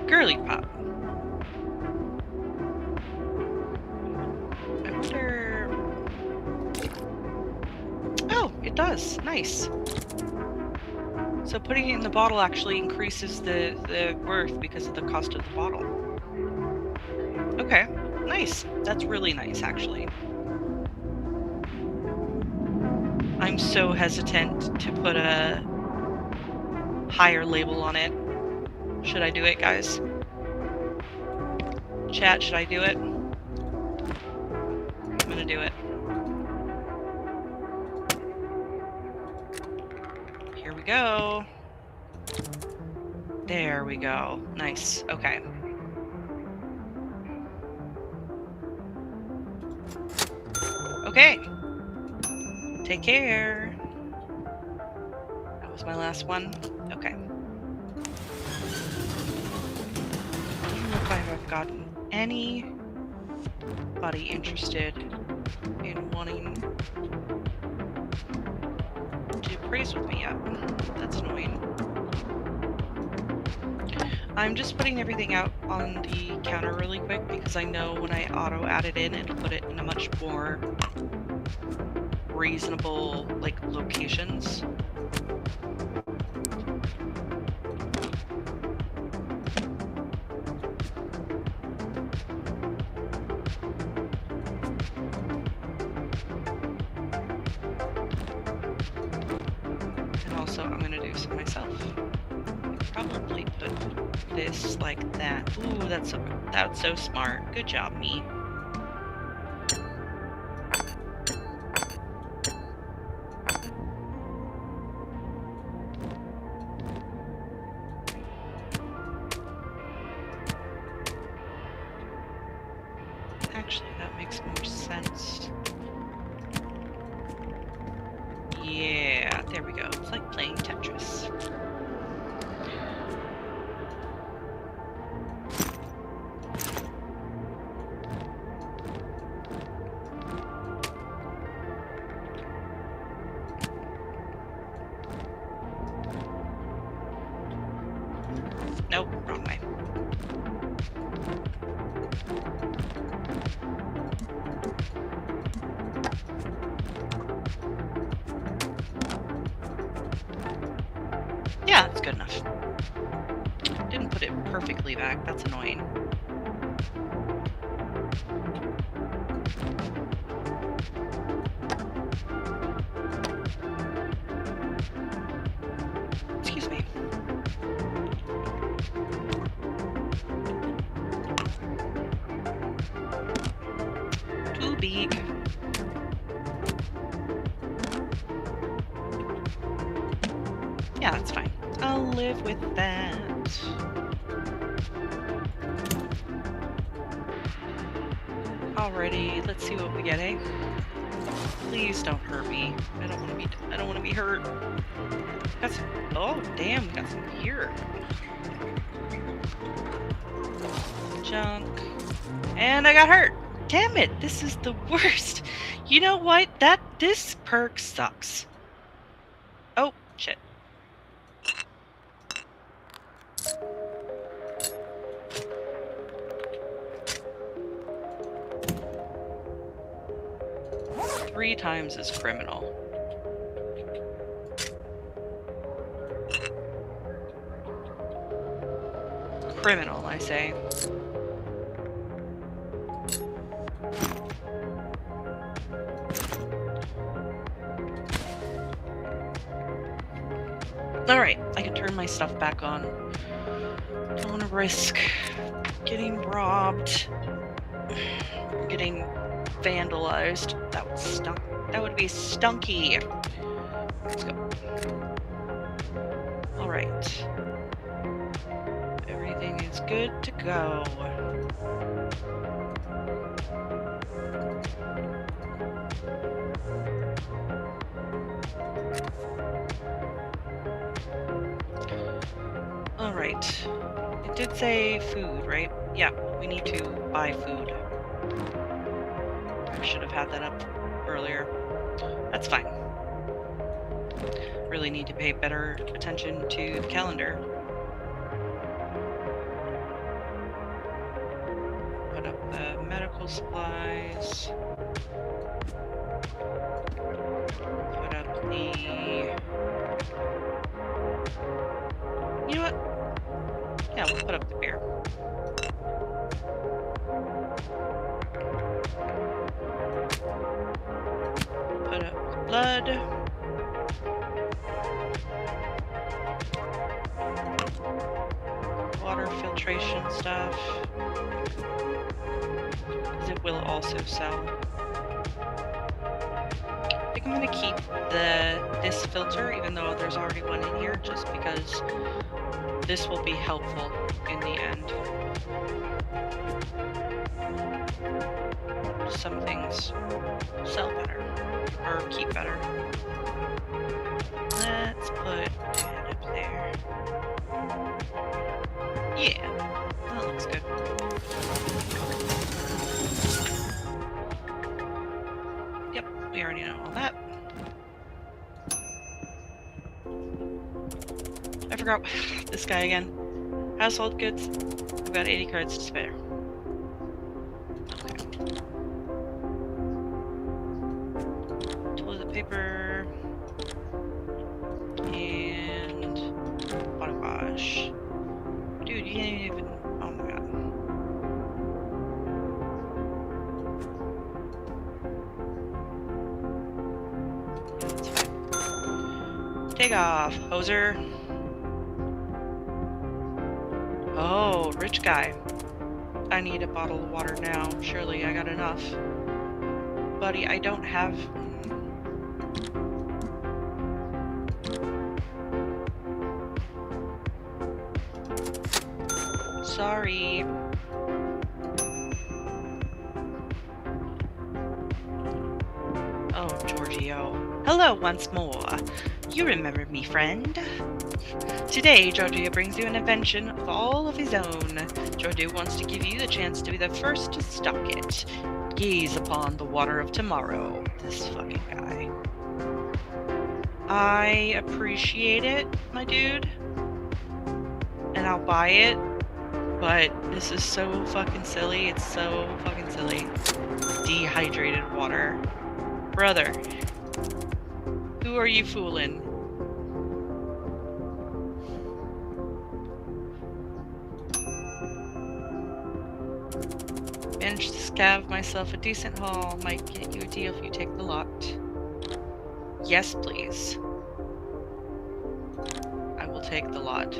Girly pop. I wonder... Oh, it does. Nice. So putting it in the bottle actually increases the worth because of the cost of the bottle. Okay, nice. That's really nice, actually. I'm so hesitant to put a higher label on it. Should I do it, guys? Chat, should I do it? I'm gonna do it. Here we go. There we go. Nice. Okay. Okay. Take care. That was my last one. Okay. Doesn't look like I've gotten anybody interested wanting to praise with me yet. That's annoying. I'm just putting everything out on the counter really quick because I know when I auto add it in, it'll put it in a much more reasonable, like, locations. And also, I'm gonna do some myself. Probably put this like that. Ooh, that's so smart. Good job, me. Actually, that makes more sense. Yeah, there we go. It's like playing Tetris. Nope, wrong way. Yeah, that's good enough. Didn't put it perfectly back. That's annoying. Excuse me. Too big. Yeah, that's fine. I'll live with that. Alrighty, let's see what we get, eh? Please don't hurt me. I don't want to be hurt. Oh, damn, we got some gear. Junk. And I got hurt. Damn it, this is the worst. You know what? This perk sucks. Oh, shit. Three times is criminal. Criminal, I say. Alright, I can turn my stuff back on. Don't want to risk getting robbed. Getting vandalized. That would stunk. That would be stunky. Let's go. Alright. Everything is good to go. Alright. It did say food, right? Yeah, we need to buy food. I should have had that up earlier. That's fine. Really need to pay better attention to the calendar. Put up the medical supplies. Put up the... You know what? Yeah, we'll put up the beer. Put up the blood. Water filtration stuff. Because it will also sell. I think I'm going to keep this filter, even though there's already one in here, just because this will be helpful in the end. Some things sell better, or keep better. Let's put that up there. Yeah, that looks good. Yep. we already know all that. I forgot this guy again. Household goods. We've got 80 cards to spare. Okay. Toilet paper. And body wash. Dude, you can't even. Oh my god. That's fine. Take off, hoser. Oh, rich guy. I need a bottle of water now. Surely I got enough. Buddy, I don't have... Sorry. Oh, Giorgio. Hello once more. You remember me, friend? Today, Giorgio brings you an invention of all of his own. Giorgio wants to give you the chance to be the first to stock it. Gaze upon the water of tomorrow. This fucking guy. I appreciate it, my dude. And I'll buy it. But this is so fucking silly. It's so fucking silly. Dehydrated water. Brother. Who are you fooling? Managed to scav myself a decent haul. Might get you a deal if you take the lot. Yes, please. I will take the lot.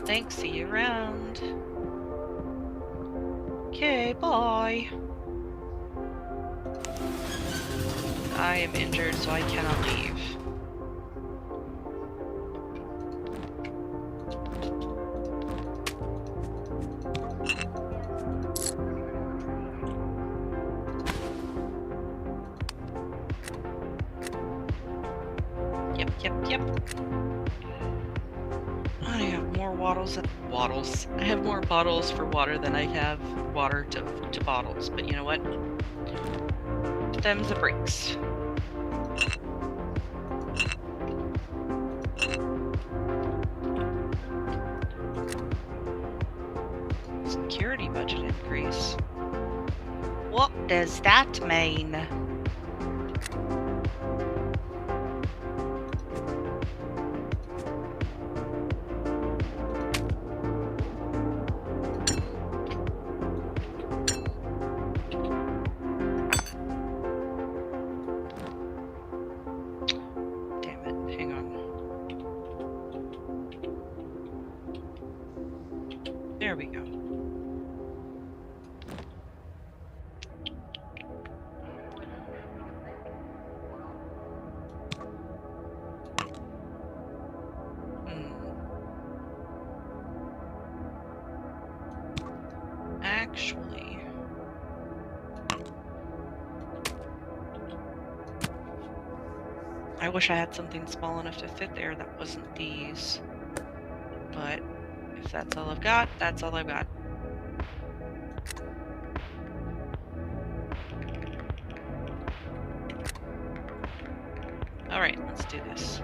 Thanks, see you around. Okay, bye. I am injured, so I cannot leave. Yep. I have more waddles. I have more bottles for water than I have water to bottles. But you know what? Them's the breaks. Security budget increase. What does that mean? There we go. Actually... I wish I had something small enough to fit there that wasn't these. But if that's all I've got, that's all I've got. Alright, let's do this.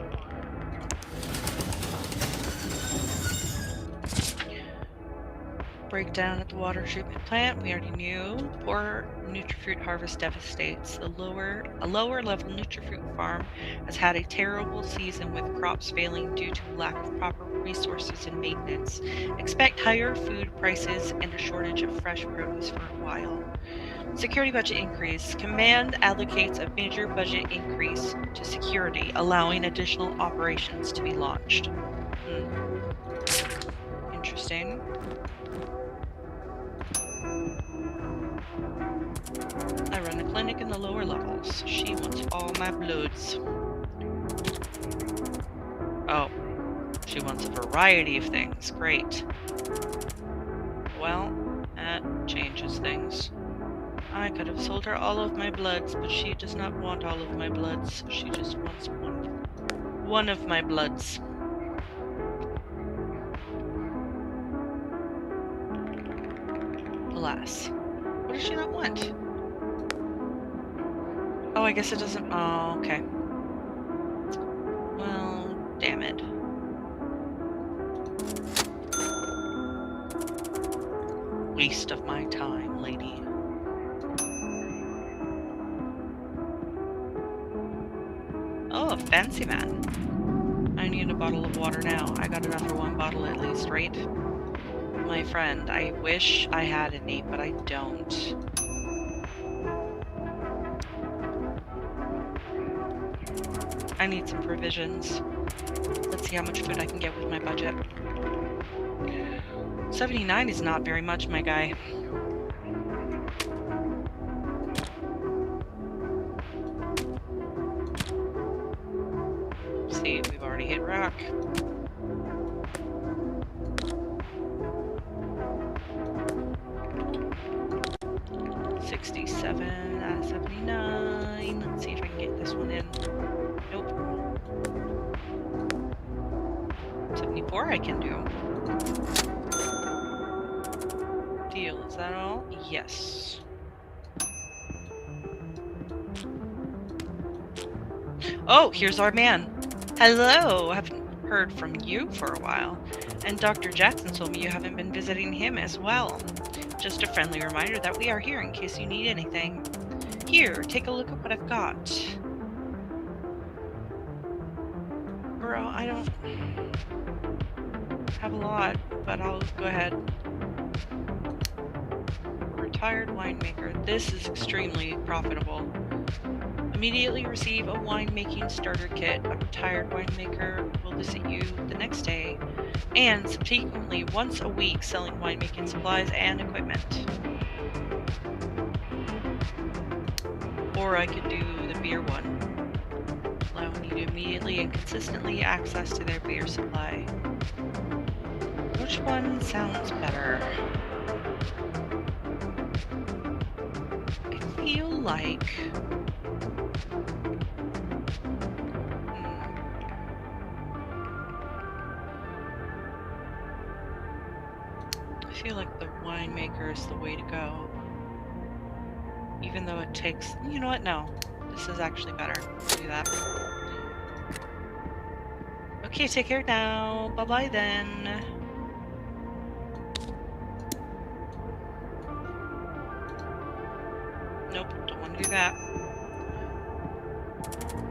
Breakdown at the water treatment plant. We already knew. Poor Nutrifruit harvest devastates. A lower level Nutrifruit farm has had a terrible season with crops failing due to lack of proper resources and maintenance. Expect higher food prices and a shortage of fresh produce for a while. Security budget increase. Command allocates a major budget increase to security, allowing additional operations to be launched. Interesting. I run a clinic in the lower levels. She wants all my bloods. Oh, she wants a variety of things. Great. Well, that changes things. I could have sold her all of my bloods, but she does not want all of my bloods. She just wants one of my bloods. Alas. What does she not want? Oh, I guess it doesn't... Oh, okay. Well, damn it. Waste of my time, lady. Oh, a fancy man. I need a bottle of water now. I got enough for one bottle at least, right? My friend, I wish I had any, but I don't. I need some provisions. Let's see how much food I can get with my budget. 79 is not very much, my guy. See, we've already hit rock. $67 out of 79. Let's see if I can get this one in. Nope. 74 I can do. Deal, is that all? Yes. Oh, here's our man. Hello, haven't heard from you for a while. And Dr. Jackson told me you haven't been visiting him as well. Just a friendly reminder that we are here in case you need anything. Here, take a look at what I've got. Bro, I don't have a lot, but I'll go ahead. Retired winemaker. This is extremely profitable. Immediately receive a winemaking starter kit. A retired winemaker will visit you the next day, and subsequently once a week selling winemaking supplies and equipment. Or I could do the beer one, allowing you to immediately and consistently access to their beer supply. Which one sounds better? I feel like... I feel like the winemaker is the way to go. Even though it takes... You know what? No. This is actually better. I'll do that. Okay, take care now. Bye-bye then. Nope, don't want to do that.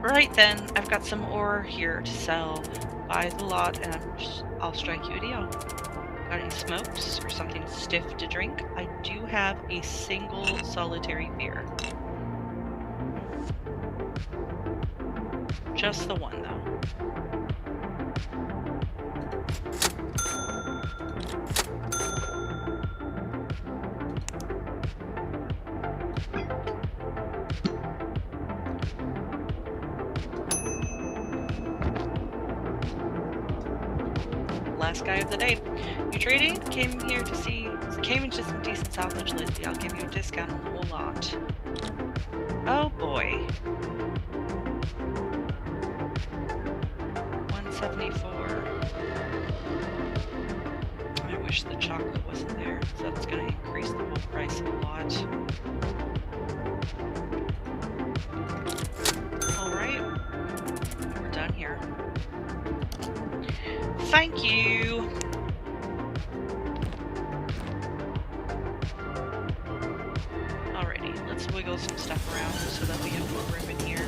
Right then, I've got some ore here to sell. Buy the lot and I'll strike you a deal. Got any smokes or something stiff to drink? I do have a single solitary beer. Just the one, though. Last guy of the day. You trading? Came into some decent salvage lately. I'll give you a discount on the whole lot. Oh boy. 174. I wish the chocolate wasn't there, so that's gonna increase the whole price a lot. Alright. We're done here. Thank you! Alrighty, let's wiggle some stuff around so that we have more room in here.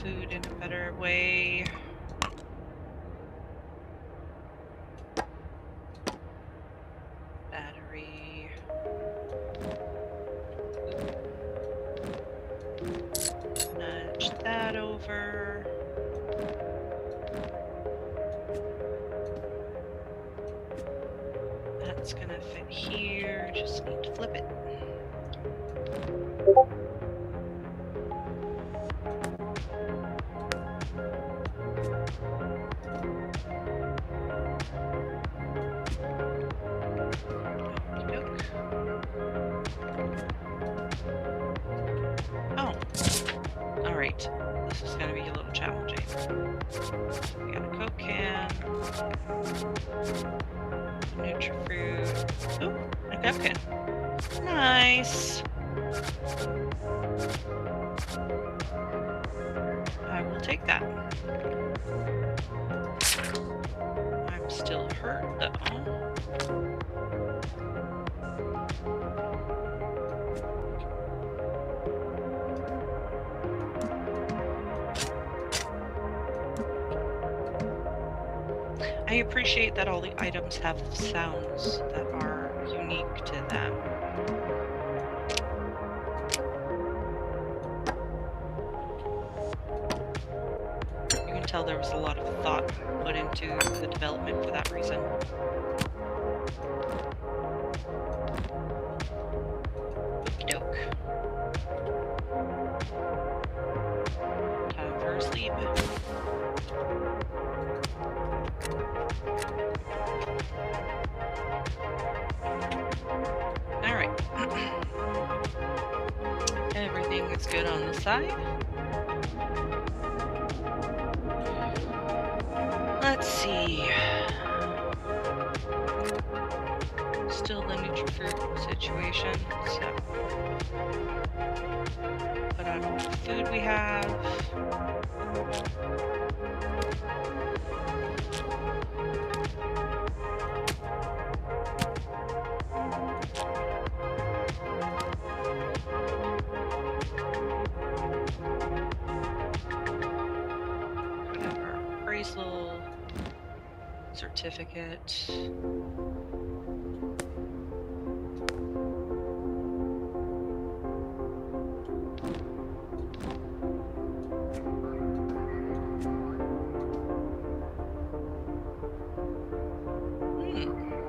Food in a better way. Battery. Nudge that over. That's gonna fit here, just need to flip it. Okey-doke. Oh, alright. This is gonna be a little challenging. We got a Coke can. Nutrifruit. Oh, a Coke can. Nice. I will take that. I'm still hurt, though. I appreciate that all the items have sounds that are unique to them. You can tell there was a lot of thought put into the development for that reason. Okey-doke. Time for a sleep. Alright. Everything is good on the side. Let's see. Still the NutriFruit situation, so put on all the food we have. We have our appraisal certificate.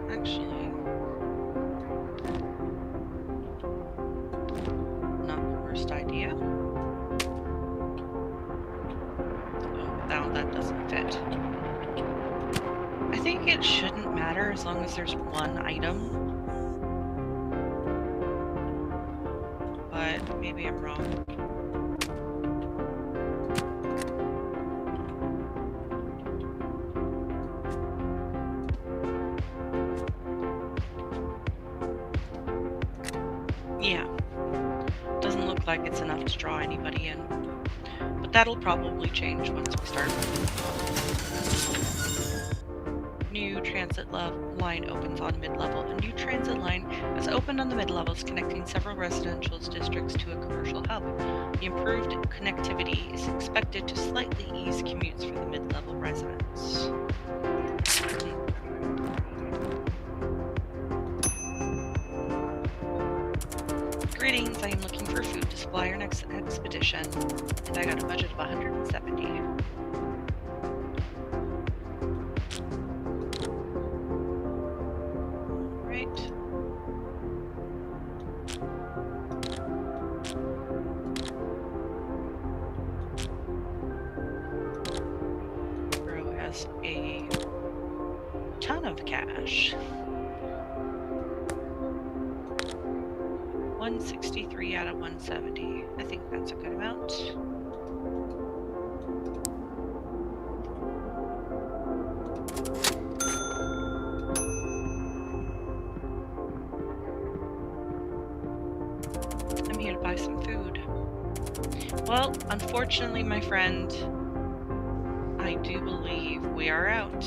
Actually, not the worst idea. Oh, now that doesn't fit. I think it shouldn't matter as long as there's one item. But maybe I'm wrong. Yeah. Doesn't look like it's enough to draw anybody in. But that'll probably change once we start. New transit line opens on mid-level. A new transit line has opened on the mid-levels, connecting several residential districts to a commercial hub. The improved connectivity is expected to slightly ease commutes for the mid-level residents. Greetings, I am looking for food to supply our next expedition, and I got a budget of 170. Right. Bro has a ton of cash. 163 out of 170. I think that's a good amount. I'm here to buy some food. Well, unfortunately, my friend, I do believe we are out.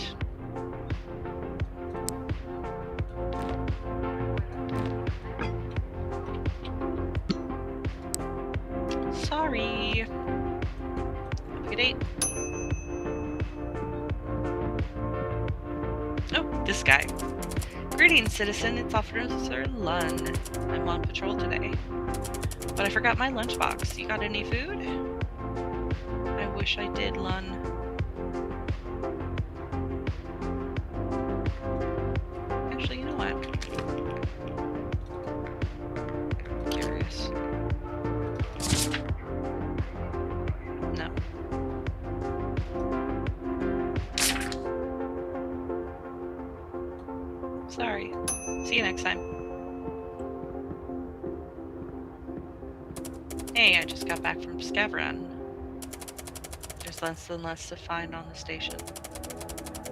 Sorry. Have a good day. Oh, this guy. Greetings, citizen. It's Officer Lunn. I'm on patrol today. But I forgot my lunchbox. You got any food? I wish I did, Lunn. Actually, you know what? Curious. No. Sorry. See you next time. Hey, I just got back from Scav Run. There's less and less to find on the station.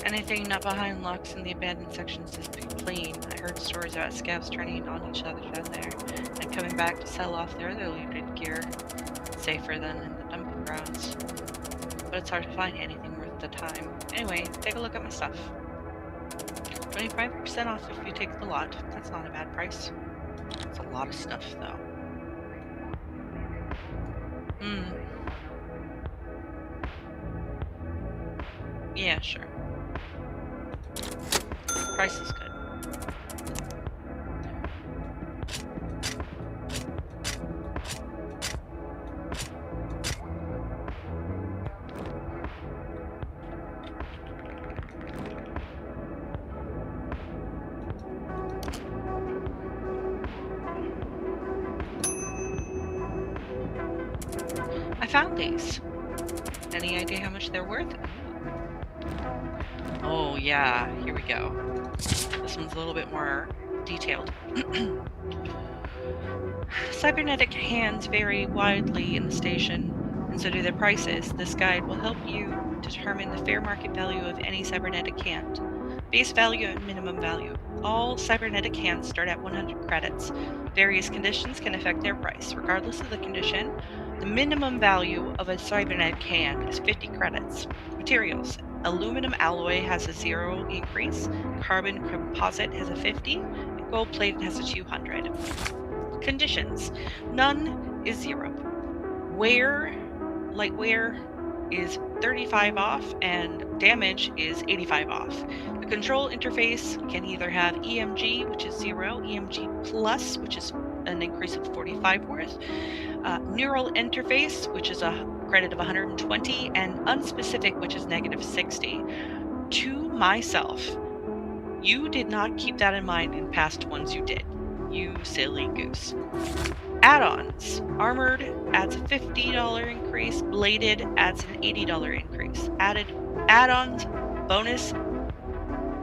Anything not behind locks in the abandoned sections is clean. I heard stories about scavs turning on each other down there and coming back to sell off their other looted gear. Safer than in the dumping grounds. But it's hard to find anything worth the time. Anyway, take a look at my stuff. 25% off if you take the lot. That's not a bad price. It's a lot of stuff, though. Yeah, sure. Price is good. I found these. Any idea how much they're worth? Oh yeah, here we go. This one's a little bit more detailed. Cybernetic hands vary widely in the station, and so do their prices. This guide will help you determine the fair market value of any cybernetic hand. Base value and minimum value. All cybernetic hands start at 100 credits. Various conditions can affect their price. Regardless of the condition, the minimum value of a cybernetic hand is 50 credits. Materials. Aluminum alloy has a 0 increase, carbon composite has a 50, and gold plated has a 200. Conditions. None is 0. Light wear is 35 off, and damage is 85 off. The control interface can either have EMG, which is 0, EMG plus, which is an increase of 45 worth, neural interface, which is a credit of 120, and unspecific, which is negative 60. To myself, you did not keep that in mind in past ones you did. You silly goose. Add-ons. Armored adds a $50 increase. Bladed adds an $80 increase.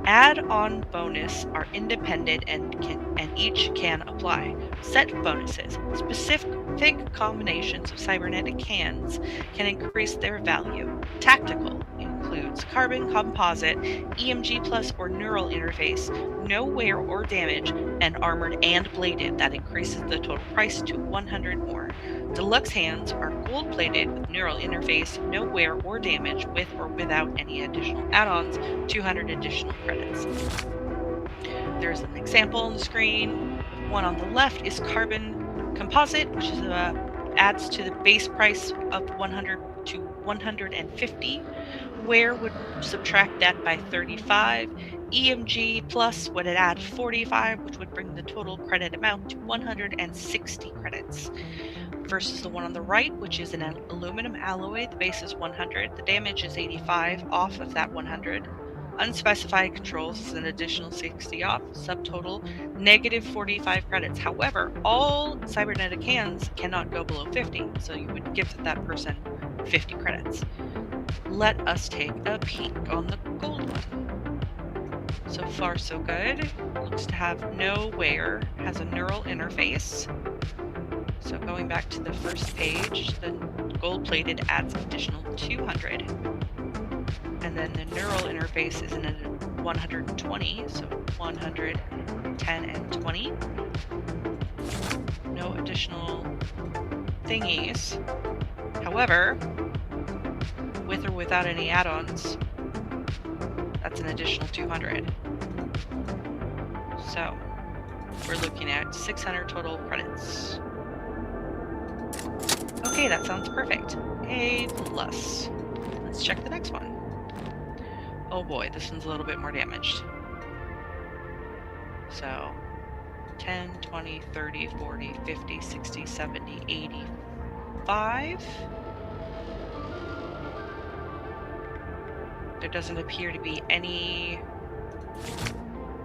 Add-on bonus are independent and each can apply. Set bonuses. Specific combinations of cybernetic hands can increase their value. Tactical includes carbon composite, EMG plus or neural interface, no wear or damage, and armored and bladed that increases the total price to 100 more. Deluxe hands are gold plated with neural interface, no wear or damage with or without any additional add-ons, 200 additional credits. There's an example on the screen. One on the left is carbon composite, which is adds to the base price of 100 to 150. Wear would subtract that by 35. EMG plus would add 45, which would bring the total credit amount to 160 credits. Versus the one on the right, which is an aluminum alloy. The base is 100. The damage is 85 off of that 100. Unspecified controls is an additional 60 off. Subtotal negative 45 credits. However, all cybernetic hands cannot go below 50, so you would give that person 50 credits. Let us take a peek on the gold one. So far, so good. Looks to have no wear. Has a neural interface. So going back to the first page, the gold-plated adds additional 200. And then the neural interface is in a 120, so 110 and 20. No additional thingies. However, with or without any add-ons, that's an additional 200. So we're looking at 600 total credits. Okay, that sounds perfect. A plus. Let's check the next one. Oh boy, this one's a little bit more damaged. So 10, 20, 30, 40, 50, 60, 70, 85. There doesn't appear to be any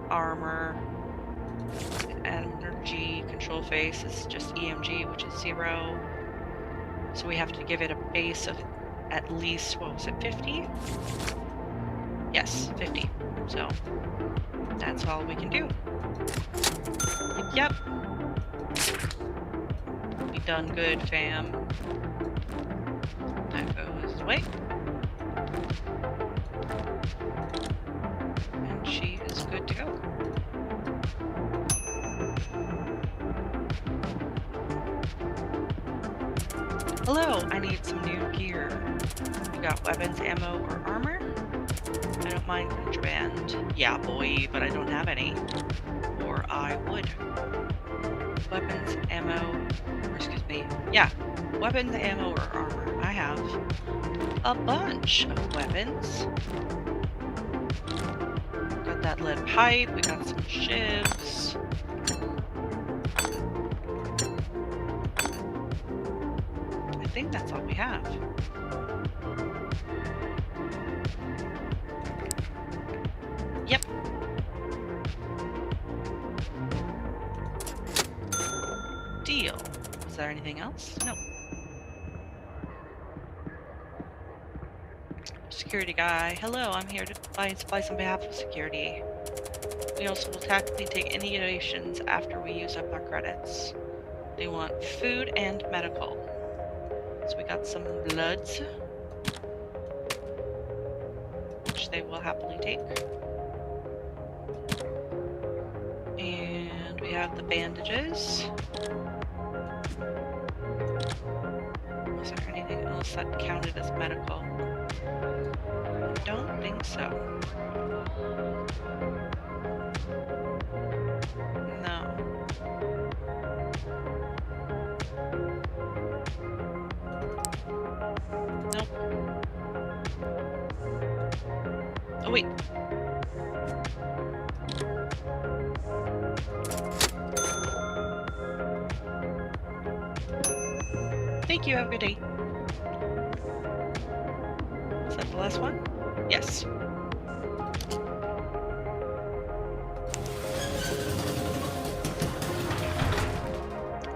armor. Energy control face is just EMG, which is 0. So we have to give it a base of at least, what was it, 50? Yes, 50. So that's all we can do. Yep. We done good, fam. That goes away. And she is good to go. Oh, I need some new gear. You got weapons, ammo, or armor? I don't mind contraband. Yeah, boy, but I don't have any. Or I would. Weapons, ammo, or excuse me. Yeah, weapons, ammo, or armor. I have a bunch of weapons. Got that lead pipe, we got some shivs. I think that's all we have. Yep. Deal. Is there anything else? Nope. Security guy. Hello, I'm here to buy and supplies on behalf of security. We also will tactically take any donations after we use up our credits. They want food and medical. So we got some bloods, which they will happily take. And we have the bandages. Was there anything else that counted as medical? I don't think so. No. Nope. Oh, wait. Thank you, have a good day. Is that the last one? Yes.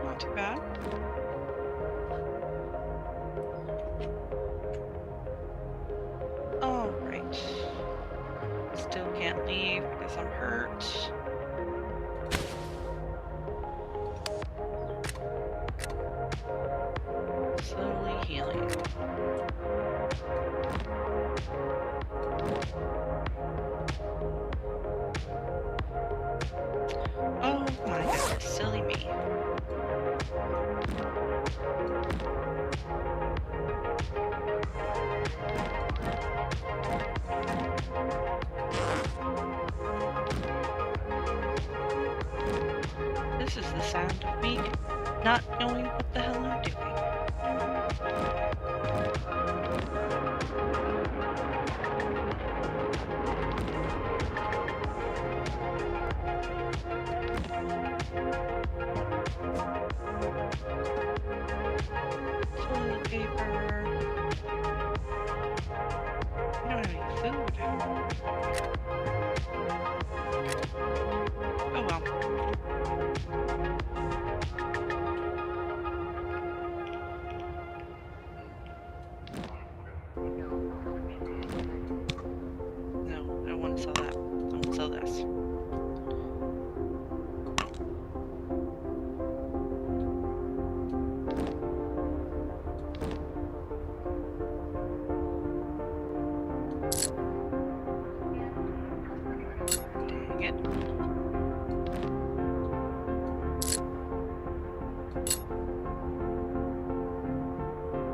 Not too bad. Alright. Still can't leave because I'm hurt. Slowly healing. Oh my goodness, silly me. This is the sound of me not knowing what the hell I'm doing. Toilet paper. I don't have any food. Oh well. No, I don't want to sell that. I want to sell this. Dang it.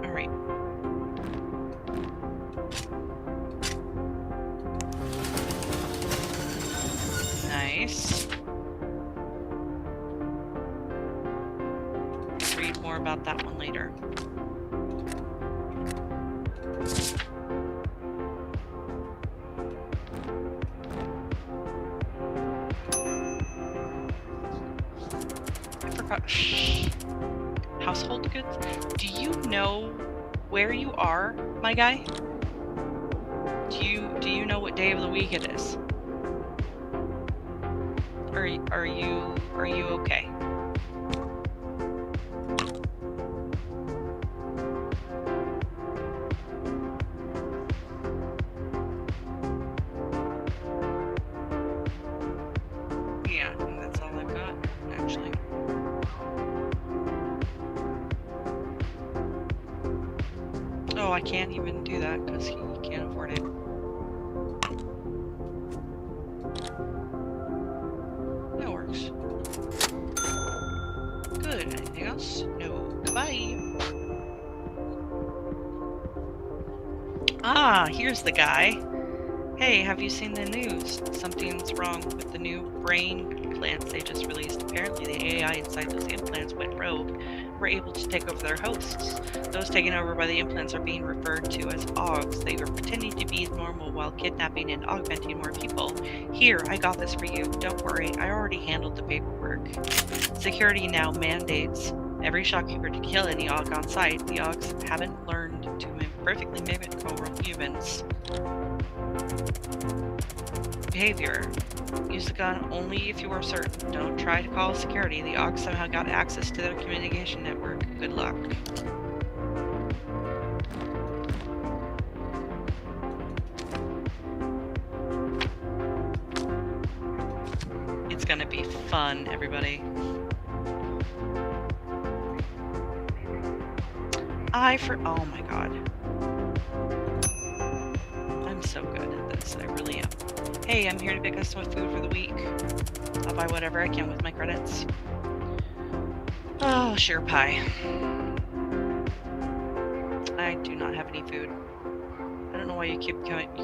Alright. Nice. Read more about that one later. I forgot. Household goods? Do you know where you are, my guy? Do you know what day of the week it is? Are you okay? Yeah, that's all I've got, actually. Oh, I can't even do that because he can't afford it. That works. Good. Anything else? No. Goodbye. Ah, here's the guy. Hey, have you seen the news? Something's wrong with the new brain implants they just released. Apparently, the AI inside those implants went rogue. We're able to take over their hosts. Those taken over by the implants are being referred to as AUGs. They were pretending to be normal while kidnapping and augmenting more people. Here, I got this for you. Don't worry, I already handled the paperwork. Security now mandates every shopkeeper to kill any AUG on site. The AUGs haven't learned to perfectly mimic humans. Behavior. Use the gun only if you are certain. Don't try to call security. The AUG somehow got access to their communication network. Good luck. It's gonna be fun, everybody. Oh my god. I'm so good at this. I really am. Hey, I'm here to pick up some food for the week. I'll buy whatever I can with my credits. Oh, sure pie. I do not have any food. I don't know why you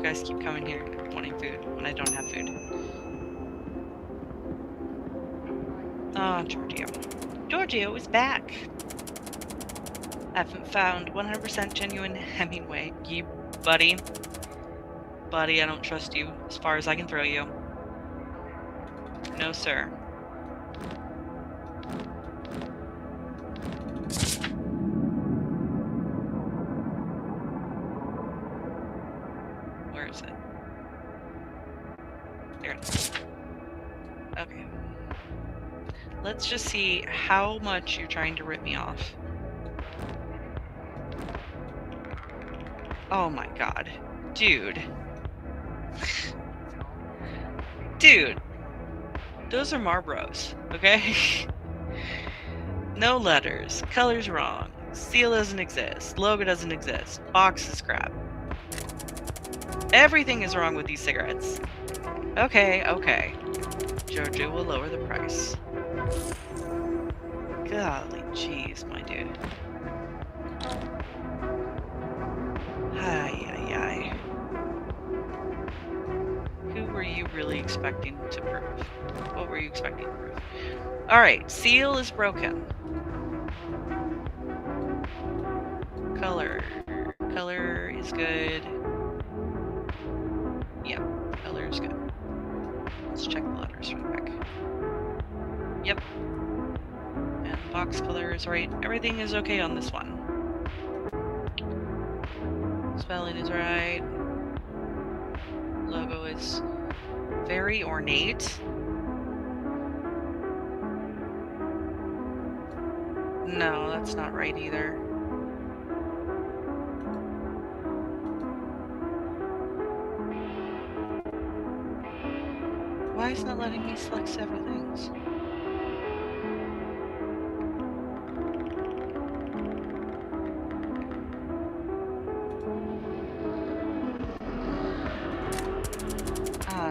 guys keep coming here wanting food when I don't have food. Oh, Giorgio. Giorgio is back. I haven't found 100% genuine Hemingway. You, buddy. Buddy, I don't trust you as far as I can throw you. No, sir. Where is it? There it is. Okay. Let's just see how much you're trying to rip me off. Oh my god. Dude. Dude. Those are Marlboros, okay? No letters. Color's wrong. Seal doesn't exist. Logo doesn't exist. Box is crap. Everything is wrong with these cigarettes. Okay, okay. Giorgio will lower the price. Golly jeez, my dude. Ay. Who were you really expecting to prove? What were you expecting to prove? Alright, seal is broken. Color. Color is good. Yeah, color is good. Let's check the letters real quick. Yep. And box color is right. Everything is okay on this one. Spelling is right. Logo is very ornate. No, that's not right either. Why is it not letting me select several things?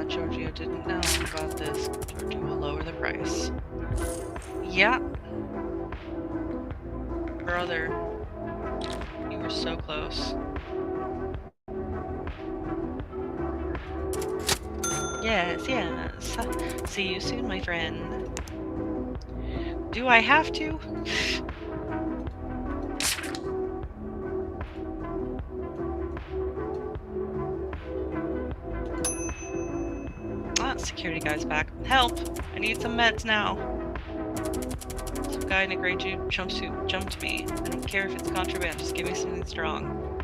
Giorgio didn't know about this. Giorgio will lower the price. Yeah. Brother. You were so close. Yes. See you soon, my friend. Do I have to? Security guy's back. Help! I need some meds now. Some guy in a gray jumpsuit jumped me. I don't care if it's contraband, just give me something strong.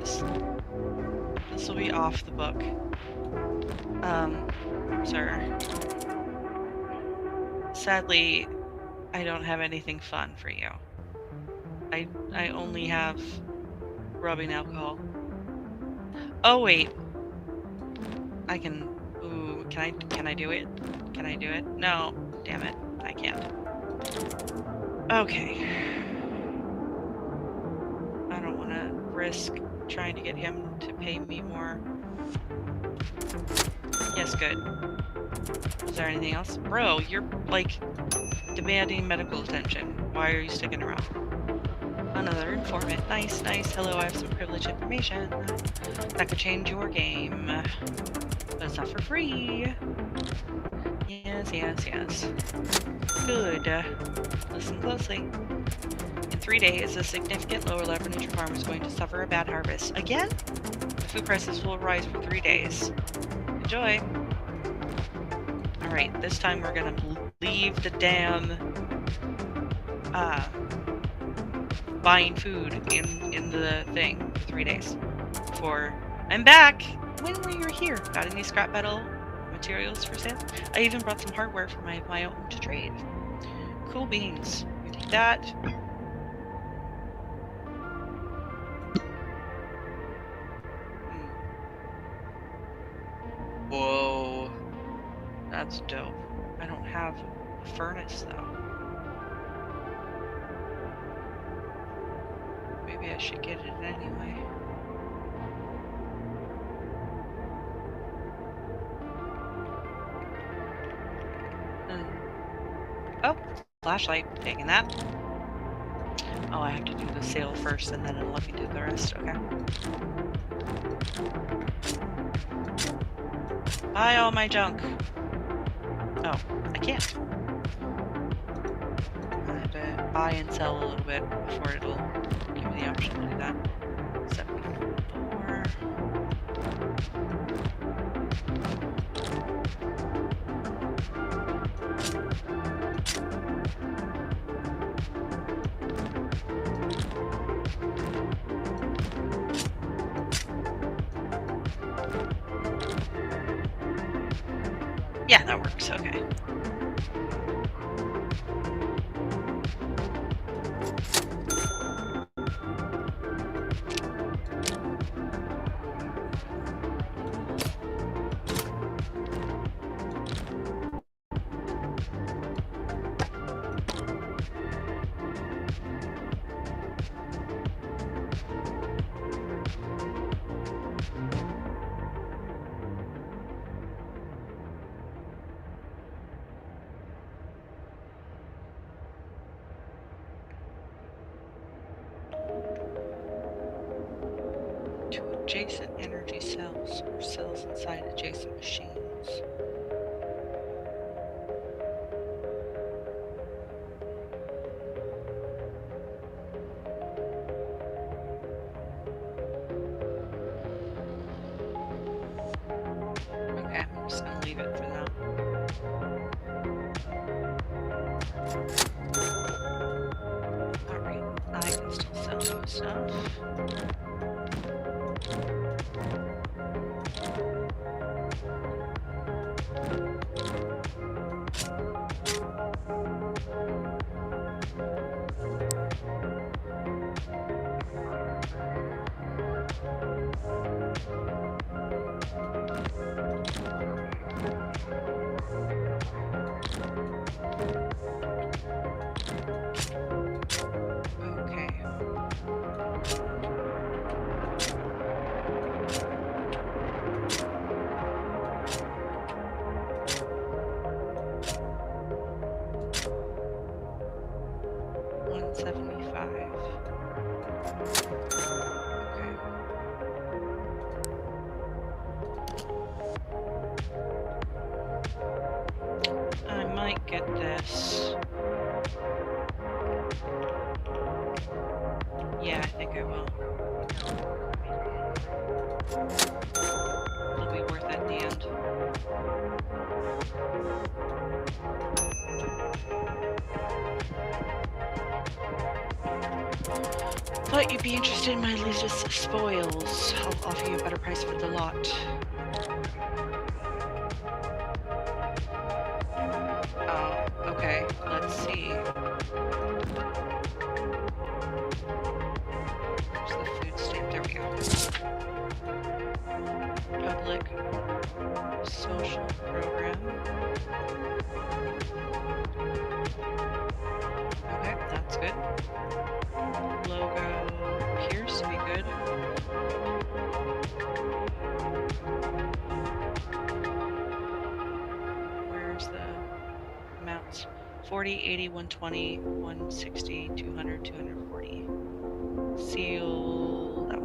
This will be off the book. Sir. Sadly, I don't have anything fun for you. I only have rubbing alcohol. Oh wait. I can... Ooh, can I do it? Can I do it? No. Damn it. I can't. Okay. I don't want to risk trying to get him to pay me more. Yes, good. Is there anything else? Bro, you're, like, demanding medical attention. Why are you sticking around? Another informant. Nice, nice. Hello, I have some privileged information that could change your game. But it's not for free. Yes, yes, yes. Good. Listen closely. In 3 days, a significant lower level neutral farm is going to suffer a bad harvest. Again? The food prices will rise for 3 days. Enjoy. Alright, this time we're gonna leave the damn buying food in the thing for 3 days. I'm back! When were you here? Got any scrap metal materials for sale? I even brought some hardware for my own to trade. Cool beans. You take that. Whoa. That's dope. I don't have a furnace though. Maybe I should get it anyway. Oh, flashlight. Taking that. Oh, I have to do the sale first and then it'll let me do the rest. Okay. Buy all my junk. Oh, I can't. I have to buy and sell a little bit before it'll give me the option to do that. 74. Yeah, that works. Okay. To adjacent energy cells or cells inside adjacent machines. Okay, I'm just gonna leave it for now. Alright, I can still sell some stuff. Okay. $175. Okay. I might get this. Yeah, I think I will. It'll be worth it in the end. But you'd be interested in my latest spoils. I'll offer you a better price for the lot. Oh, okay. Let's see. Where's the food stamp? There we go. Public social program. Okay, that's good. Logo appears to be good. Where's the amounts? 40, 80, 120, 160, 200, 240.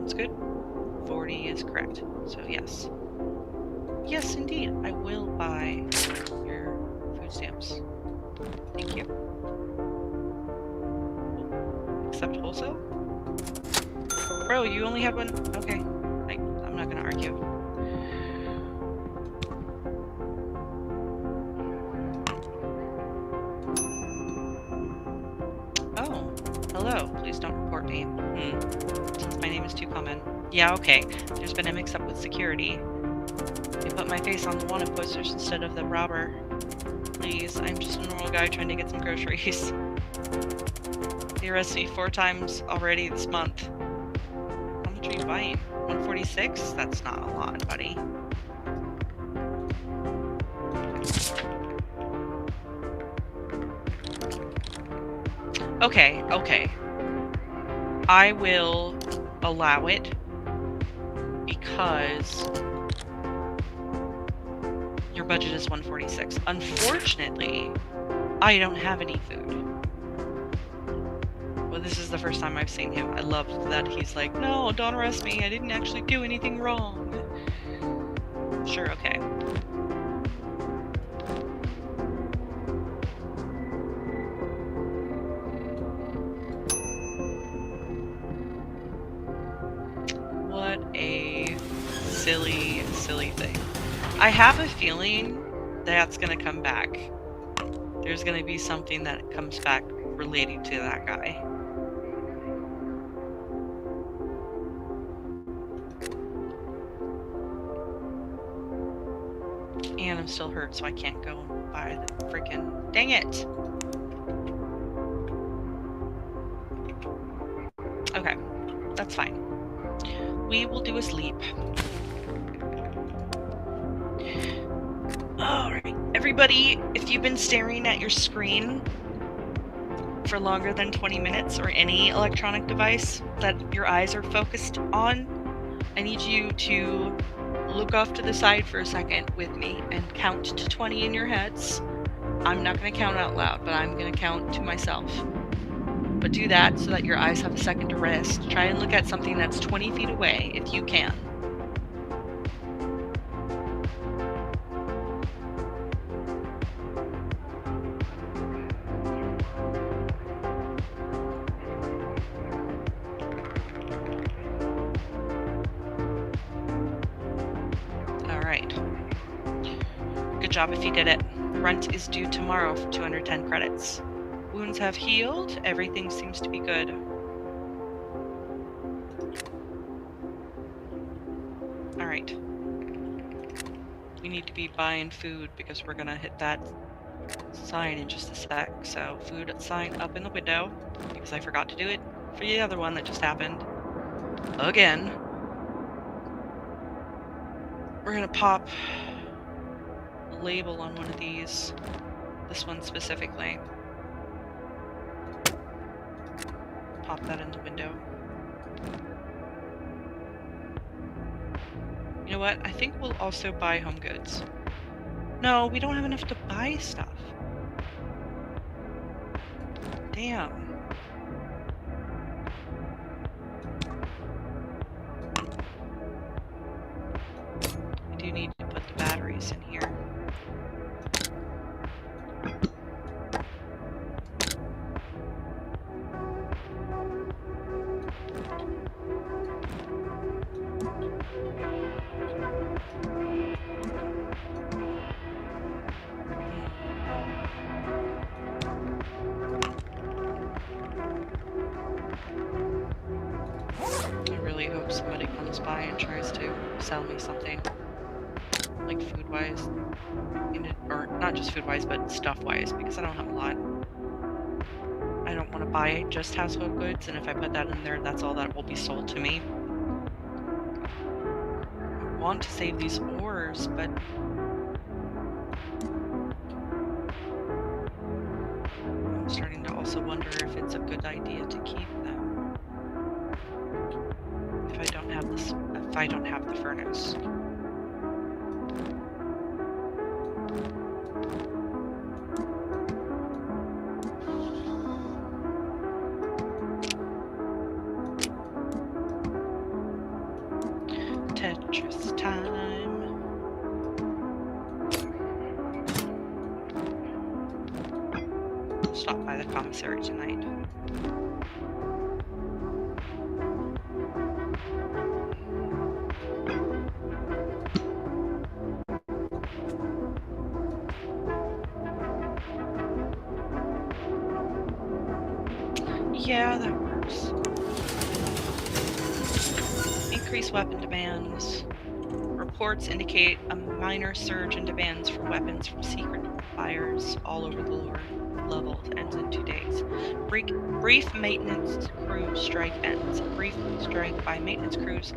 Sounds good. 40 is correct. So yes. Yes, indeed. I will buy your food stamps. Thank you. Accept wholesale? Bro, you only had one? Okay. I'm not gonna argue. Oh, hello. Please don't report me. Since my name is too common. Yeah, okay. There's been a mix-up with security. They put my face on the wanted posters instead of the robber. Please, I'm just a normal guy trying to get some groceries. They arrested me 4 times already this month. How much are you buying? 146? That's not a lot, buddy. Okay, okay. I will allow it because your budget is 146. Unfortunately, I don't have any food. Well, this is the first time I've seen him. I loved that he's like, no, don't arrest me. I didn't actually do anything wrong. Sure, okay. What a silly, silly thing. I have a feeling that's gonna come back. There's gonna be something that comes back relating to that guy. And I'm still hurt, so I can't go and buy the freaking... Dang it! Okay, that's fine. We will do a sleep. Alright, everybody, if you've been staring at your screen for longer than 20 minutes or any electronic device that your eyes are focused on, I need you to look off to the side for a second with me and count to 20 in your heads. I'm not going to count out loud, but I'm going to count to myself. But do that so that your eyes have a second to rest. Try and look at something that's 20 feet away if you can. Alright. Good job if you did it. Rent is due tomorrow for 210 credits. Wounds have healed. Everything seems to be good. Alright. We need to be buying food because we're gonna hit that sign in just a sec. So, food sign up in the window because I forgot to do it for the other one that just happened. Again. We're gonna pop a label on one of these. This one specifically. Pop that in the window. You know what? I think we'll also buy home goods. No, we don't have enough to buy stuff. Damn. I do need to put the batteries in here. I really hope somebody comes by and tries to sell me something. Like food-wise. Or not just food-wise, but stuff-wise, because I don't have a lot. I don't want to buy just household goods, and if I put that in there, that's all that will be sold to me. I want to save these ores, but... I'm starting to also wonder if it's a good idea to keep them. If I don't have the furnace. Tetris time. Stop by the commissary tonight. Yeah, that works. Increase weapon demands. Reports indicate a minor surge in demands for weapons from secret buyers all over the lower level. Ends in 2 days. Brief maintenance crew strike ends. A brief strike by maintenance crews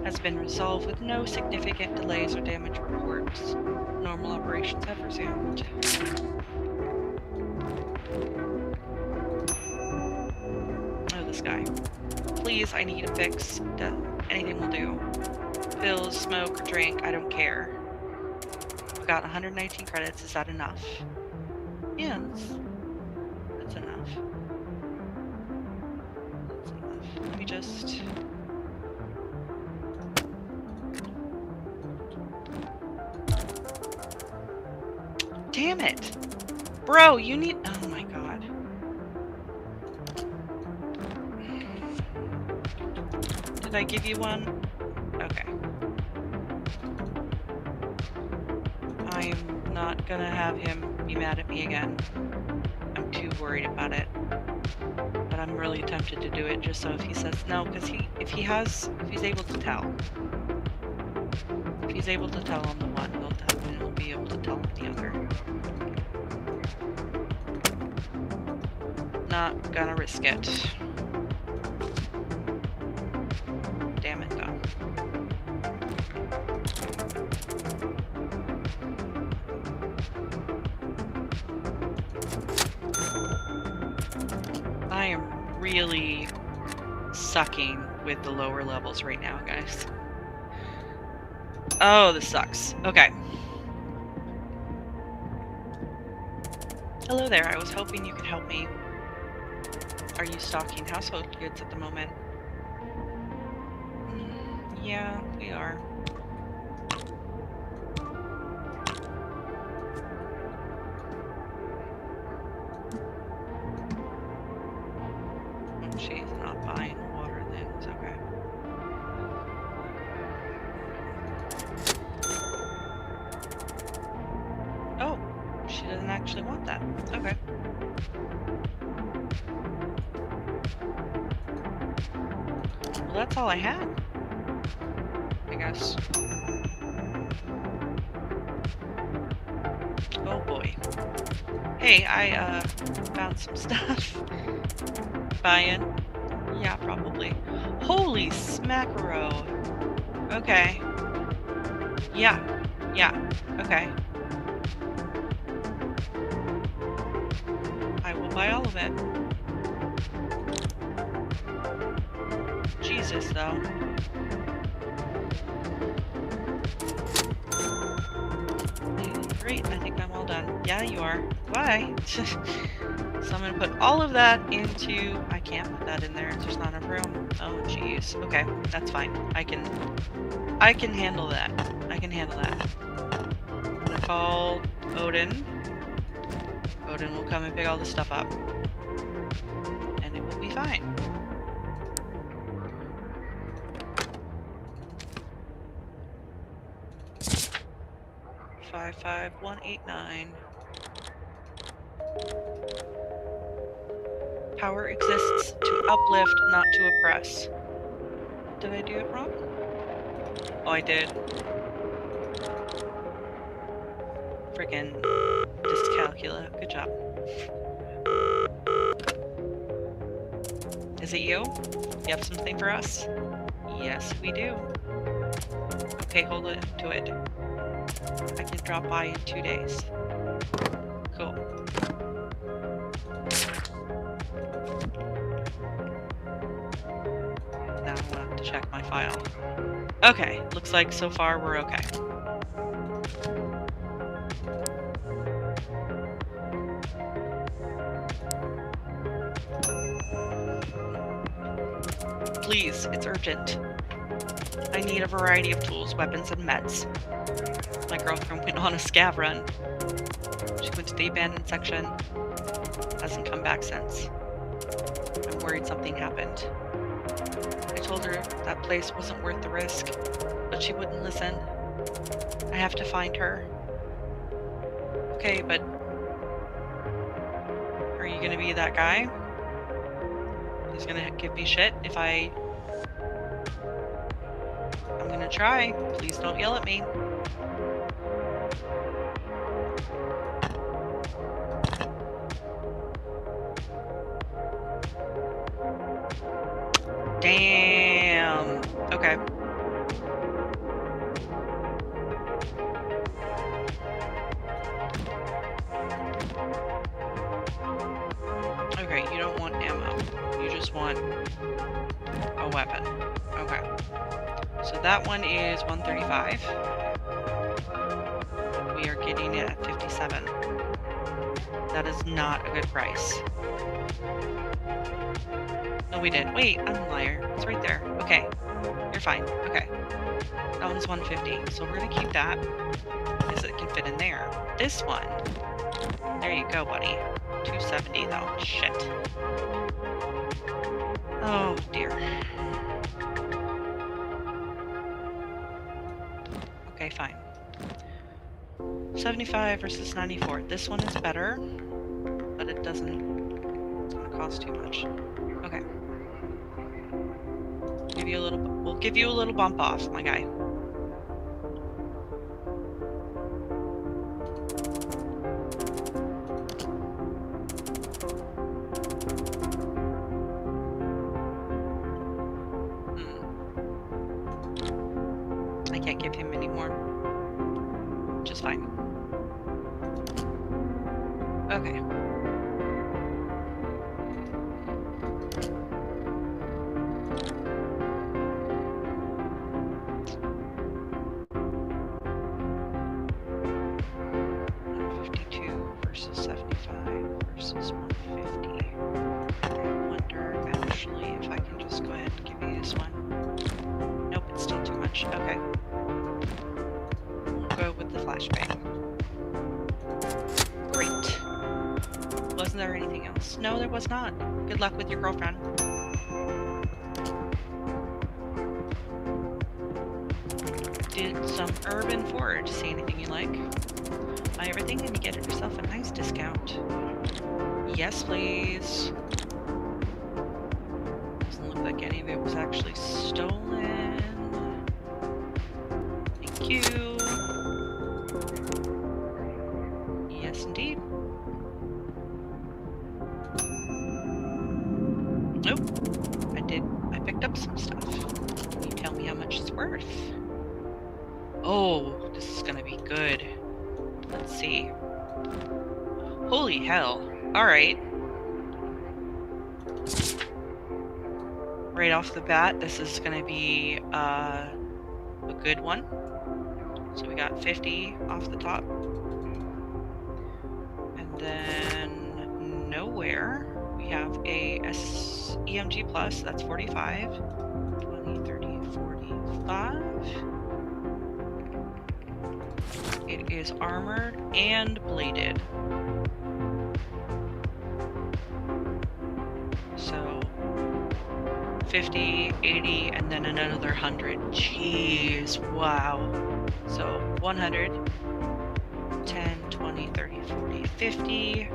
has been resolved with no significant delays or damage reports. Normal operations have resumed. Oh, this guy. Please, I need a fix. Anything will do. Pills, smoke, or drink, I don't care. I've got 119 credits. Is that enough? Yeah, that's enough. That's enough. Let me just... Damn it! Bro, you need... Oh my god. Did I give you one? Okay. I'm not gonna have him be mad at me again. I'm too worried about it. But I'm really tempted to do it just so if he says no, because if he's able to tell. If he's able to tell on the one, he'll be able to tell on the other. Not gonna risk it. Damn it, though. I am really sucking with the lower levels right now, guys. Oh, this sucks. Okay. Hello there, I was hoping you could help me. Are you stocking household goods at the moment? Yeah, we are. She's not buying water then, it's okay. Oh, she doesn't actually want that. Okay. Well, that's all I had, I guess. Oh boy. Hey, I found some stuff. Buying? Yeah, probably. Holy smackaro. Okay. Yeah. Okay. I will buy all of it. Jesus, though. Great, I think I'm all done. Yeah, you are. Bye. So I'm gonna put all of that into... I can't put that in there. There's not enough room. Oh, jeez. Okay, that's fine. I can handle that. I can handle that. I'm gonna call Odin. Odin will come and pick all this stuff up. And it will be fine. Five, 189. Power exists to uplift, not to oppress. Did I do it wrong? Oh, I did. Friggin' dyscalculia. Good job. Is it you? You have something for us? Yes, we do. Okay, hold it to it. I can drop by in 2 days. Cool. Now I want to check my file. Okay, looks like so far we're okay. Please, it's urgent. I need a variety of tools, weapons, and meds. My girlfriend went on a scav run. She went to the abandoned section. Hasn't come back since. I'm worried something happened. I told her that place wasn't worth the risk, but she wouldn't listen. I have to find her. Okay, but are you gonna be that guy? He's gonna give me shit if I'm gonna try. Please don't yell at me. Damn. Okay. Okay, you don't want ammo. You just want a weapon. Okay. So that one is 135. We are getting it at 57. That is not a good price. No, we did. Wait, I'm a liar. It's right there. Okay. You're fine. Okay. That one's 150. So we're gonna keep that because it can fit in there. This one. There you go, buddy. 270 though. Shit. Oh dear. Okay, fine. 75 versus 94. This one is better, but it doesn't. It's gonna cost too much. Okay. We'll give you a little bump off, my guy. I can't give him any more. Which is fine. Okay. Versus 75 versus 150. I wonder actually if I can just go ahead and give you this one. Nope, it's still too much. Okay. We'll go with the flashbang. Great. Wasn't there anything else? No, there was not. Good luck with your girlfriend. Did some urban forage. See anything you like? Buy everything and you get yourself a nice discount. Yes, please. Doesn't look like any of it was actually stolen. Thank you. Yes, indeed. Nope. I picked up some stuff. Can you tell me how much it's worth? Oh, this is gonna be good. Let's see. Holy hell. Alright. Right off the bat, this is going to be a good one. So we got 50 off the top. And then nowhere. We have a EMG plus, that's 45. 20, 30, 45. It is armored and bladed. So 50, 80, and then another 100. Jeez, wow. So 100, 10, 20, 30, 40, 50,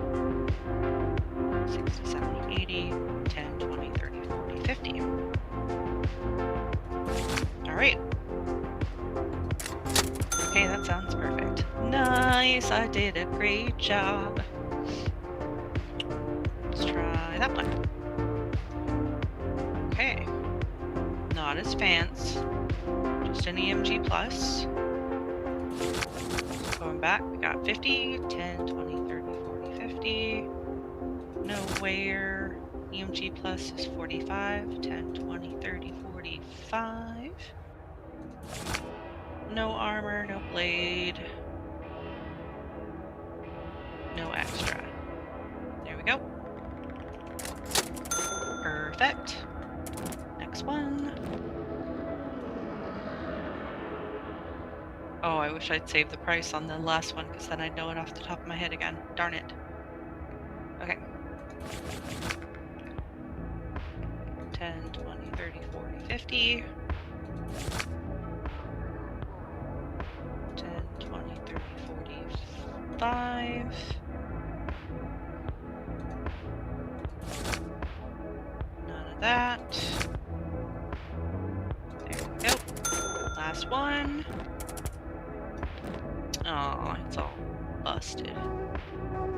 60, 70, 80, 10, 20, 30, 40, 50. Alright. Okay, that sounds perfect. Nice, I did a great job. Let's try that one. Okay. Not as fancy. Just an EMG plus. Going back, we got 50, 10, 20, 30, 40, 50. Nowhere. EMG plus is 45, 10, 20, 30, 45. No armor, no blade. No extra. There we go. Perfect. Next one. Oh, I wish I'd saved the price on the last one, because then I'd know it off the top of my head again. Darn it. Okay. 10, 20, 30, 40, 50. 10, 20, 30, 45. None of that. There we go. Last one. Oh, it's all busted.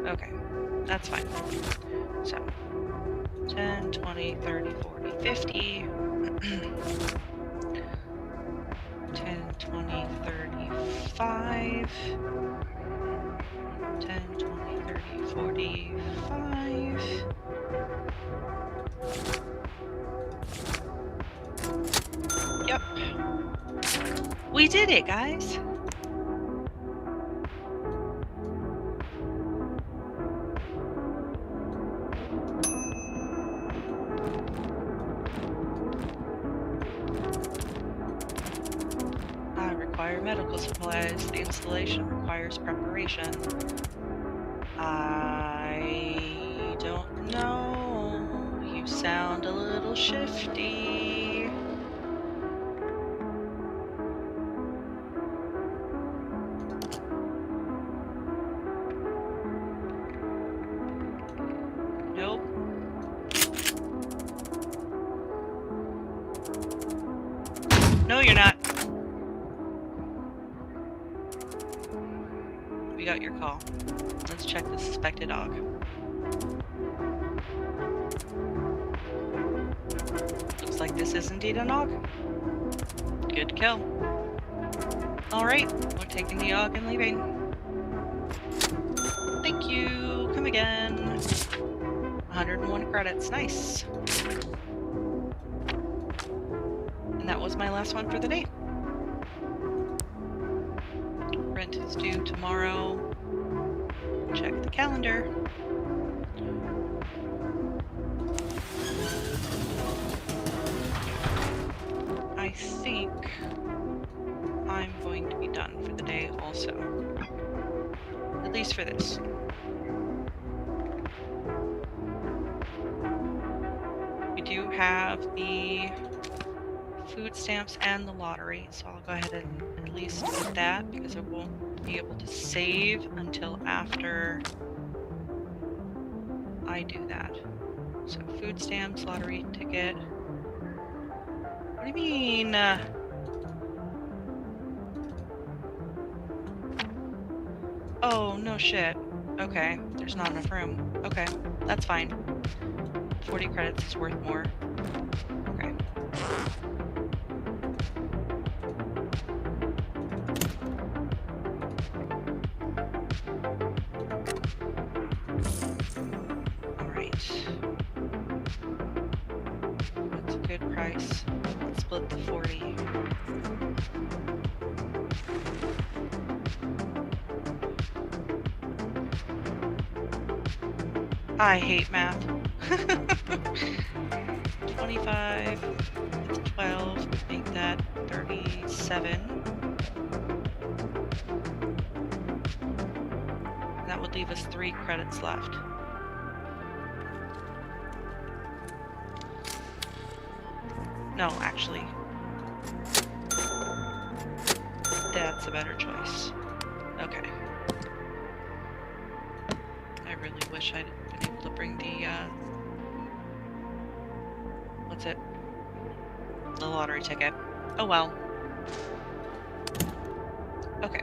Okay, that's fine. So, 10, 20, 30, 40, 50. 10, 20, 35. 10, 20, 30, 45. Yep. We did it, guys. I require medical supplies. The installation requires preparation. I don't know. You sound a little shifty. Nope. No, you're not. We got your call. Let's check the suspected dog. Looks like this is indeed an og. Good kill. Alright, we're taking the og and leaving. Thank you. Come again. 101 credits. Nice. And that was my last one for the day. Rent is due tomorrow. Check the calendar. I think I'm going to be done for the day also. At least for this. We do have the food stamps and the lottery, so I'll go ahead and at least get that, because I won't be able to save until after I do that. So food stamps, lottery ticket. What do you mean? Oh, no shit. Okay, there's not enough room. Okay, that's fine. 40 credits is worth more. Okay. Alright. What's a good price? Let's split the 40. I hate math. 25, 12, make that 37. That would leave us 3 credits left. No, actually. That's a better choice. Okay. I really wish I'd been able to bring the, what's it? The lottery ticket. Oh well. Okay.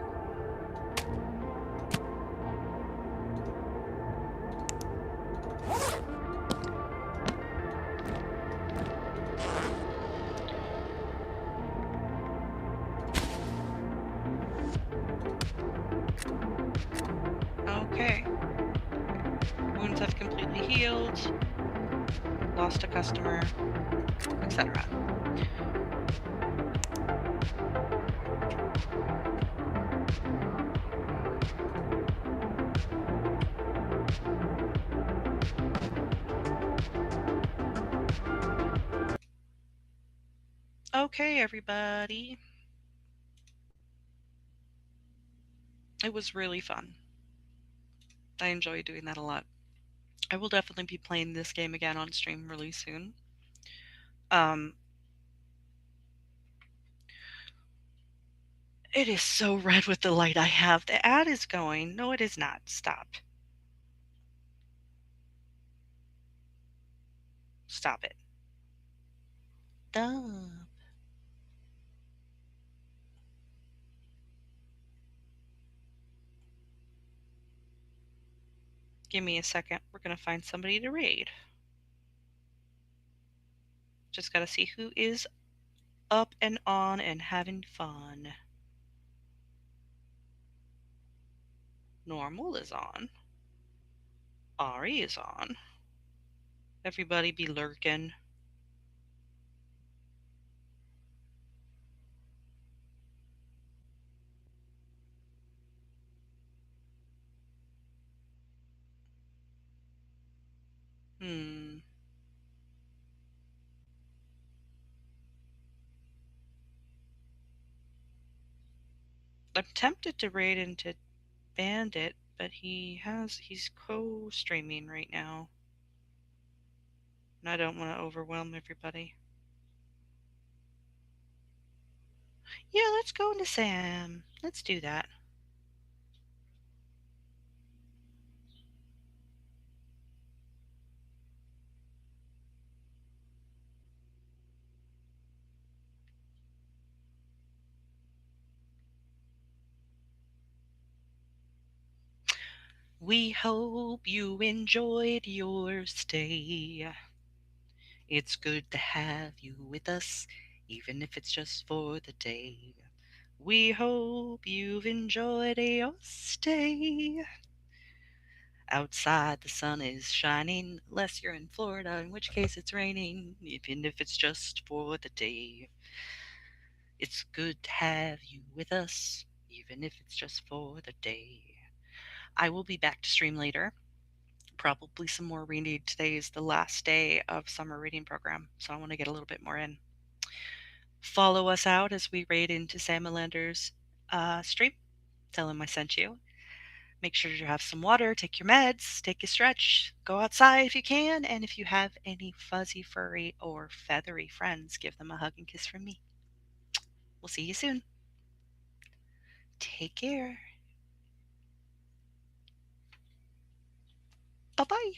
Okay. Wounds have completely healed. Lost a customer, etc. Okay, everybody. It was really fun. I enjoy doing that a lot. I will definitely be playing this game again on stream really soon. Um, it is so red with the light I have. The ad is going. No, it is not. Stop. Stop it. Stop. Give me a second. We're going to find somebody to raid. Just got to see who is up and on and having fun. Normal is on. Ari is on. Everybody be lurking. Hmm. I'm tempted to raid into Bandit, but he's co-streaming right now. And I don't want to overwhelm everybody. Yeah, let's go into Sam. Let's do that. We hope you enjoyed your stay. It's good to have you with us, even if it's just for the day. We hope you've enjoyed your stay. Outside the sun is shining, unless you're in Florida, in which case it's raining, even if it's just for the day. It's good to have you with us, even if it's just for the day. I will be back to stream later. Probably some more reading. Today is the last day of summer reading program, so I want to get a little bit more in. Follow us out as we raid into Samalander's stream. Tell him I sent you. Make sure you have some water, take your meds, take a stretch, go outside if you can, and if you have any fuzzy, furry, or feathery friends, give them a hug and kiss from me. We'll see you soon. Take care. Bye bye.